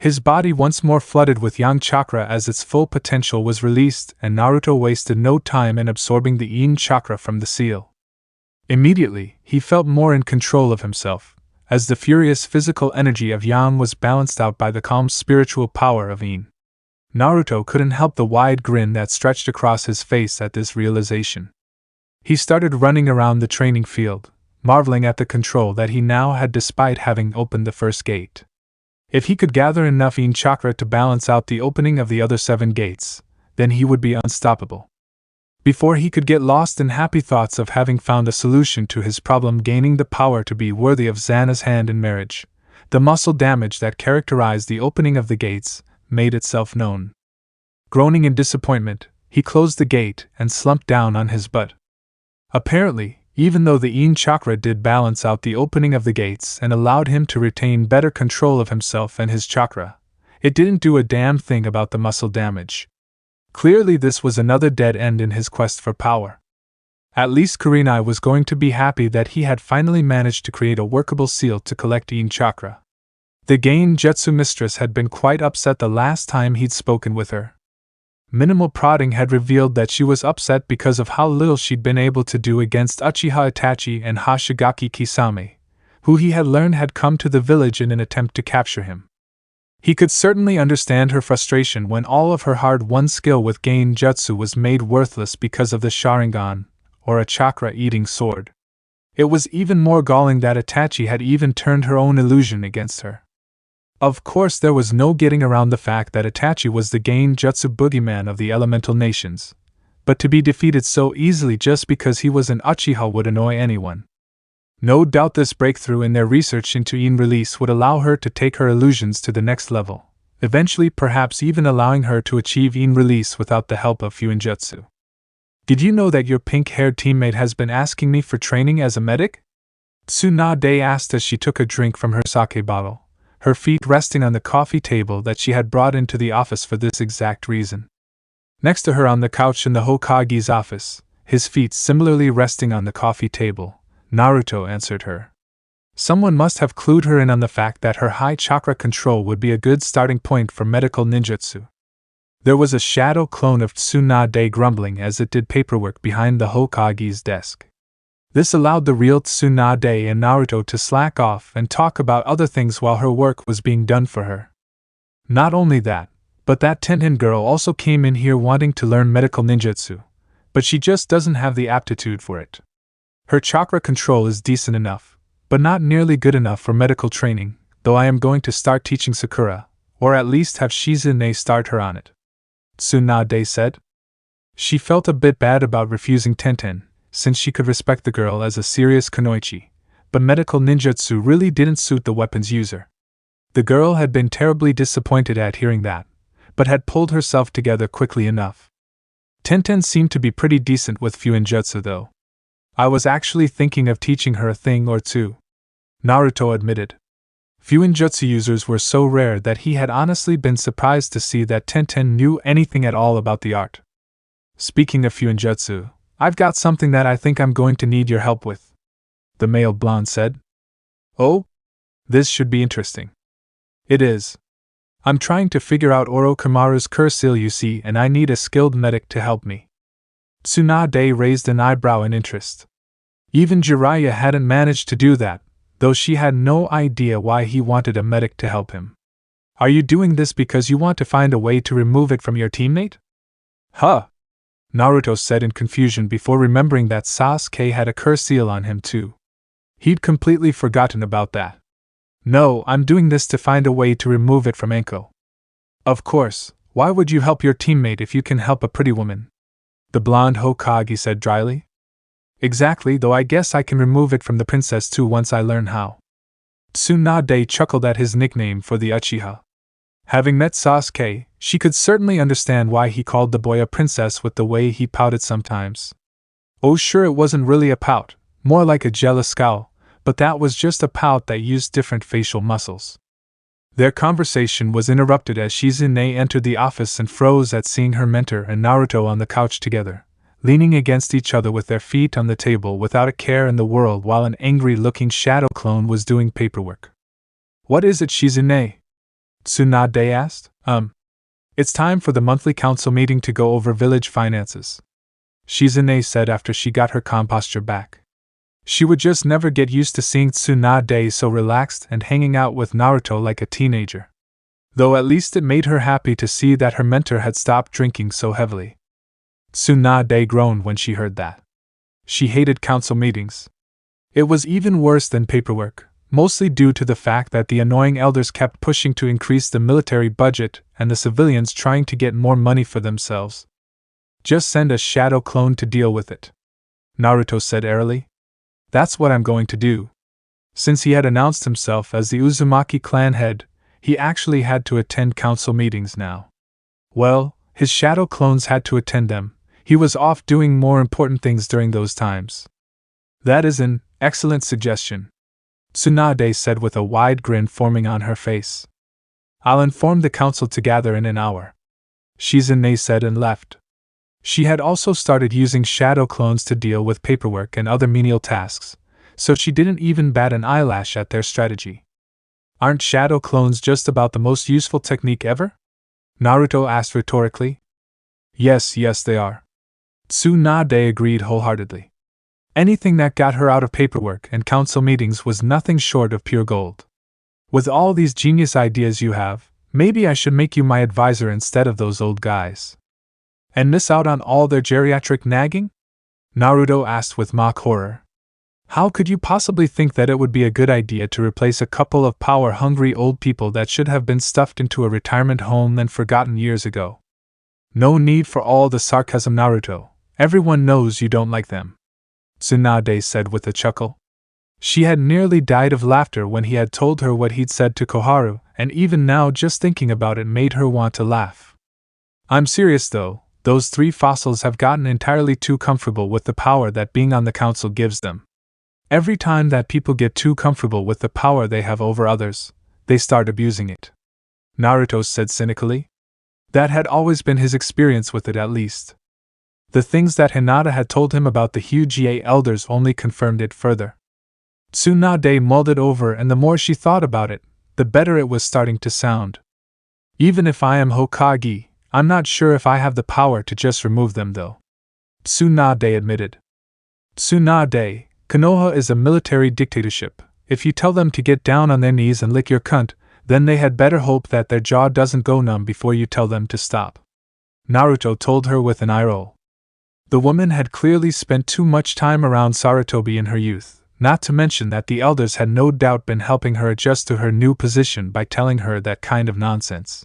His body once more flooded with Yang chakra as its full potential was released, and Naruto wasted no time in absorbing the Yin chakra from the seal. Immediately, he felt more in control of himself, as the furious physical energy of Yang was balanced out by the calm spiritual power of Yin. Naruto couldn't help the wide grin that stretched across his face at this realization. He started running around the training field, marveling at the control that he now had despite having opened the first gate. If he could gather enough Yin chakra to balance out the opening of the other 7 gates, then he would be unstoppable. Before he could get lost in happy thoughts of having found a solution to his problem, gaining the power to be worthy of Xana's hand in marriage, the muscle damage that characterized the opening of the gates made itself known. Groaning in disappointment, he closed the gate and slumped down on his butt. Apparently, even though the Yin chakra did balance out the opening of the gates and allowed him to retain better control of himself and his chakra, it didn't do a damn thing about the muscle damage. Clearly this was another dead end in his quest for power. At least Kurenai was going to be happy that he had finally managed to create a workable seal to collect Yin chakra. The Genjutsu mistress had been quite upset the last time he'd spoken with her. Minimal prodding had revealed that she was upset because of how little she'd been able to do against Uchiha Itachi and Hashigaki Kisame, who he had learned had come to the village in an attempt to capture him. He could certainly understand her frustration when all of her hard-won skill with Genjutsu was made worthless because of the Sharingan, or a chakra-eating sword. It was even more galling that Itachi had even turned her own illusion against her. Of course, there was no getting around the fact that Itachi was the Genjutsu boogeyman of the elemental nations, but to be defeated so easily just because he was an Uchiha would annoy anyone. No doubt this breakthrough in their research into Yin release would allow her to take her illusions to the next level, eventually perhaps even allowing her to achieve Yin release without the help of Fuinjutsu. Did you know that your pink-haired teammate has been asking me for training as a medic? Tsunade asked as she took a drink from her sake bottle, her feet resting on the coffee table that she had brought into the office for this exact reason. Next to her on the couch in the Hokage's office, his feet similarly resting on the coffee table, Naruto answered her. Someone must have clued her in on the fact that her high chakra control would be a good starting point for medical ninjutsu. There was a shadow clone of Tsunade grumbling as it did paperwork behind the Hokage's desk. This allowed the real Tsunade and Naruto to slack off and talk about other things while her work was being done for her. Not only that, but that Tenten girl also came in here wanting to learn medical ninjutsu, but she just doesn't have the aptitude for it. Her chakra control is decent enough, but not nearly good enough for medical training, though I am going to start teaching Sakura, or at least have Shizune start her on it, Tsunade said. She felt a bit bad about refusing Tenten, since she could respect the girl as a serious kunoichi, but medical ninjutsu really didn't suit the weapon's user. The girl had been terribly disappointed at hearing that, but had pulled herself together quickly enough. Tenten seemed to be pretty decent with Fuinjutsu though. I was actually thinking of teaching her a thing or two, Naruto admitted. Fuinjutsu users were so rare that he had honestly been surprised to see that Tenten knew anything at all about the art. Speaking of Fuinjutsu, I've got something that I think I'm going to need your help with, the male blonde said. Oh? This should be interesting. It is. I'm trying to figure out Orochimaru's curse seal, you see, and I need a skilled medic to help me. Tsunade raised an eyebrow in interest. Even Jiraiya hadn't managed to do that, though she had no idea why he wanted a medic to help him. Are you doing this because you want to find a way to remove it from your teammate? Huh? Naruto said in confusion before remembering that Sasuke had a curse seal on him too. He'd completely forgotten about that. No, I'm doing this to find a way to remove it from Anko. Of course, why would you help your teammate if you can help a pretty woman? The blonde Hokage said dryly. Exactly, though I guess I can remove it from the princess too once I learn how. Tsunade chuckled at his nickname for the Uchiha. Having met Sasuke, she could certainly understand why he called the boy a princess with the way he pouted sometimes. Oh sure, it wasn't really a pout, more like a jealous scowl, but that was just a pout that used different facial muscles. Their conversation was interrupted as Shizune entered the office and froze at seeing her mentor and Naruto on the couch together, leaning against each other with their feet on the table without a care in the world while an angry-looking shadow clone was doing paperwork. What is it, Shizune? Tsunade asked. It's time for the monthly council meeting to go over village finances, Shizune said after she got her calm posture back. She would just never get used to seeing Tsunade so relaxed and hanging out with Naruto like a teenager. Though at least it made her happy to see that her mentor had stopped drinking so heavily. Tsunade groaned when she heard that. She hated council meetings. It was even worse than paperwork, mostly due to the fact that the annoying elders kept pushing to increase the military budget and the civilians trying to get more money for themselves. Just send a shadow clone to deal with it, Naruto said airily. That's what I'm going to do. Since he had announced himself as the Uzumaki clan head, he actually had to attend council meetings now. Well, his shadow clones had to attend them. He was off doing more important things during those times. That is an excellent suggestion, Tsunade said with a wide grin forming on her face. I'll inform the council to gather in an hour, Shizune said and left. She had also started using shadow clones to deal with paperwork and other menial tasks, so she didn't even bat an eyelash at their strategy. Aren't shadow clones just about the most useful technique ever? Naruto asked rhetorically. Yes, they are. Tsunade agreed wholeheartedly. Anything that got her out of paperwork and council meetings was nothing short of pure gold. With all these genius ideas you have, maybe I should make you my advisor instead of those old guys. And miss out on all their geriatric nagging? Naruto asked with mock horror. How could you possibly think that it would be a good idea to replace a couple of power-hungry old people that should have been stuffed into a retirement home and forgotten years ago? No need for all the sarcasm, Naruto. Everyone knows you don't like them, Tsunade said with a chuckle. She had nearly died of laughter when he had told her what he'd said to Koharu, and even now just thinking about it made her want to laugh. I'm serious though, those three fossils have gotten entirely too comfortable with the power that being on the council gives them. Every time that people get too comfortable with the power they have over others, they start abusing it, Naruto said cynically. That had always been his experience with it at least. The things that Hinata had told him about the Hokage elders only confirmed it further. Tsunade mulled it over, and the more she thought about it, the better it was starting to sound. Even if I am Hokage, I'm not sure if I have the power to just remove them though, Tsunade admitted. Tsunade, Konoha is a military dictatorship. If you tell them to get down on their knees and lick your cunt, then they had better hope that their jaw doesn't go numb before you tell them to stop, Naruto told her with an eye roll. The woman had clearly spent too much time around Sarutobi in her youth, not to mention that the elders had no doubt been helping her adjust to her new position by telling her that kind of nonsense.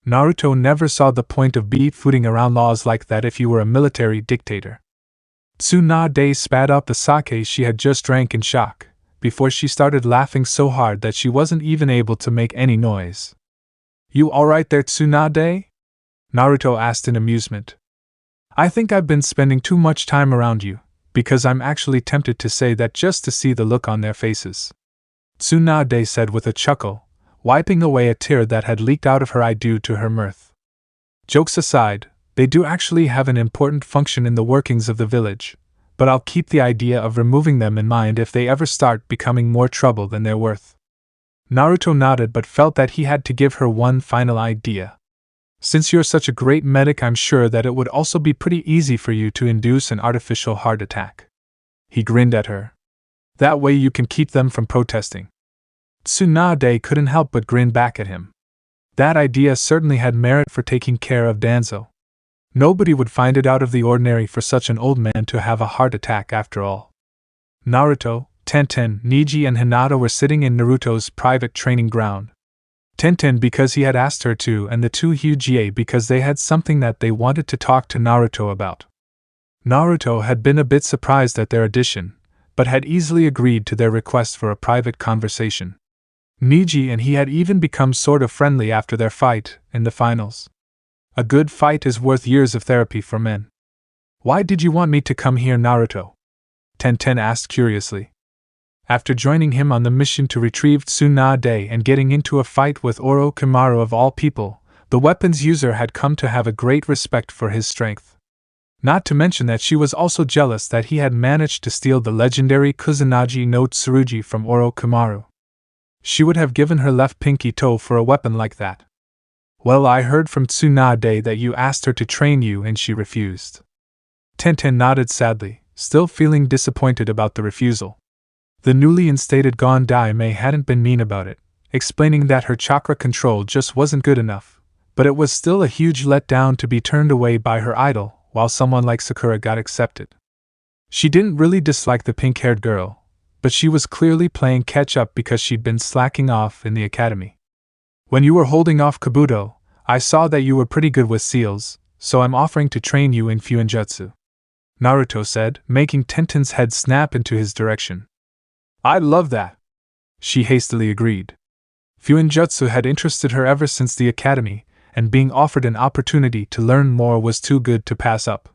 Naruto never saw the point of beat-footing around laws like that if you were a military dictator. Tsunade spat out the sake she had just drank in shock, before she started laughing so hard that she wasn't even able to make any noise. You alright there, Tsunade? Naruto asked in amusement. I think I've been spending too much time around you, because I'm actually tempted to say that just to see the look on their faces, Tsunade said with a chuckle, wiping away a tear that had leaked out of her eye due to her mirth. Jokes aside, they do actually have an important function in the workings of the village, but I'll keep the idea of removing them in mind if they ever start becoming more trouble than they're worth. Naruto nodded but felt that he had to give her one final idea. Since you're such a great medic, I'm sure that it would also be pretty easy for you to induce an artificial heart attack. He grinned at her. That way you can keep them from protesting. Tsunade couldn't help but grin back at him. That idea certainly had merit for taking care of Danzo. Nobody would find it out of the ordinary for such an old man to have a heart attack after all. Naruto, Tenten, Neji and Hinata were sitting in Naruto's private training ground. Tenten because he had asked her to, and the two Hokage because they had something that they wanted to talk to Naruto about. Naruto had been a bit surprised at their addition, but had easily agreed to their request for a private conversation. Neji and he had even become sort of friendly after their fight in the finals. A good fight is worth years of therapy for men. Why did you want me to come here, Naruto? Tenten asked curiously. After joining him on the mission to retrieve Tsunade and getting into a fight with Orochimaru of all people, the weapons user had come to have a great respect for his strength. Not to mention that she was also jealous that he had managed to steal the legendary Kusanagi no Tsurugi from Orochimaru. She would have given her left pinky toe for a weapon like that. Well, I heard from Tsunade that you asked her to train you and she refused. Tenten nodded sadly, still feeling disappointed about the refusal. The newly instated Sandaime hadn't been mean about it, explaining that her chakra control just wasn't good enough, but it was still a huge letdown to be turned away by her idol, while someone like Sakura got accepted. She didn't really dislike the pink-haired girl, but she was clearly playing catch-up because she'd been slacking off in the academy. When you were holding off Kabuto, I saw that you were pretty good with seals, so I'm offering to train you in Fuinjutsu, Naruto said, making Tenten's head snap into his direction. I'd love that, she hastily agreed. Fuinjutsu had interested her ever since the academy, and being offered an opportunity to learn more was too good to pass up.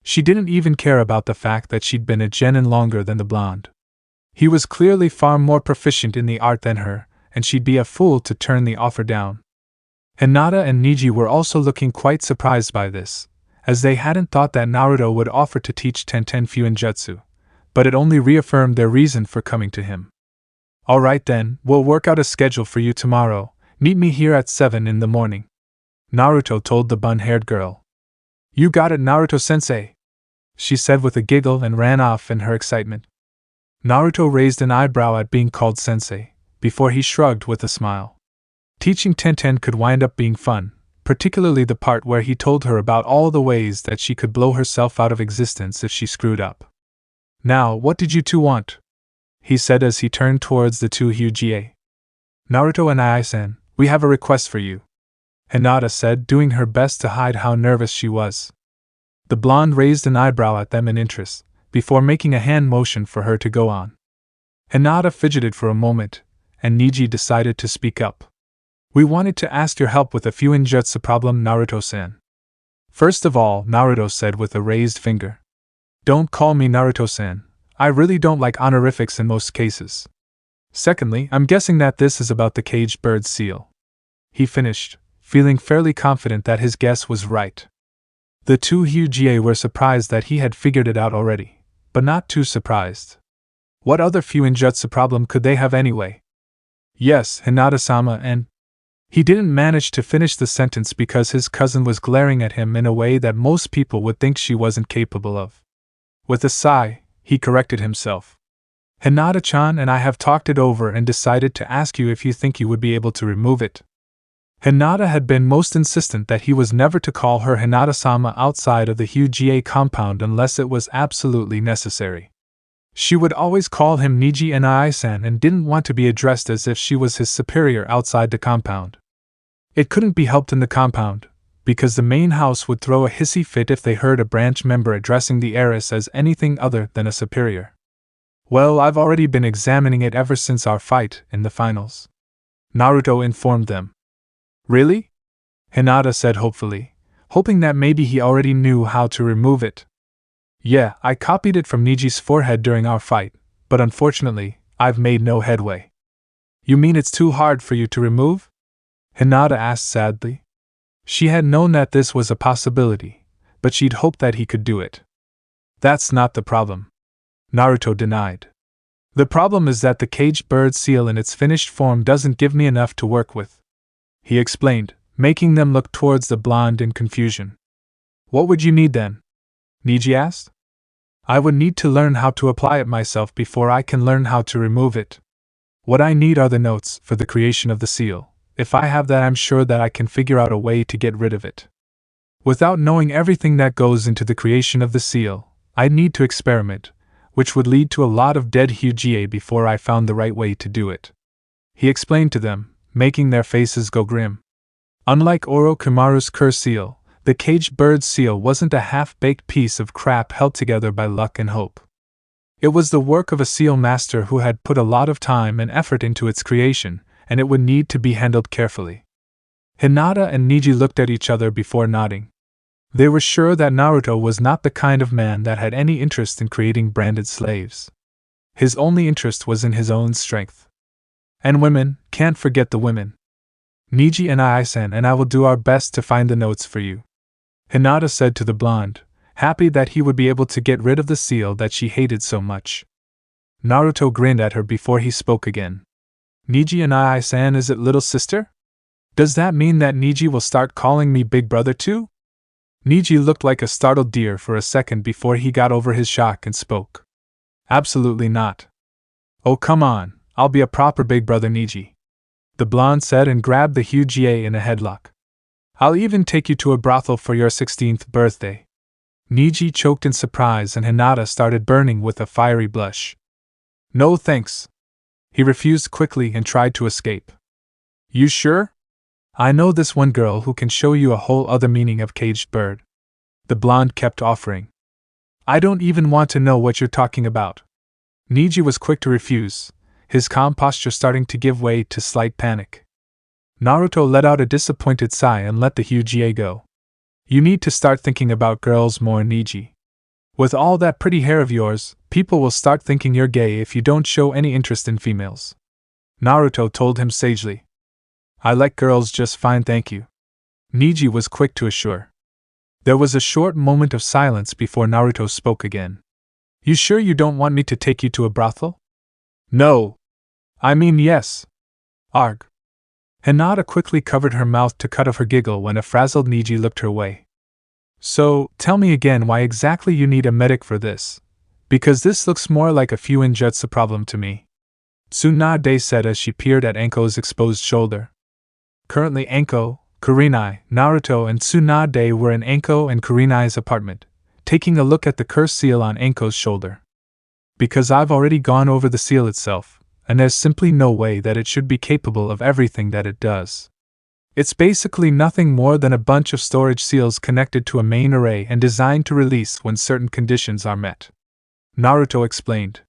She didn't even care about the fact that she'd been a genin longer than the blonde. He was clearly far more proficient in the art than her, and she'd be a fool to turn the offer down. Hinata and Neji were also looking quite surprised by this, as they hadn't thought that Naruto would offer to teach Tenten Fuinjutsu, but it only reaffirmed their reason for coming to him. Alright then, we'll work out a schedule for you tomorrow. Meet me here at 7 in the morning, Naruto told the bun-haired girl. You got it, Naruto-sensei, she said with a giggle and ran off in her excitement. Naruto raised an eyebrow at being called sensei, before he shrugged with a smile. Teaching Tenten could wind up being fun, particularly the part where he told her about all the ways that she could blow herself out of existence if she screwed up. Now, what did you two want? He said as he turned towards the two Hokage. Naruto and Ai-san, we have a request for you, Hinata said, doing her best to hide how nervous she was. The blonde raised an eyebrow at them in interest, before making a hand motion for her to go on. Hinata fidgeted for a moment, and Neji decided to speak up. We wanted to ask your help with a Fuinjutsu problem, Naruto-san. First of all, Naruto said with a raised finger. Don't call me Naruto-san. I really don't like honorifics in most cases. Secondly, I'm guessing that this is about the caged bird seal. He finished, feeling fairly confident that his guess was right. The two Hokage were surprised that he had figured it out already, but not too surprised. What other Fuinjutsu problem could they have anyway? Yes, Hinata-sama, and... He didn't manage to finish the sentence because his cousin was glaring at him in a way that most people would think she wasn't capable of. With a sigh, he corrected himself. Hinata-chan and I have talked it over and decided to ask you if you think you would be able to remove it. Hinata had been most insistent that he was never to call her Hinata-sama outside of the Hokage compound unless it was absolutely necessary. She would always call him Neji and Ai-san and didn't want to be addressed as if she was his superior outside the compound. It couldn't be helped in the compound, because the main house would throw a hissy fit if they heard a branch member addressing the heiress as anything other than a superior. Well, I've already been examining it ever since our fight in the finals, Naruto informed them. Really? Hinata said hopefully, hoping that maybe he already knew how to remove it. Yeah, I copied it from Niji's forehead during our fight, but unfortunately, I've made no headway. You mean it's too hard for you to remove? Hinata asked sadly. She had known that this was a possibility, but she'd hoped that he could do it. That's not the problem, Naruto denied. The problem is that the caged bird seal in its finished form doesn't give me enough to work with, he explained, making them look towards the blonde in confusion. What would you need then? Neji asked. I would need to learn how to apply it myself before I can learn how to remove it. What I need are the notes for the creation of the seal. If I have that, I'm sure that I can figure out a way to get rid of it. Without knowing everything that goes into the creation of the seal, I'd need to experiment, which would lead to a lot of dead Hokage before I found the right way to do it. He explained to them, making their faces go grim. Unlike Orochimaru's curse seal, the caged bird seal wasn't a half-baked piece of crap held together by luck and hope. It was the work of a SealMaster who had put a lot of time and effort into its creation, and it would need to be handled carefully. Hinata and Neji looked at each other before nodding. They were sure that Naruto was not the kind of man that had any interest in creating branded slaves. His only interest was in his own strength. And women, can't forget the women. Neji and Ai-san and I will do our best to find the notes for you, Hinata said to the blonde, happy that he would be able to get rid of the seal that she hated so much. Naruto grinned at her before he spoke again. Neji and Ai-san, is it little sister? Does that mean that Neji will start calling me big brother too? Niji looked like a startled deer for a second before he got over his shock and spoke. Absolutely not. Oh, come on, I'll be a proper big brother, Niji. The blonde said and grabbed the huge Ye in a headlock. I'll even take you to a brothel for your 16th birthday. Niji choked in surprise and Hinata started burning with a fiery blush. No thanks. He refused quickly and tried to escape. You sure? I know this one girl who can show you a whole other meaning of caged bird. The blonde kept offering. I don't even want to know what you're talking about. Niji was quick to refuse, his calm posture starting to give way to slight panic. Naruto let out a disappointed sigh and let the huge Ye go. You need to start thinking about girls more, Niji. With all that pretty hair of yours, people will start thinking you're gay if you don't show any interest in females. Naruto told him sagely. I like girls just fine, thank you. Niji was quick to assure. There was a short moment of silence before Naruto spoke again. You sure you don't want me to take you to a brothel? No. I mean yes. Arg. Hinata quickly covered her mouth to cut off her giggle when a frazzled Niji looked her way. So, tell me again why exactly you need a medic for this. Because this looks more like a Fuinjutsu problem to me. Tsunade said as she peered at Anko's exposed shoulder. Currently Anko, Kurenai, Naruto and Tsunade were in Anko and Kurenai's apartment, taking a look at the curse seal on Anko's shoulder. Because I've already gone over the seal itself, and there's simply no way that it should be capable of everything that it does. It's basically nothing more than a bunch of storage seals connected to a main array and designed to release when certain conditions are met. Naruto explained.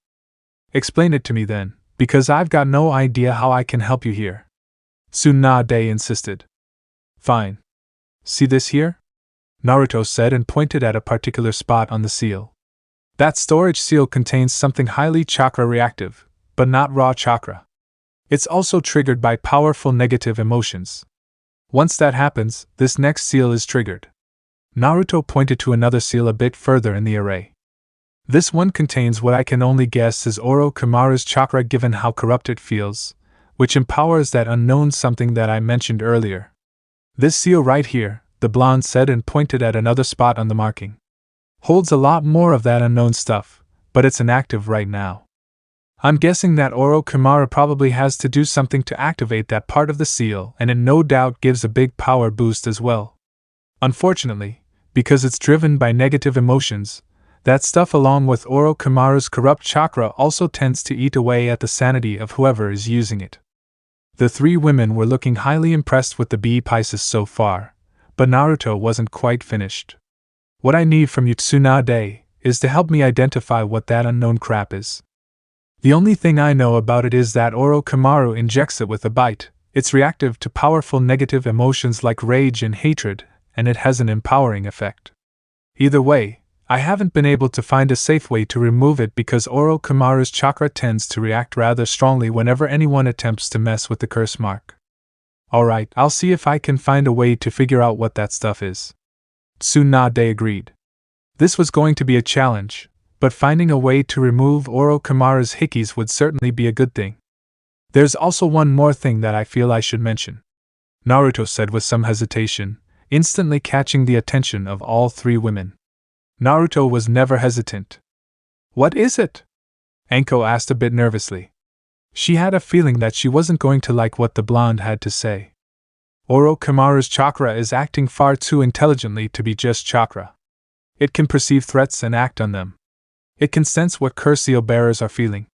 Explain it to me then, because I've got no idea how I can help you here. Tsunade insisted. Fine. See this here? Naruto said and pointed at a particular spot on the seal. That storage seal contains something highly chakra reactive, but not raw chakra. It's also triggered by powerful negative emotions. Once that happens, this next seal is triggered. Naruto pointed to another seal a bit further in the array. This one contains what I can only guess is Orochimaru's chakra given how corrupt it feels, which empowers that unknown something that I mentioned earlier. This seal right here, the blonde said and pointed at another spot on the marking, holds a lot more of that unknown stuff, but it's inactive right now. I'm guessing that Orochimaru probably has to do something to activate that part of the seal, and it no doubt gives a big power boost as well. Unfortunately, because it's driven by negative emotions, that stuff along with Orochimaru's corrupt chakra also tends to eat away at the sanity of whoever is using it. The three women were looking highly impressed with the bee Pisces so far, but Naruto wasn't quite finished. What I need from you, Tsunade, is to help me identify what that unknown crap is. The only thing I know about it is that Orochimaru injects it with a bite. It's reactive to powerful negative emotions like rage and hatred, and it has an empowering effect. Either way, I haven't been able to find a safe way to remove it because Orochimaru's chakra tends to react rather strongly whenever anyone attempts to mess with the curse mark. Alright, I'll see if I can find a way to figure out what that stuff is. Tsunade agreed. This was going to be a challenge, but finding a way to remove Orochimaru's hickeys would certainly be a good thing. There's also one more thing that I feel I should mention, Naruto said with some hesitation, instantly catching the attention of all three women. Naruto was never hesitant. What is it? Anko asked a bit nervously. She had a feeling that she wasn't going to like what the blonde had to say. Orochimaru's chakra is acting far too intelligently to be just chakra. It can perceive threats and act on them. It can sense what curse seal bearers are feeling,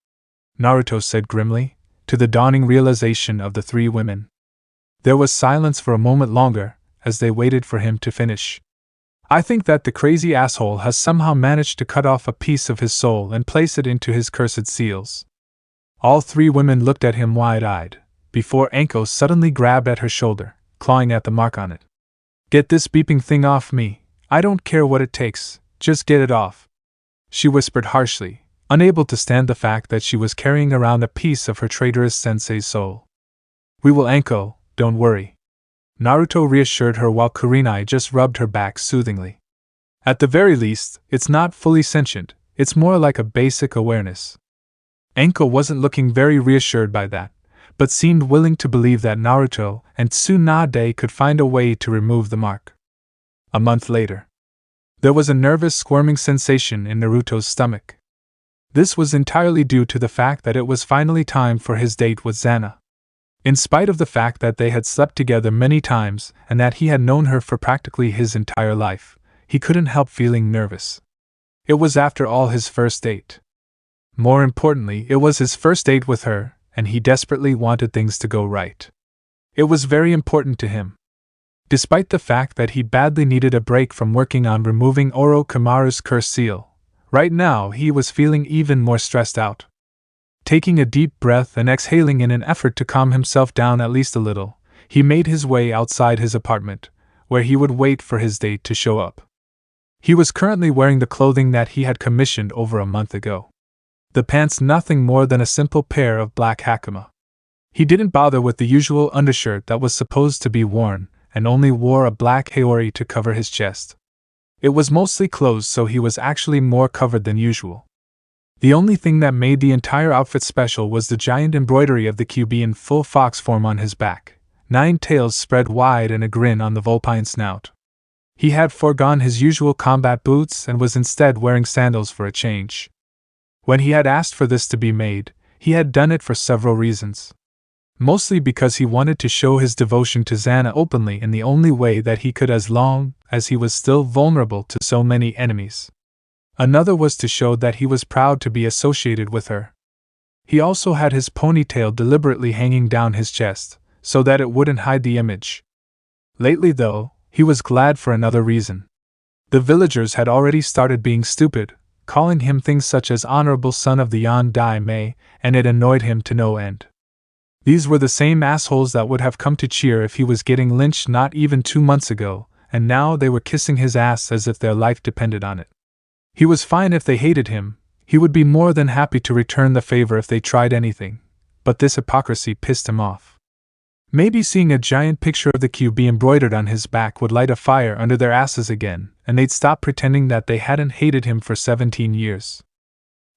Naruto said grimly, to the dawning realization of the three women. There was silence for a moment longer, as they waited for him to finish. I think that the crazy asshole has somehow managed to cut off a piece of his soul and place it into his cursed seals. All three women looked at him wide-eyed, before Anko suddenly grabbed at her shoulder, clawing at the mark on it. Get this beeping thing off me, I don't care what it takes, just get it off. She whispered harshly, unable to stand the fact that she was carrying around a piece of her traitorous sensei's soul. We will, Anko, don't worry. Naruto reassured her while Kurenai just rubbed her back soothingly. At the very least, it's not fully sentient, it's more like a basic awareness. Anko wasn't looking very reassured by that, but seemed willing to believe that Naruto and Tsunade could find a way to remove the mark. A month later. There was a nervous squirming sensation in Naruto's stomach. This was entirely due to the fact that it was finally time for his date with Xana. In spite of the fact that they had slept together many times and that he had known her for practically his entire life, he couldn't help feeling nervous. It was after all his first date. More importantly, it was his first date with her, and he desperately wanted things to go right. It was very important to him. Despite the fact that he badly needed a break from working on removing Orochimaru's curse seal, right now he was feeling even more stressed out. Taking a deep breath and exhaling in an effort to calm himself down at least a little, he made his way outside his apartment, where he would wait for his date to show up. He was currently wearing the clothing that he had commissioned over a month ago. The pants nothing more than a simple pair of black hakama. He didn't bother with the usual undershirt that was supposed to be worn, and only wore a black haori to cover his chest. It was mostly closed, so he was actually more covered than usual. The only thing that made the entire outfit special was the giant embroidery of the Kyuubi in full fox form on his back, 9 tails spread wide and a grin on the vulpine snout. He had foregone his usual combat boots and was instead wearing sandals for a change. When he had asked for this to be made, he had done it for several reasons. Mostly because he wanted to show his devotion to Xana openly in the only way that he could as long as he was still vulnerable to so many enemies. Another was to show that he was proud to be associated with her. He also had his ponytail deliberately hanging down his chest, so that it wouldn't hide the image. Lately, though, he was glad for another reason. The villagers had already started being stupid, calling him things such as honorable son of the Sandaime, and it annoyed him to no end. These were the same assholes that would have come to cheer if he was getting lynched not even 2 months ago, and now they were kissing his ass as if their life depended on it. He was fine if they hated him, he would be more than happy to return the favor if they tried anything, but this hypocrisy pissed him off. Maybe seeing a giant picture of the Kyuubi embroidered on his back would light a fire under their asses again, and they'd stop pretending that they hadn't hated him for 17 years.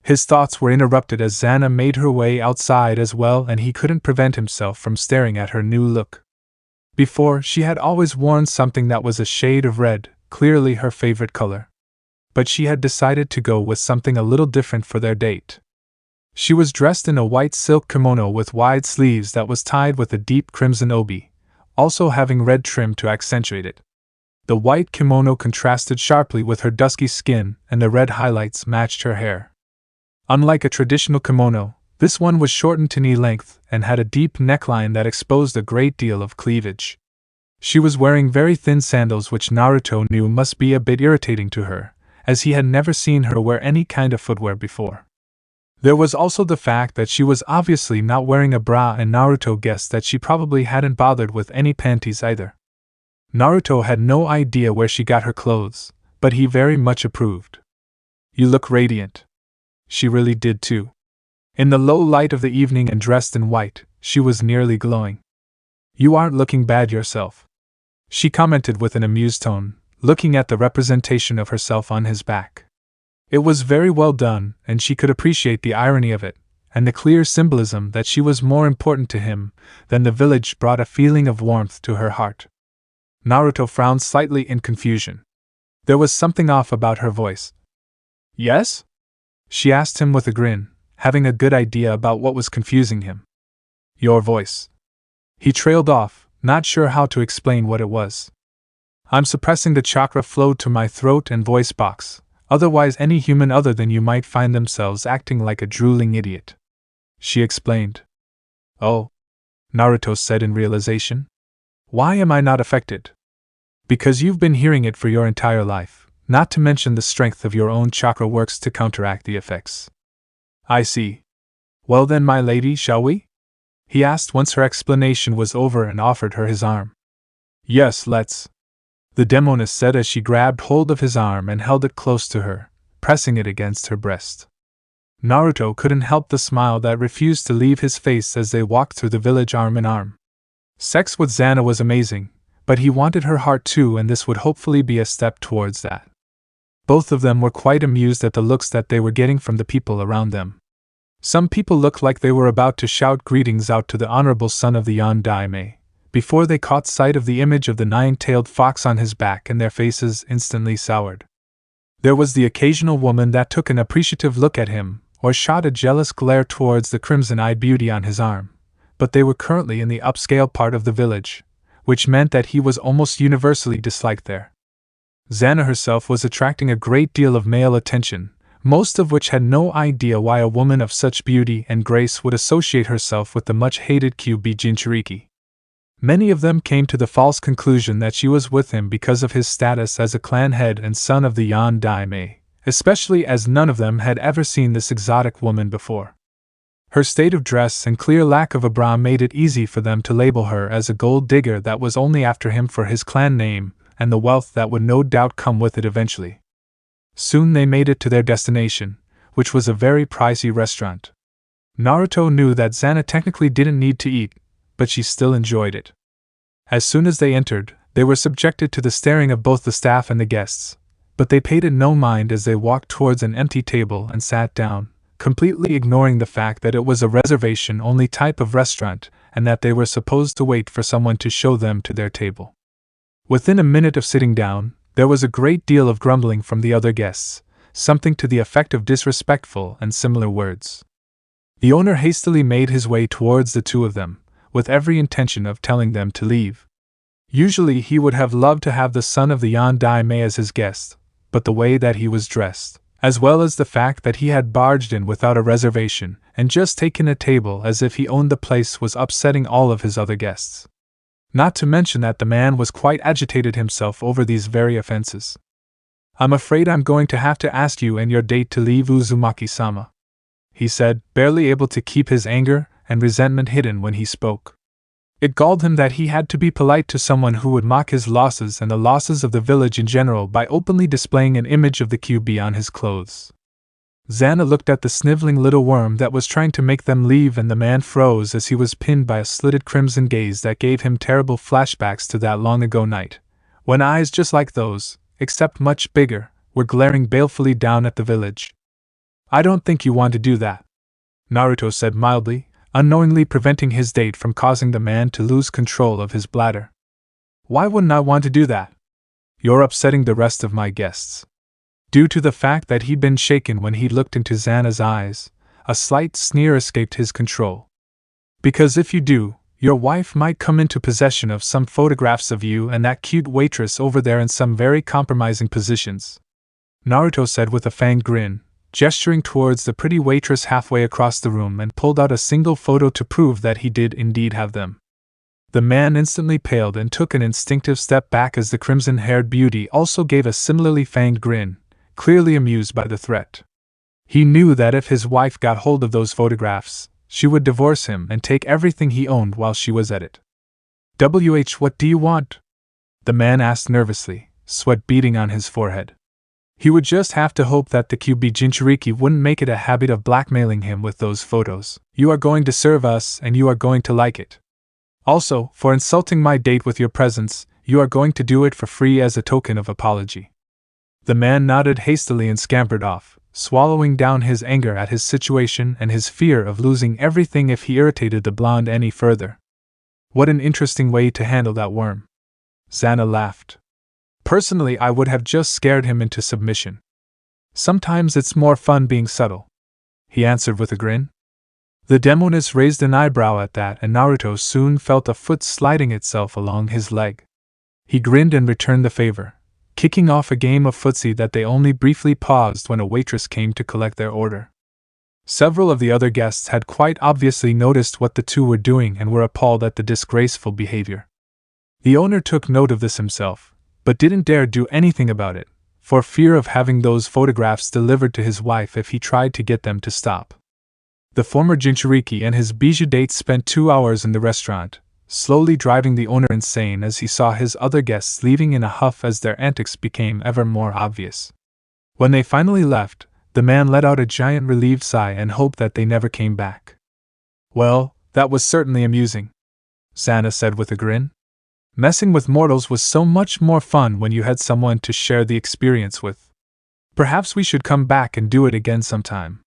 His thoughts were interrupted as Xana made her way outside as well, and he couldn't prevent himself from staring at her new look. Before, she had always worn something that was a shade of red, clearly her favorite color. But she had decided to go with something a little different for their date. She was dressed in a white silk kimono with wide sleeves that was tied with a deep crimson obi, also having red trim to accentuate it. The white kimono contrasted sharply with her dusky skin, and the red highlights matched her hair. Unlike a traditional kimono, this one was shortened to knee length and had a deep neckline that exposed a great deal of cleavage. She was wearing very thin sandals, which Naruto knew must be a bit irritating to her, as he had never seen her wear any kind of footwear before. There was also the fact that she was obviously not wearing a bra, and Naruto guessed that she probably hadn't bothered with any panties either. Naruto had no idea where she got her clothes, but he very much approved. "You look radiant." She really did too. In the low light of the evening and dressed in white, she was nearly glowing. "You aren't looking bad yourself," she commented with an amused tone, looking at the representation of herself on his back. It was very well done, and she could appreciate the irony of it, and the clear symbolism that she was more important to him than the village brought a feeling of warmth to her heart. Naruto frowned slightly in confusion. There was something off about her voice. "Yes?" she asked him with a grin, having a good idea about what was confusing him. "Your voice." He trailed off, not sure how to explain what it was. "I'm suppressing the chakra flow to my throat and voice box, otherwise any human other than you might find themselves acting like a drooling idiot," she explained. "Oh," Naruto said in realization. "Why am I not affected?" "Because you've been hearing it for your entire life, not to mention the strength of your own chakra works to counteract the effects." "I see. Well then, my lady, shall we?" he asked once her explanation was over and offered her his arm. "Yes, let's," the demoness said as she grabbed hold of his arm and held it close to her, pressing it against her breast. Naruto couldn't help the smile that refused to leave his face as they walked through the village arm in arm. Sex with Xana was amazing, but he wanted her heart too, and this would hopefully be a step towards that. Both of them were quite amused at the looks that they were getting from the people around them. Some people looked like they were about to shout greetings out to the honorable son of the Sandaime, before they caught sight of the image of the 9-tailed fox on his back, and their faces instantly soured. There was the occasional woman that took an appreciative look at him, or shot a jealous glare towards the crimson-eyed beauty on his arm, but they were currently in the upscale part of the village, which meant that he was almost universally disliked there. Xana herself was attracting a great deal of male attention, most of which had no idea why a woman of such beauty and grace would associate herself with the much-hated Kyuubi Jinchuriki. Many of them came to the false conclusion that she was with him because of his status as a clan head and son of the Sandaime, especially as none of them had ever seen this exotic woman before. Her state of dress and clear lack of a bra made it easy for them to label her as a gold digger that was only after him for his clan name and the wealth that would no doubt come with it eventually. Soon they made it to their destination, which was a very pricey restaurant. Naruto knew that Xana technically didn't need to eat, but she still enjoyed it. As soon as they entered, they were subjected to the staring of both the staff and the guests, but they paid it no mind as they walked towards an empty table and sat down, completely ignoring the fact that it was a reservation-only type of restaurant and that they were supposed to wait for someone to show them to their table. Within a minute of sitting down, there was a great deal of grumbling from the other guests, something to the effect of disrespectful and similar words. The owner hastily made his way towards the two of them, with every intention of telling them to leave. Usually he would have loved to have the son of the Sandaime as his guest, but the way that he was dressed, as well as the fact that he had barged in without a reservation and just taken a table as if he owned the place, was upsetting all of his other guests. Not to mention that the man was quite agitated himself over these very offenses. "I'm afraid I'm going to have to ask you and your date to leave, Uzumaki-sama," he said, barely able to keep his anger and resentment hidden when he spoke. It galled him that he had to be polite to someone who would mock his losses and the losses of the village in general by openly displaying an image of the Kyuubi on his clothes. Xana looked at the sniveling little worm that was trying to make them leave, and the man froze as he was pinned by a slitted crimson gaze that gave him terrible flashbacks to that long-ago night, when eyes just like those, except much bigger, were glaring balefully down at the village. "I don't think you want to do that," Naruto said mildly, unknowingly preventing his date from causing the man to lose control of his bladder. "Why wouldn't I want to do that? You're upsetting the rest of my guests." Due to the fact that he'd been shaken when he looked into Xana's eyes, a slight sneer escaped his control. "Because if you do, your wife might come into possession of some photographs of you and that cute waitress over there in some very compromising positions," Naruto said with a fanged grin, gesturing towards the pretty waitress halfway across the room, and pulled out a single photo to prove that he did indeed have them. The man instantly paled and took an instinctive step back as the crimson-haired beauty also gave a similarly fanged grin, clearly amused by the threat. He knew that if his wife got hold of those photographs, she would divorce him and take everything he owned while she was at it. What do you want?" the man asked nervously, sweat beading on his forehead. He would just have to hope that the Kyuubi Jinchuriki wouldn't make it a habit of blackmailing him with those photos. "You are going to serve us, and you are going to like it. Also, for insulting my date with your presence, you are going to do it for free as a token of apology." The man nodded hastily and scampered off, swallowing down his anger at his situation and his fear of losing everything if he irritated the blonde any further. "What an interesting way to handle that worm," Xana laughed. "Personally, I would have just scared him into submission. Sometimes it's more fun being subtle," he answered with a grin. The demoness raised an eyebrow at that, and Naruto soon felt a foot sliding itself along his leg. He grinned and returned the favor, kicking off a game of footsie that they only briefly paused when a waitress came to collect their order. Several of the other guests had quite obviously noticed what the two were doing and were appalled at the disgraceful behavior. The owner took note of this himself, but didn't dare do anything about it, for fear of having those photographs delivered to his wife if he tried to get them to stop. The former Jinchuriki and his bijou date spent 2 hours in the restaurant, slowly driving the owner insane as he saw his other guests leaving in a huff as their antics became ever more obvious. When they finally left, the man let out a giant relieved sigh and hoped that they never came back. "Well, that was certainly amusing," Xana said with a grin. "Messing with mortals was so much more fun when you had someone to share the experience with. Perhaps we should come back and do it again sometime."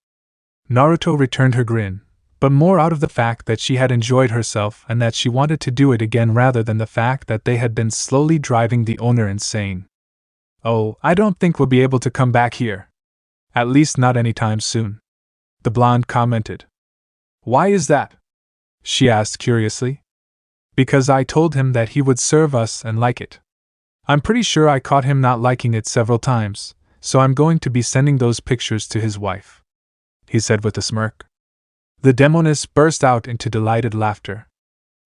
Naruto returned her grin, but more out of the fact that she had enjoyed herself and that she wanted to do it again rather than the fact that they had been slowly driving the owner insane. "Oh, I don't think we'll be able to come back here. At least not anytime soon," the blonde commented. "Why is that?" she asked curiously. "Because I told him that he would serve us and like it. I'm pretty sure I caught him not liking it several times, so I'm going to be sending those pictures to his wife," he said with a smirk. The demoness burst out into delighted laughter.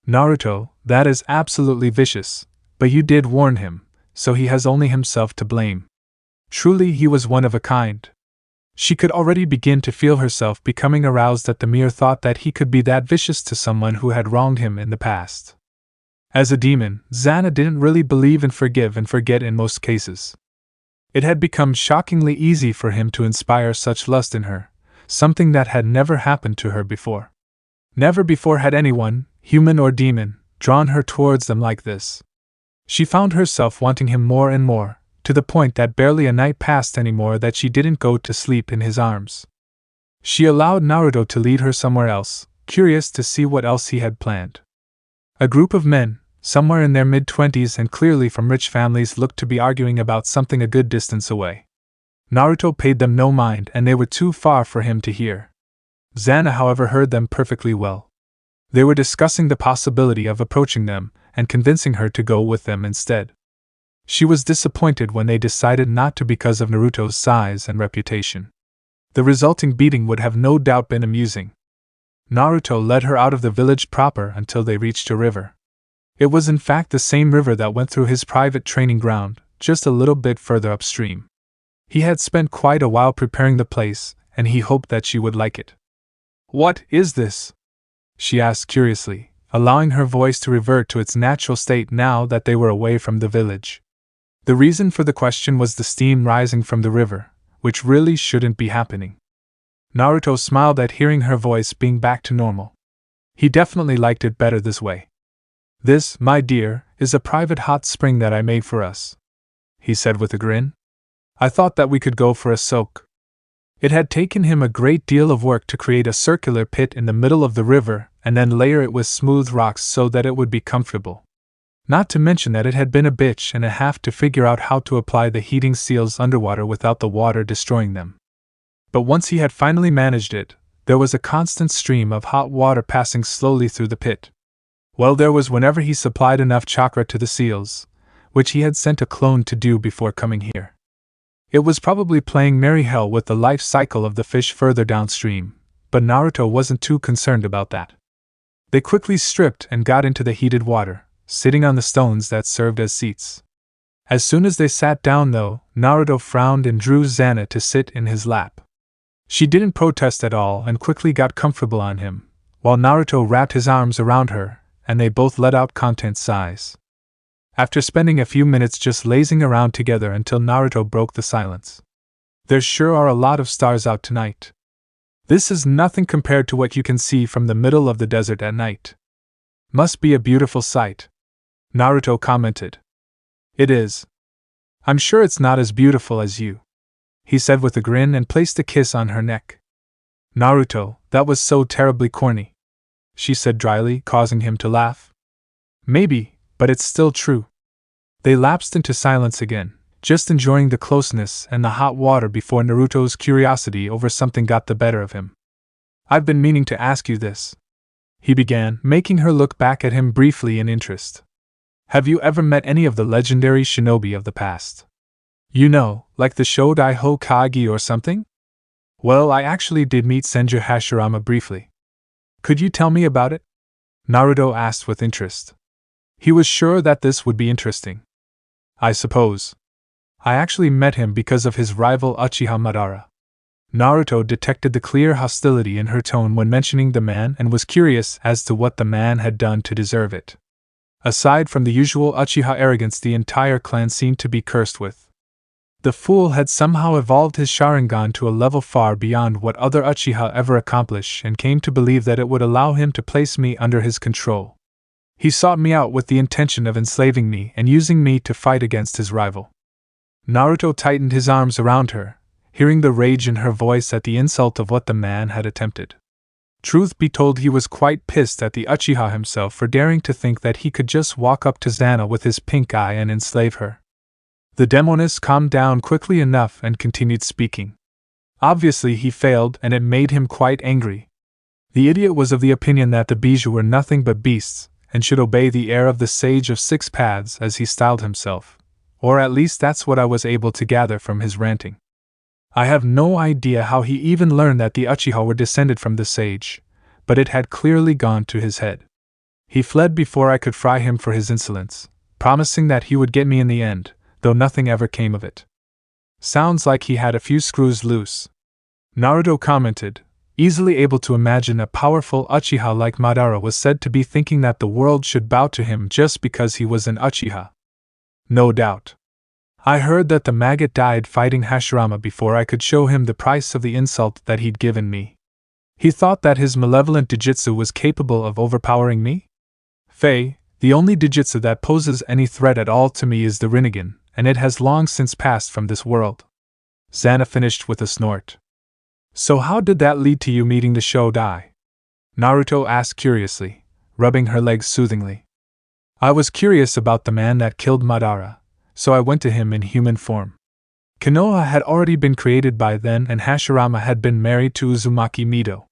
"Naruto, that is absolutely vicious, but you did warn him, so he has only himself to blame. Truly he was one of a kind." She could already begin to feel herself becoming aroused at the mere thought that he could be that vicious to someone who had wronged him in the past. As a demon, Xana didn't really believe in forgive and forget in most cases. It had become shockingly easy for him to inspire such lust in her, something that had never happened to her before. Never before had anyone, human or demon, drawn her towards them like this. She found herself wanting him more and more, to the point that barely a night passed anymore that she didn't go to sleep in his arms. She allowed Naruto to lead her somewhere else, curious to see what else he had planned. A group of men, somewhere in their mid-20s and clearly from rich families, looked to be arguing about something a good distance away. Naruto paid them no mind and they were too far for him to hear. Xana, however, heard them perfectly well. They were discussing the possibility of approaching them and convincing her to go with them instead. She was disappointed when they decided not to because of Naruto's size and reputation. The resulting beating would have no doubt been amusing. Naruto led her out of the village proper until they reached a river. It was in fact the same river that went through his private training ground, just a little bit further upstream. He had spent quite a while preparing the place, and he hoped that she would like it. "What is this?" she asked curiously, allowing her voice to revert to its natural state now that they were away from the village. The reason for the question was the steam rising from the river, which really shouldn't be happening. Naruto smiled at hearing her voice being back to normal. He definitely liked it better this way. "This, my dear, is a private hot spring that I made for us," he said with a grin. "I thought that we could go for a soak." It had taken him a great deal of work to create a circular pit in the middle of the river and then layer it with smooth rocks so that it would be comfortable. Not to mention that it had been a bitch and a half to figure out how to apply the heating seals underwater without the water destroying them. But once he had finally managed it, there was a constant stream of hot water passing slowly through the pit. Well, there was whenever he supplied enough chakra to the seals, which he had sent a clone to do before coming here. It was probably playing merry hell with the life cycle of the fish further downstream, but Naruto wasn't too concerned about that. They quickly stripped and got into the heated water, sitting on the stones that served as seats. As soon as they sat down, though, Naruto frowned and drew Xana to sit in his lap. She didn't protest at all and quickly got comfortable on him, while Naruto wrapped his arms around her, and they both let out content sighs. After spending a few minutes just lazing around together until Naruto broke the silence. "There sure are a lot of stars out tonight. This is nothing compared to what you can see from the middle of the desert at night. Must be a beautiful sight," Naruto commented. "It is. I'm sure it's not as beautiful as you," he said with a grin and placed a kiss on her neck. "Naruto, that was so terribly corny," she said dryly, causing him to laugh. "Maybe, but it's still true." They lapsed into silence again, just enjoying the closeness and the hot water before Naruto's curiosity over something got the better of him. "I've been meaning to ask you this," he began, making her look back at him briefly in interest. "Have you ever met any of the legendary shinobi of the past? You know, like the Shodai Hokage or something?" "Well, I actually did meet Senju Hashirama briefly." "Could you tell me about it?" Naruto asked with interest. He was sure that this would be interesting. "I suppose. I actually met him because of his rival Uchiha Madara." Naruto detected the clear hostility in her tone when mentioning the man and was curious as to what the man had done to deserve it. Aside from the usual Uchiha arrogance the entire clan seemed to be cursed with. The fool had somehow evolved his Sharingan to a level far beyond what other Uchiha ever accomplished and came to believe that it would allow him to place me under his control. He sought me out with the intention of enslaving me and using me to fight against his rival. Naruto tightened his arms around her, hearing the rage in her voice at the insult of what the man had attempted. Truth be told, he was quite pissed at the Uchiha himself for daring to think that he could just walk up to Xana with his pink eye and enslave her. The demoness calmed down quickly enough and continued speaking. Obviously he failed, and it made him quite angry. The idiot was of the opinion that the bijou were nothing but beasts, and should obey the heir of the Sage of Six Paths, as he styled himself. Or at least that's what I was able to gather from his ranting. I have no idea how he even learned that the Uchiha were descended from the sage, but it had clearly gone to his head. He fled before I could fry him for his insolence, promising that he would get me in the end, though nothing ever came of it. Sounds like he had a few screws loose, Naruto commented, easily able to imagine a powerful Uchiha like Madara was said to be thinking that the world should bow to him just because he was an Uchiha. No doubt. I heard that the maggot died fighting Hashirama before I could show him the price of the insult that he'd given me. He thought that his malevolent Jujutsu was capable of overpowering me? Faye, the only Jujutsu that poses any threat at all to me is the Rinnegan, and it has long since passed from this world. Xana finished with a snort. So how did that lead to you meeting the Shodai? Naruto asked curiously, rubbing her legs soothingly. I was curious about the man that killed Madara, so I went to him in human form. Konoha had already been created by then, and Hashirama had been married to Uzumaki Mido.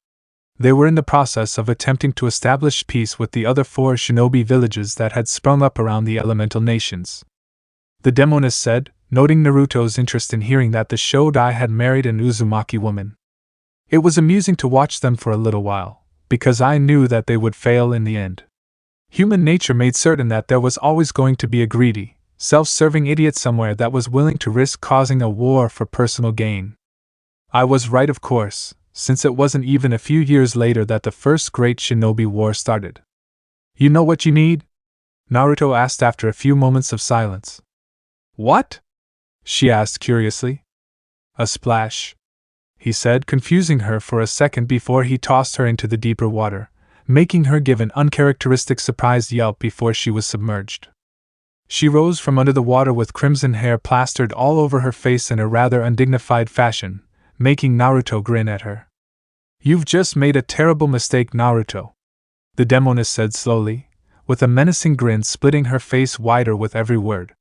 They were in the process of attempting to establish peace with the other 4 shinobi villages that had sprung up around the elemental nations. The demoness said, noting Naruto's interest in hearing that the Shodai had married an Uzumaki woman. It was amusing to watch them for a little while, because I knew that they would fail in the end. Human nature made certain that there was always going to be a greedy, self-serving idiot somewhere that was willing to risk causing a war for personal gain. I was right, of course, since it wasn't even a few years later that the first great shinobi war started. You know what you need? Naruto asked after a few moments of silence. What? She asked curiously. A splash, he said, confusing her for a second before he tossed her into the deeper water, making her give an uncharacteristic surprised yelp before she was submerged. She rose from under the water with crimson hair plastered all over her face in a rather undignified fashion, making Naruto grin at her. You've just made a terrible mistake, Naruto, the demoness said slowly, with a menacing grin splitting her face wider with every word.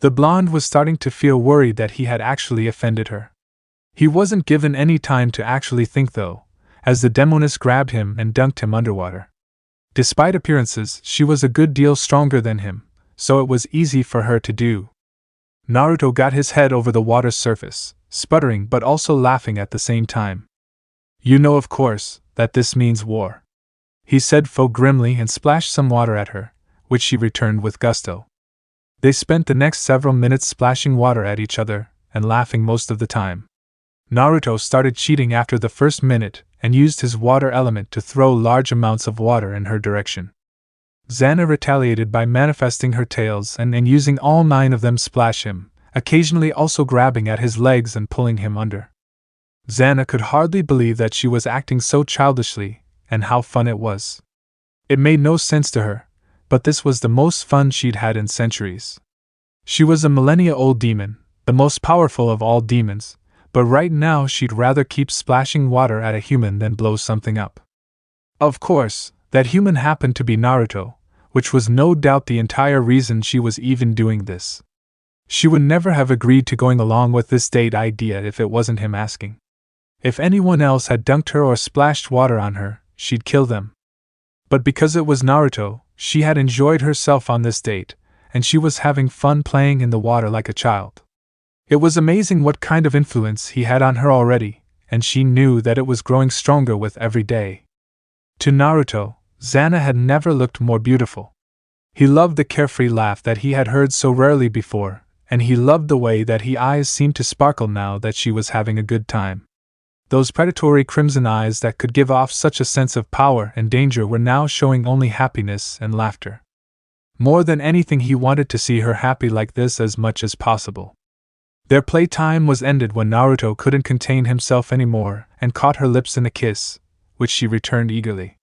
The blonde was starting to feel worried that he had actually offended her. He wasn't given any time to actually think though, as the demoness grabbed him and dunked him underwater. Despite appearances, she was a good deal stronger than him, so it was easy for her to do. Naruto got his head over the water's surface, sputtering but also laughing at the same time. You know, of course, that this means war, he said grimly and splashed some water at her, which she returned with gusto. They spent the next several minutes splashing water at each other and laughing most of the time. Naruto started cheating after the first minute and used his water element to throw large amounts of water in her direction. Xana retaliated by manifesting her tails and using all 9 of them splash him, occasionally also grabbing at his legs and pulling him under. Xana could hardly believe that she was acting so childishly, and how fun it was. It made no sense to her, but this was the most fun she'd had in centuries. She was a millennia-old demon, the most powerful of all demons, but right now she'd rather keep splashing water at a human than blow something up. Of course, that human happened to be Naruto, which was no doubt the entire reason she was even doing this. She would never have agreed to going along with this date idea if it wasn't him asking. If anyone else had dunked her or splashed water on her, she'd kill them. But because it was Naruto, she had enjoyed herself on this date, and she was having fun playing in the water like a child. It was amazing what kind of influence he had on her already, and she knew that it was growing stronger with every day. To Naruto, Xana had never looked more beautiful. He loved the carefree laugh that he had heard so rarely before, and he loved the way that her eyes seemed to sparkle now that she was having a good time. Those predatory crimson eyes that could give off such a sense of power and danger were now showing only happiness and laughter. More than anything, he wanted to see her happy like this as much as possible. Their playtime was ended when Naruto couldn't contain himself anymore and caught her lips in a kiss, which she returned eagerly.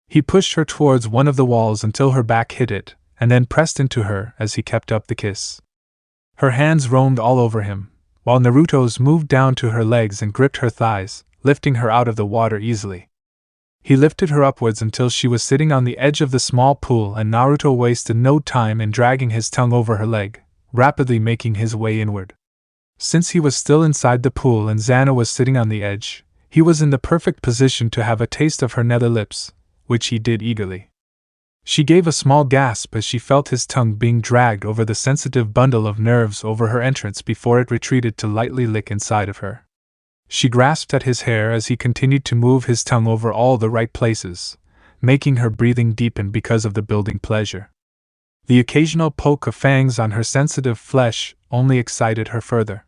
He pushed her towards one of the walls until her back hit it, and then pressed into her as he kept up the kiss. Her hands roamed all over him, while Naruto's moved down to her legs and gripped her thighs, lifting her out of the water easily. He lifted her upwards until she was sitting on the edge of the small pool, and Naruto wasted no time in dragging his tongue over her leg, rapidly making his way inward. Since he was still inside the pool and Xana was sitting on the edge, he was in the perfect position to have a taste of her nether lips, which he did eagerly. She gave a small gasp as she felt his tongue being dragged over the sensitive bundle of nerves over her entrance before it retreated to lightly lick inside of her. She grasped at his hair as he continued to move his tongue over all the right places, making her breathing deepen because of the building pleasure. The occasional poke of fangs on her sensitive flesh only excited her further.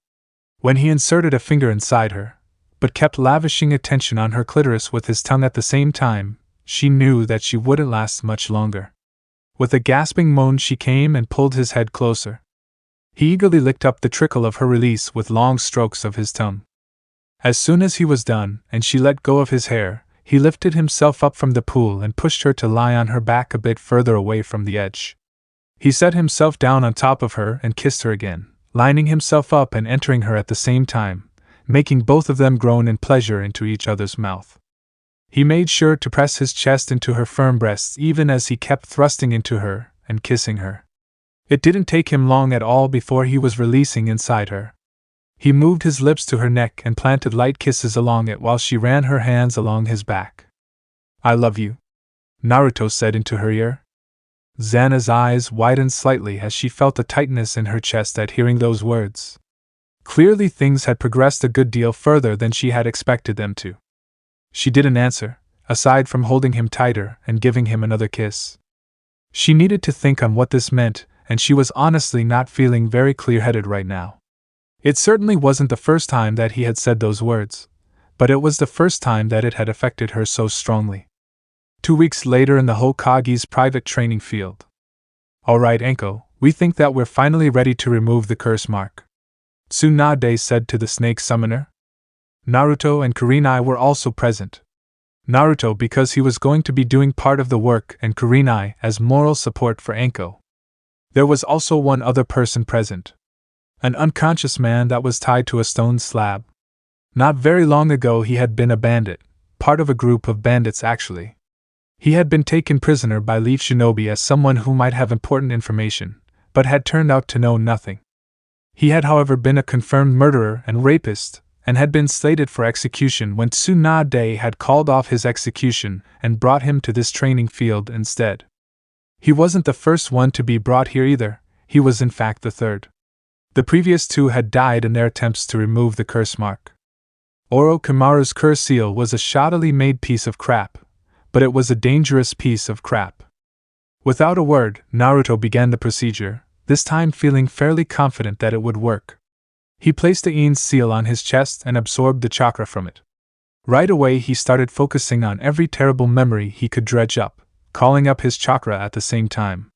When he inserted a finger inside her, but kept lavishing attention on her clitoris with his tongue at the same time, she knew that she wouldn't last much longer. With a gasping moan she came and pulled his head closer. He eagerly licked up the trickle of her release with long strokes of his tongue. As soon as he was done, and she let go of his hair, he lifted himself up from the pool and pushed her to lie on her back a bit further away from the edge. He set himself down on top of her and kissed her again, lining himself up and entering her at the same time, making both of them groan in pleasure into each other's mouth. He made sure to press his chest into her firm breasts even as he kept thrusting into her and kissing her. It didn't take him long at all before he was releasing inside her. He moved his lips to her neck and planted light kisses along it while she ran her hands along his back. "I love you," Naruto said into her ear. Xana's eyes widened slightly as she felt a tightness in her chest at hearing those words. Clearly things had progressed a good deal further than she had expected them to. She didn't answer, aside from holding him tighter and giving him another kiss. She needed to think on what this meant, and she was honestly not feeling very clear-headed right now. It certainly wasn't the first time that he had said those words, but it was the first time that it had affected her so strongly. 2 weeks later in the Hokage's private training field. "Alright, Anko, we think that we're finally ready to remove the curse mark," Tsunade said to the snake summoner. Naruto and Kurenai were also present. Naruto because he was going to be doing part of the work and Kurenai as moral support for Anko. There was also one other person present. An unconscious man that was tied to a stone slab. Not very long ago he had been a bandit, part of a group of bandits actually. He had been taken prisoner by Leaf Shinobi as someone who might have important information, but had turned out to know nothing. He had however been a confirmed murderer and rapist, and had been slated for execution when Tsunade had called off his execution and brought him to this training field instead. He wasn't the first one to be brought here either, he was in fact the third. The previous two had died in their attempts to remove the curse mark. Orochimaru's curse seal was a shoddily made piece of crap, but it was a dangerous piece of crap. Without a word, Naruto began the procedure, this time feeling fairly confident that it would work. He placed the Ein's seal on his chest and absorbed the chakra from it. Right away he started focusing on every terrible memory he could dredge up, calling up his chakra at the same time.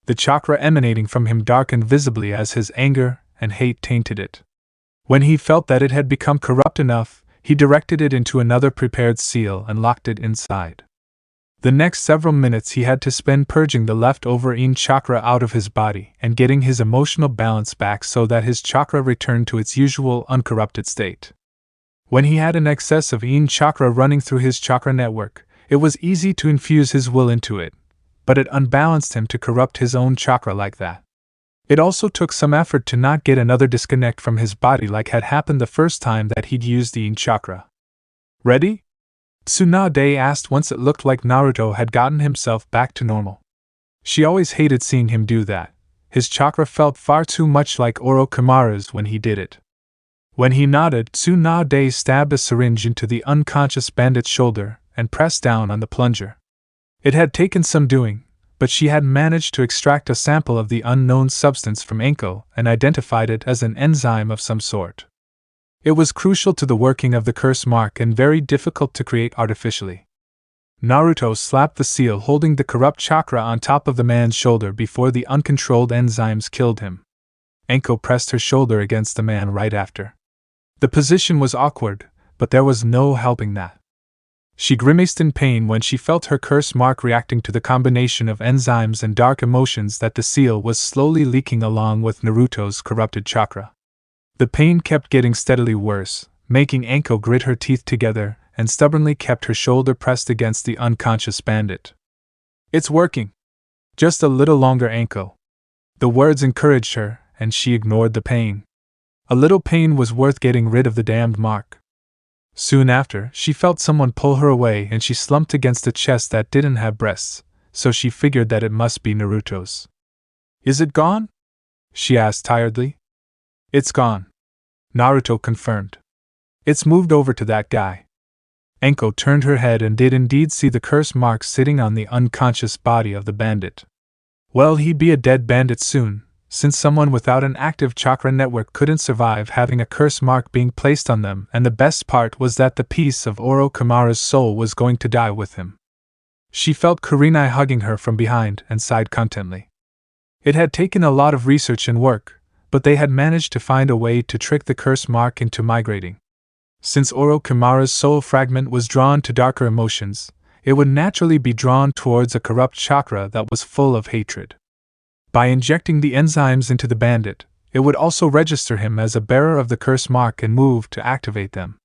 The chakra emanating from him darkened visibly as his anger and hate tainted it. When he felt that it had become corrupt enough, he directed it into another prepared seal and locked it inside. The next several minutes he had to spend purging the leftover Ein chakra out of his body and getting his emotional balance back so that his chakra returned to its usual uncorrupted state. When he had an excess of Ein chakra running through his chakra network, it was easy to infuse his will into it, but it unbalanced him to corrupt his own chakra like that. It also took some effort to not get another disconnect from his body like had happened the first time that he'd used the Ein chakra. "Ready?" Tsunade asked once it looked like Naruto had gotten himself back to normal. She always hated seeing him do that. His chakra felt far too much like Orochimaru's when he did it. When he nodded, Tsunade stabbed a syringe into the unconscious bandit's shoulder and pressed down on the plunger. It had taken some doing, but she had managed to extract a sample of the unknown substance from Anko and identified it as an enzyme of some sort. It was crucial to the working of the curse mark and very difficult to create artificially. Naruto slapped the seal holding the corrupt chakra on top of the man's shoulder before the uncontrolled enzymes killed him. Anko pressed her shoulder against the man right after. The position was awkward, but there was no helping that. She grimaced in pain when she felt her curse mark reacting to the combination of enzymes and dark emotions that the seal was slowly leaking along with Naruto's corrupted chakra. The pain kept getting steadily worse, making Anko grit her teeth together and stubbornly kept her shoulder pressed against the unconscious bandit. "It's working. Just a little longer, Anko." The words encouraged her, and she ignored the pain. A little pain was worth getting rid of the damned mark. Soon after, she felt someone pull her away and she slumped against a chest that didn't have breasts, so she figured that it must be Naruto's. "Is it gone?" she asked tiredly. "It's gone," Naruto confirmed. "It's moved over to that guy." Enko turned her head and did indeed see the curse mark sitting on the unconscious body of the bandit. Well, he'd be a dead bandit soon, since someone without an active chakra network couldn't survive having a curse mark being placed on them, and the best part was that the piece of Orochimaru's soul was going to die with him. She felt Kurenai hugging her from behind and sighed contentedly. It had taken a lot of research and work, but they had managed to find a way to trick the curse mark into migrating. Since Orochimaru's soul fragment was drawn to darker emotions, it would naturally be drawn towards a corrupt chakra that was full of hatred. By injecting the enzymes into the bandit, it would also register him as a bearer of the curse mark and move to activate them.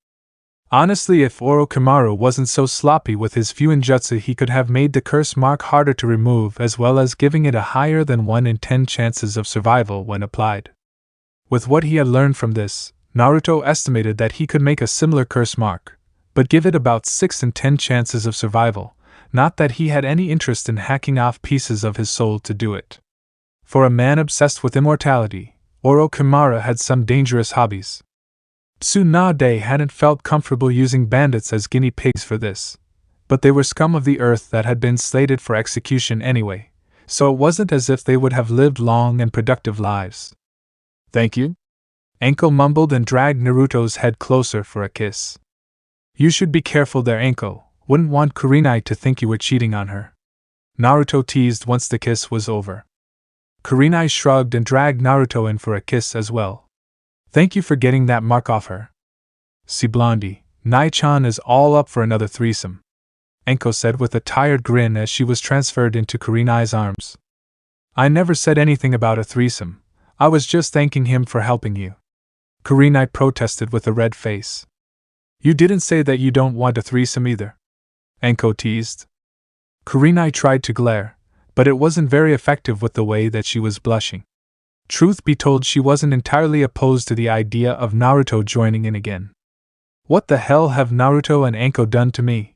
Honestly, if Orochimaru wasn't so sloppy with his Fuinjutsu, he could have made the curse mark harder to remove, as well as giving it a higher than 1 in 10 chances of survival when applied. With what he had learned from this, Naruto estimated that he could make a similar curse mark, but give it about 6 in 10 chances of survival, not that he had any interest in hacking off pieces of his soul to do it. For a man obsessed with immortality, Orochimaru had some dangerous hobbies. Tsunade hadn't felt comfortable using bandits as guinea pigs for this, but they were scum of the earth that had been slated for execution anyway, so it wasn't as if they would have lived long and productive lives. "Thank you?" Enko mumbled and dragged Naruto's head closer for a kiss. "You should be careful there, Enko. Wouldn't want Kurenai to think you were cheating on her," Naruto teased once the kiss was over. Kurenai shrugged and dragged Naruto in for a kiss as well. "Thank you for getting that mark off her. See, Blondie, Nai-chan is all up for another threesome," Enko said with a tired grin as she was transferred into Kurenai's arms. "I never said anything about a threesome. I was just thanking him for helping you," Kurenai protested with a red face. "You didn't say that you don't want a threesome either," Enko teased. Kurenai tried to glare, but it wasn't very effective with the way that she was blushing. Truth be told, she wasn't entirely opposed to the idea of Naruto joining in again. "What the hell have Naruto and Enko done to me?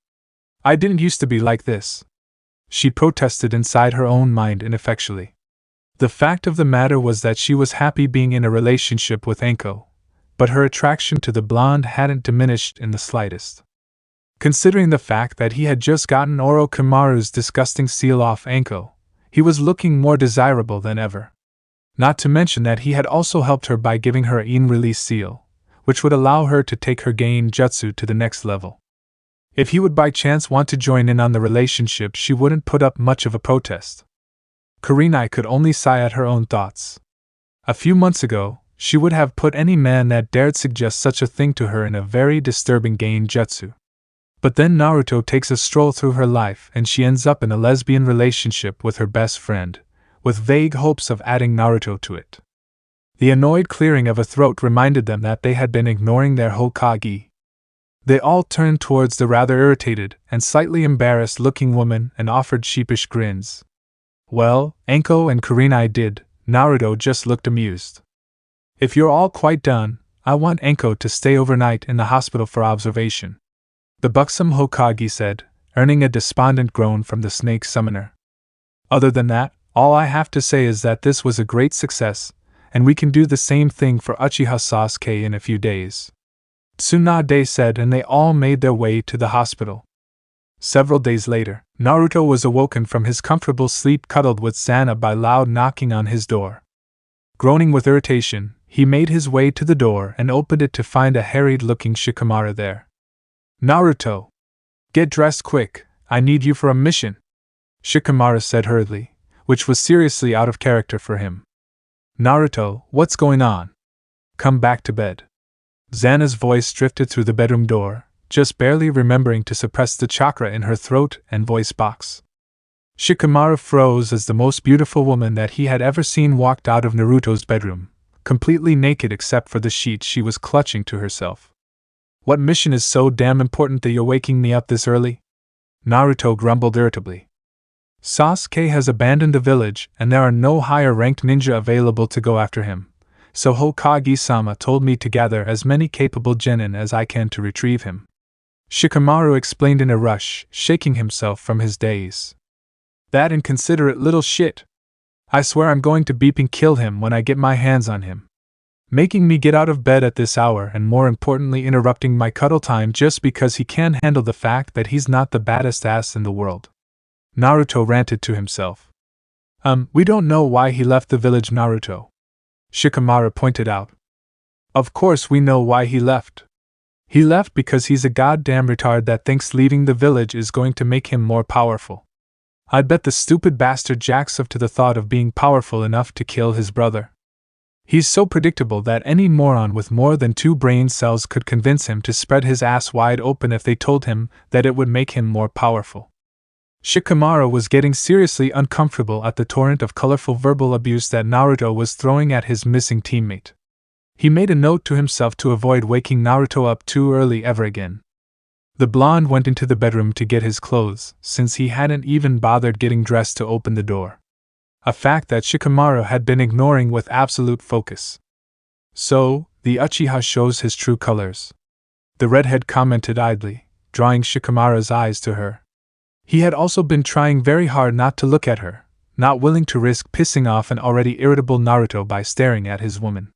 I didn't used to be like this," she protested inside her own mind ineffectually. The fact of the matter was that she was happy being in a relationship with Enko, but her attraction to the blonde hadn't diminished in the slightest. Considering the fact that he had just gotten Orochimaru's disgusting seal off Enko, he was looking more desirable than ever. Not to mention that he had also helped her by giving her a in-release seal, which would allow her to take her gain jutsu to the next level. If he would by chance want to join in on the relationship, she wouldn't put up much of a protest. Kurenai could only sigh at her own thoughts. A few months ago, she would have put any man that dared suggest such a thing to her in a very disturbing gain jutsu. But then Naruto takes a stroll through her life and she ends up in a lesbian relationship with her best friend, with vague hopes of adding Naruto to it. The annoyed clearing of a throat reminded them that they had been ignoring their Hokage. They all turned towards the rather irritated and slightly embarrassed looking woman and offered sheepish grins. Well, Enko and Kurenai did, Naruto just looked amused. "If you're all quite done, I want Enko to stay overnight in the hospital for observation," the buxom Hokage said, earning a despondent groan from the snake summoner. "Other than that, all I have to say is that this was a great success, and we can do the same thing for Uchiha Sasuke in a few days," Tsunade said, and they all made their way to the hospital. Several days later, Naruto was awoken from his comfortable sleep cuddled with Sana by loud knocking on his door. Groaning with irritation, he made his way to the door and opened it to find a harried-looking Shikamaru there. "Naruto! Get dressed quick, I need you for a mission," Shikamaru said hurriedly, which was seriously out of character for him. "Naruto, what's going on? Come back to bed." Xana's voice drifted through the bedroom door, just barely remembering to suppress the chakra in her throat and voice box. Shikamaru froze as the most beautiful woman that he had ever seen walked out of Naruto's bedroom, completely naked except for the sheet she was clutching to herself. "What mission is so damn important that you're waking me up this early?" Naruto grumbled irritably. "Sasuke has abandoned the village and there are no higher-ranked ninja available to go after him. so Hokage-sama told me to gather as many capable genin as I can to retrieve him. Shikamaru explained in a rush, shaking himself from his daze. That inconsiderate little shit! I swear I'm going to beeping kill him when I get my hands on him. Making me get out of bed at this hour and more importantly interrupting my cuddle time just because he can't handle the fact that he's not the baddest ass in the world. Naruto ranted to himself. We don't know why he left the village, Naruto. Shikamaru pointed out. Of course we know why he left. He left because he's a goddamn retard that thinks leaving the village is going to make him more powerful. I bet the stupid bastard jacks up to the thought of being powerful enough to kill his brother. He's so predictable that any moron with more than 2 brain cells could convince him to spread his ass wide open if they told him that it would make him more powerful. Shikamaru was getting seriously uncomfortable at the torrent of colorful verbal abuse that Naruto was throwing at his missing teammate. He made a note to himself to avoid waking Naruto up too early ever again. The blonde went into the bedroom to get his clothes, since he hadn't even bothered getting dressed to open the door. A fact that Shikamaru had been ignoring with absolute focus. So, the Uchiha shows his true colors. The redhead commented idly, drawing Shikamaru's eyes to her. He had also been trying very hard not to look at her, not willing to risk pissing off an already irritable Naruto by staring at his woman.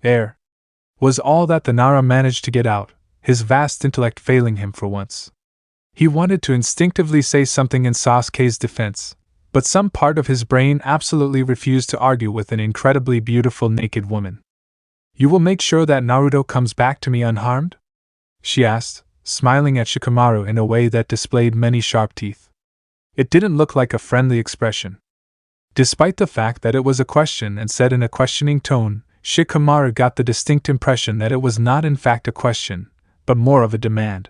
Air was all that the Nara managed to get out, his vast intellect failing him for once. He wanted to instinctively say something in Sasuke's defense, but some part of his brain absolutely refused to argue with an incredibly beautiful naked woman. You will make sure that Naruto comes back to me unharmed? She asked, smiling at Shikamaru in a way that displayed many sharp teeth. It didn't look like a friendly expression. Despite the fact that it was a question and said in a questioning tone, Shikamaru got the distinct impression that it was not in fact a question, but more of a demand.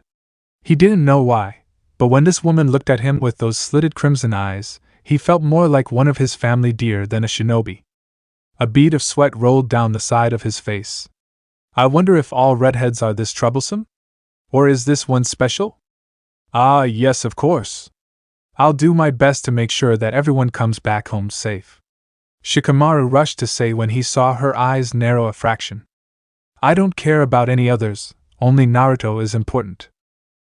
He didn't know why, but when this woman looked at him with those slitted crimson eyes, he felt more like one of his family deer than a shinobi. A bead of sweat rolled down the side of his face. I wonder if all redheads are this troublesome? Or is this one special? Ah, yes, of course. I'll do my best to make sure that everyone comes back home safe. Shikamaru rushed to say when he saw her eyes narrow a fraction. I don't care about any others, only Naruto is important.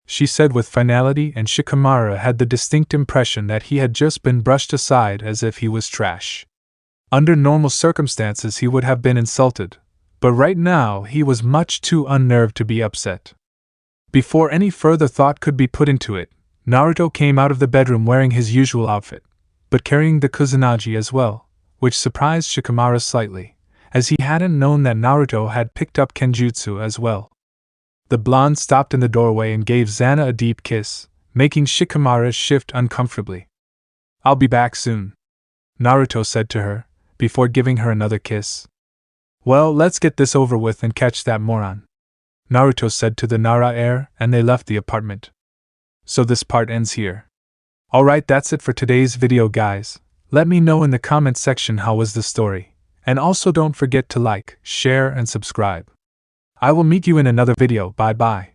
She said with finality, and Shikamaru had the distinct impression that he had just been brushed aside as if he was trash. Under normal circumstances he would have been insulted, but right now he was much too unnerved to be upset. Before any further thought could be put into it, Naruto came out of the bedroom wearing his usual outfit, but carrying the Kusanagi as well, which surprised Shikamaru slightly, as he hadn't known that Naruto had picked up Kenjutsu as well. The blonde stopped in the doorway and gave Xana a deep kiss, making Shikamaru shift uncomfortably. I'll be back soon, Naruto said to her, before giving her another kiss. Well, let's get this over with and catch that moron, Naruto said to the Nara heir, and they left the apartment. So this part ends here. Alright, that's it for today's video, guys. Let me know in the comment section how was the story, and also don't forget to like, share and subscribe. I will meet you in another video. Bye bye.